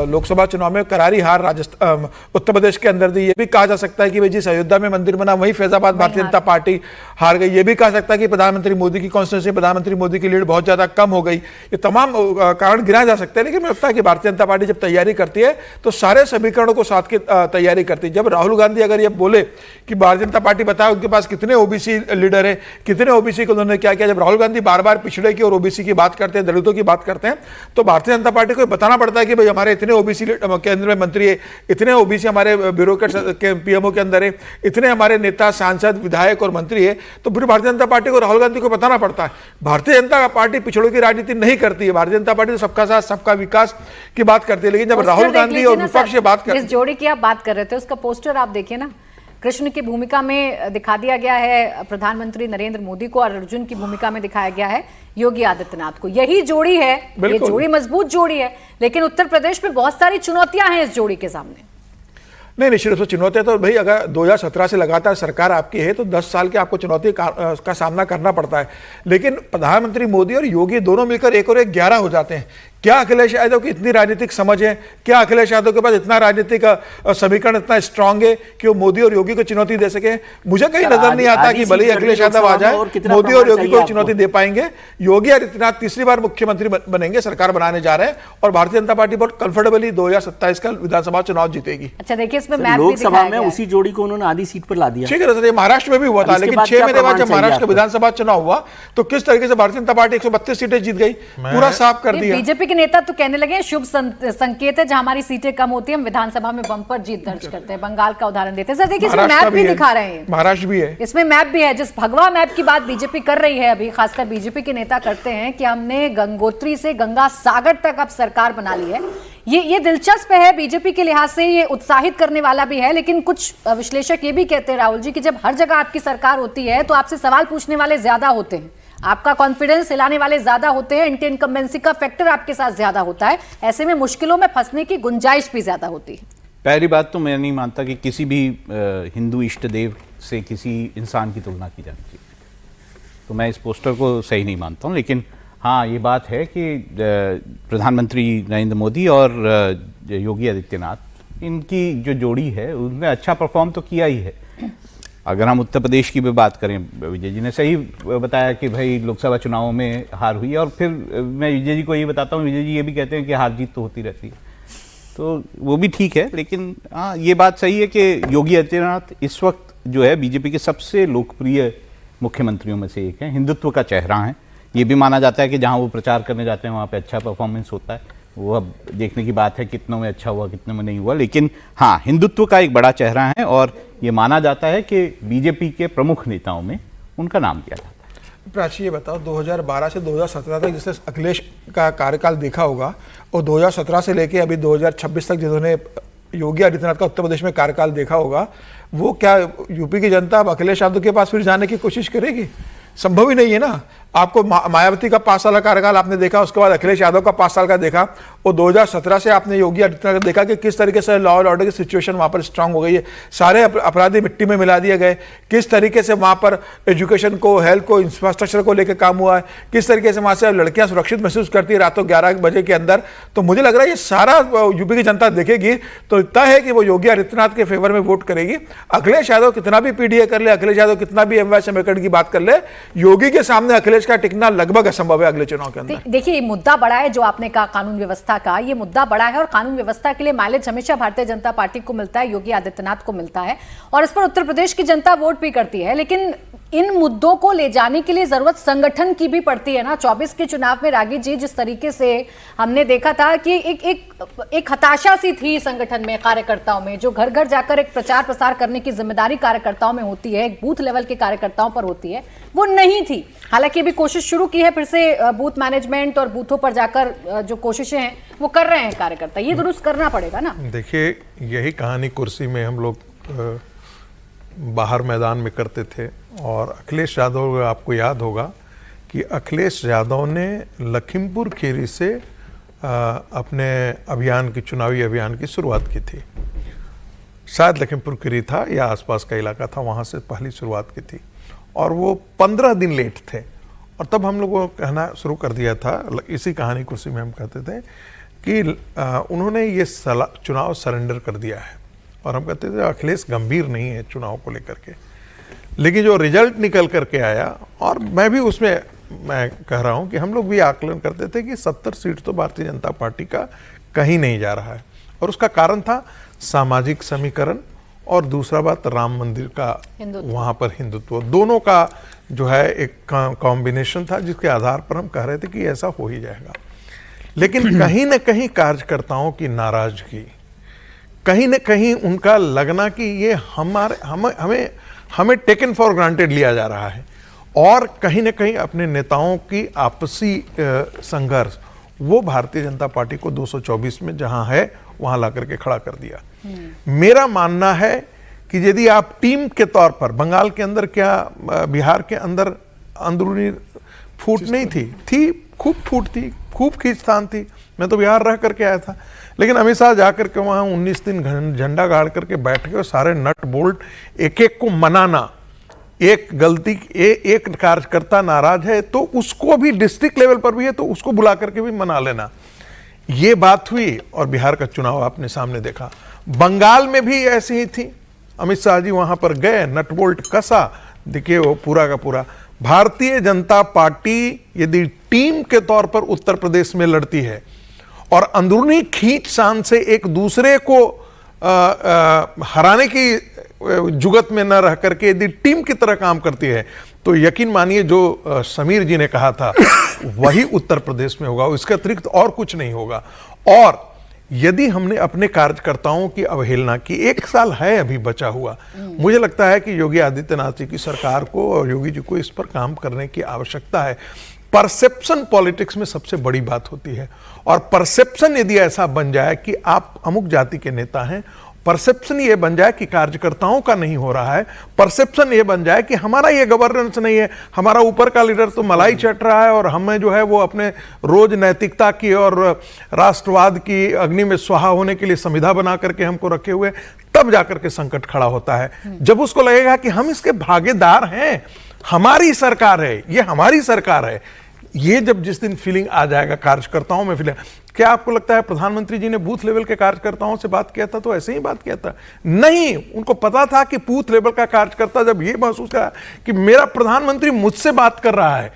लोकसभा चुनाव में करारी हार उत्तर प्रदेश के अंदर दी। ये भी कहा जा सकता है कि भाई जिस अयोध्या में मंदिर बना वहीं फैजाबाद भारतीय जनता पार्टी हार गई। ये भी कहा सकता है कि प्रधानमंत्री मोदी की कॉन्स्टिट्यूंसी, प्रधानमंत्री मोदी की लीड बहुत ज्यादा कम हो गई। ये तमाम कारण गिनाए जा सकते हैं, लेकिन मुझे लगता है कि भारतीय जनता पार्टी जब तैयारी करती है तो सारे समीकरणों को साथ के तैयारी करती है। जब राहुल गांधी अगर ये बोले कि भारतीय जनता पार्टी बताए उनके पास कितने ओबीसी लीडर है, कितने ओबीसी को उन्होंने क्या किया, जब राहुल गांधी बार बार पिछड़े की और ओबीसी की बात करते हैं, दलितों की बात करते हैं, तो भारतीय जनता पार्टी को बताना पड़ता है कि भाई हमारे इतने ओबीसी केंद्र में मंत्री है, इतने ओबीसी हमारे ब्यूरोक्रेट्स के पीएमओ के अंदर है, इतने हमारे नेता, सांसद, विधायक और मंत्री है। तो फिर भारतीय जनता पार्टी को राहुल गांधी को बताना पड़ता है। भारतीय जनता पार्टी पिछड़ों की राजनीति नहीं करती है, भारतीय जनता पार्टी सबका साथ सबका विकास की बात करती है। लेकिन जब राहुल गांधी और विपक्ष बात करते, इस जोड़ी की आप बात कर रहे थे, उसका पोस्टर आप देखिए ना, कृष्ण की भूमिका में दिखा दिया गया है प्रधानमंत्री नरेंद्र मोदी को और अर्जुन की भूमिका में दिखाया गया है योगी आदित्यनाथ को। यही जोड़ी है, ये जोड़ी मजबूत जोड़ी है, लेकिन उत्तर प्रदेश में बहुत सारी चुनौतियां हैं इस जोड़ी के सामने। नहीं, निश्चित रूप से चुनौतियां तो भाई अगर 2017 से लगातार सरकार आपकी है तो 10 साल के आपको चुनौती का सामना करना पड़ता है। लेकिन प्रधानमंत्री मोदी और योगी दोनों मिलकर 1 और 1 11 हो जाते हैं। क्या अखिलेश यादव की इतनी राजनीतिक समझ है, क्या अखिलेश यादव के पास इतना राजनीतिक समीकरण इतना स्ट्रांग है कि वो मोदी और योगी को चुनौती दे सके? मुझे कहीं नजर नहीं आता कि भले ही अखिलेश यादव आ जाए मोदी और योगी को चुनौती दे पाएंगे। योगी आदित्यनाथ तीसरी बार मुख्यमंत्री बनेंगे, सरकार बनाने जा रहे हैं और भारतीय जनता पार्टी बहुत कंफर्टेबली 2027 का विधानसभा चुनाव जीतेगी। अच्छा देखिए, इसमें मैप भी लोकसभा में उसी जोड़ी को उन्होंने आधी सीट पर ला दिया। ठीक है सर, ये महाराष्ट्र में भी हुआ था, लेकिन 6 महीने बाद जब महाराष्ट्र का विधानसभा चुनाव हुआ तो किस तरीके से भारतीय जनता पार्टी 132 सीटें जीत गई, पूरा साफ कर दिया। बीजेपी के नेता तो कहने लगे शुभ संकेत है, जहां हमारी सीटें कम होती है हम विधानसभा में बम्पर जीत दर्ज करते हैं। बंगाल का उदाहरण देते हैं। सर देखिए, इसमें मैप भी दिखा रहे हैं, महाराष्ट्र भी है, इसमें मैप भी है। जिस भगवा मैप की बात बीजेपी कर रही है अभी, खासकर बीजेपी के नेता करते हैं कि हमने गंगोत्री से गंगा सागर तक अब सरकार बना ली है। ये दिलचस्प है बीजेपी के लिहाज से, ये उत्साहित करने वाला भी है। लेकिन कुछ विश्लेषक ये भी कहते हैं राहुल जी कि जब हर जगह आपकी सरकार होती है तो आपसे सवाल पूछने वाले ज्यादा होते हैं, आपका कॉन्फिडेंस हिलाने वाले ज्यादा होते हैं, एंटी इनकम्बेंसी का फैक्टर आपके साथ ज्यादा होता है, ऐसे में मुश्किलों में फंसने की गुंजाइश भी ज्यादा होती है। पहली बात तो मैं नहीं मानता कि किसी भी हिंदू इष्ट देव से किसी इंसान की तुलना की जानी चाहिए, तो मैं इस पोस्टर को सही नहीं मानता हूँ। लेकिन हाँ, ये बात है कि प्रधानमंत्री नरेंद्र मोदी और योगी आदित्यनाथ, इनकी जो जोड़ी है उनने अच्छा परफॉर्म तो किया ही है। अगर हम उत्तर प्रदेश की भी बात करें, विजय जी ने सही बताया कि भाई लोकसभा चुनावों में हार हुई है, और फिर मैं विजय जी को ये बताता हूँ, विजय जी ये भी कहते हैं कि हार जीत तो होती रहती है, तो वो भी ठीक है। लेकिन हाँ, ये बात सही है कि योगी आदित्यनाथ इस वक्त जो है बीजेपी के सबसे लोकप्रिय मुख्यमंत्रियों में से एक है, हिंदुत्व का चेहरा है। ये भी माना जाता है कि जहाँ वो प्रचार करने जाते हैं वहाँ पे अच्छा परफॉर्मेंस होता है। वो अब देखने की बात है कितनों में अच्छा हुआ, कितनों में नहीं हुआ, लेकिन हाँ, हिंदुत्व का एक बड़ा चेहरा है और ये माना जाता है कि बीजेपी के प्रमुख नेताओं में उनका नाम लिया जाता है। प्राची ये बताओ, 2012 से 2017 तक जिसने अखिलेश का कार्यकाल देखा होगा और 2017 से लेके अभी 2026 तक जिन्होंने योगी आदित्यनाथ का उत्तर प्रदेश में कार्यकाल देखा होगा, वो क्या यूपी की जनता अब अखिलेश यादव के पास फिर जाने की कोशिश करेगी? संभव ही नहीं है ना। आपको मायावती का 5 साल का कार्यकाल आपने देखा, उसके बाद अखिलेश यादव का 5 साल का देखा, और 2017 से आपने योगी आदित्यनाथ का देखा कि किस तरीके से लॉ एंड ऑर्डर की सिचुएशन वहाँ पर स्ट्रांग हो गई है, सारे अपराधी मिट्टी में मिला दिए गए, किस तरीके से वहाँ पर एजुकेशन को, हेल्थ को, इंफ्रास्ट्रक्चर को लेकर काम हुआ है, किस तरीके से वहाँ से लड़कियाँ सुरक्षित महसूस करती है रातों 11 बजे के अंदर। तो मुझे लग रहा है ये सारा यूपी की जनता देखेगी तो तय है कि वो योगी आदित्यनाथ के फेवर में वोट करेगी। अखिलेश यादव कितना भी पीडीए कर ले, अखिलेश यादव कितना भी एमवाय समीकरण की बात कर ले, योगी के सामने अखिलेश का टिकना लगभग असंभव है अगले चुनाव के अंदर। देखिए, ये मुद्दा बड़ा है जो आपने कहा कानून व्यवस्था का, ये मुद्दा बड़ा है और कानून व्यवस्था के लिए माइलेज हमेशा भारतीय जनता पार्टी को मिलता है, योगी आदित्यनाथ को मिलता है और इस पर उत्तर प्रदेश की जनता वोट भी करती है। लेकिन इन मुद्दों को ले जाने के लिए जरूरत संगठन की भी पड़ती है ना। 24 के चुनाव में रागी जी, जिस तरीके से हमने देखा था कि एक हताशा सी थी संगठन में, कार्यकर्ताओं में, जो घर घर जाकर एक प्रचार प्रसार करने की जिम्मेदारी कार्यकर्ताओं में होती है, एक बूथ लेवल के कार्यकर्ताओं पर होती है, वो नहीं थी। हालांकि अभी कोशिश शुरू की है फिर से, बूथ मैनेजमेंट और बूथों पर जाकर जो कोशिशें हैं वो कर रहे हैं कार्यकर्ता, ये दुरुस्त करना पड़ेगा ना। देखिए, यही कहानी कुर्सी में हम लोग बाहर मैदान में करते थे और अखिलेश यादव, आपको याद होगा कि अखिलेश यादव ने लखीमपुर खीरी से अपने अभियान की, चुनावी अभियान की शुरुआत की थी। शायद लखीमपुर खीरी था या आसपास का इलाका था, वहाँ से पहली शुरुआत की थी और वो 15 दिन लेट थे। और तब हम लोगों को कहना शुरू कर दिया था, इसी कहानी कुर्सी में हम कहते थे कि उन्होंने ये चुनाव सरेंडर कर दिया है और हम कहते थे अखिलेश गंभीर नहीं है चुनाव को लेकर के। लेकिन जो रिजल्ट निकल करके आया, और मैं भी उसमें मैं कह रहा हूं कि हम लोग भी आकलन करते थे कि 70 सीट तो भारतीय जनता पार्टी का कहीं नहीं जा रहा है, और उसका कारण था सामाजिक समीकरण और दूसरा बात राम मंदिर का, वहां पर हिंदुत्व, दोनों का जो है एक कॉम्बिनेशन था जिसके आधार पर हम कह रहे थे कि ऐसा हो ही जाएगा। लेकिन कहीं ना कहीं कार्यकर्ताओं की नाराजगी, कहीं न कहीं उनका लगना कि ये हमें टेकन फॉर ग्रांटेड लिया जा रहा है, और कहीं न कहीं अपने नेताओं की आपसी संघर्ष, वो भारतीय जनता पार्टी को 224 में जहां है वहां ला करके खड़ा कर दिया। मेरा मानना है कि यदि आप टीम के तौर पर, बंगाल के अंदर क्या बिहार के अंदर अंदरूनी फूट नहीं थी, खूब फूट थी, खूब खींचतान थी। मैं तो बिहार रह करके आया था, लेकिन अमित शाह जाकर के वहां 19 दिन झंडा गाड़ करके बैठ गए, सारे नट बोल्ट एक एक को मनाना। एक गलती, एक कार्यकर्ता नाराज है तो उसको भी डिस्ट्रिक्ट लेवल पर भी है तो उसको बुला करके भी मना लेना, ये बात हुई। और बिहार का चुनाव आपने सामने देखा, बंगाल में भी ऐसी ही थी। अमित शाह जी वहां पर गए, नट बोल्ट कसा, देखिए वो पूरा का पूरा। भारतीय जनता पार्टी यदि टीम के तौर पर उत्तर प्रदेश में लड़ती है और अंदरूनी खींचतान से एक दूसरे को हराने की जुगत में न रह करके यदि टीम की तरह काम करती है, तो यकीन मानिए जो समीर जी ने कहा था वही उत्तर प्रदेश में होगा, इसके अतिरिक्त और कुछ नहीं होगा। और यदि हमने अपने कार्यकर्ताओं की अवहेलना की, 1 साल है अभी बचा हुआ, मुझे लगता है कि योगी आदित्यनाथ जी की सरकार को और योगी जी को इस पर काम करने की आवश्यकता है। परसेप्शन पॉलिटिक्स में सबसे बड़ी बात होती है, और परसेप्शन यदि ऐसा बन जाए कि आप अमुक जाति के नेता हैं, परसेप्शन ये बन जाए कि कार्यकर्ताओं का नहीं हो रहा है, परसेप्शन ये बन जाए कि हमारा ये गवर्नेंस नहीं है, हमारा ऊपर का लीडर तो मलाई चट रहा है और हमें जो है वो अपने रोज नैतिकता की और राष्ट्रवाद की अग्नि में स्वाहा होने के लिए संविधा बना करके हमको रखे हुए, तब जाकर के संकट खड़ा होता है। जब उसको लगेगा कि हम इसके भागीदार हैं, हमारी सरकार है, ये हमारी सरकार है, ये जब जिस दिन फीलिंग आ जाएगा कार्यकर्ताओं में फीलिंग। क्या आपको लगता है प्रधानमंत्री जी ने बूथ लेवल के कार्यकर्ताओं से बात किया था तो ऐसे ही बात किया था? नहीं, उनको पता था कि बूथ लेवल का कार्यकर्ता जब ये महसूस करा कि मेरा प्रधानमंत्री मुझसे बात कर रहा है,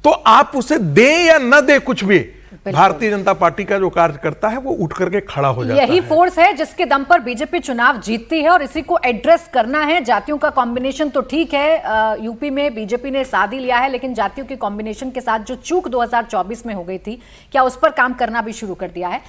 तो आप उसे दें या न दें कुछ भी, भारतीय जनता पार्टी का जो कार्यकर्ता है वो उठ करके खड़ा हो जाता है। यही फोर्स है जिसके दम पर बीजेपी चुनाव जीतती है और इसी को एड्रेस करना है। जातियों का कॉम्बिनेशन तो ठीक है, यूपी में बीजेपी ने साथ ही लिया है, लेकिन जातियों के कॉम्बिनेशन के साथ जो चूक 2024 में हो गई थी, क्या उस पर काम करना भी शुरू कर दिया है?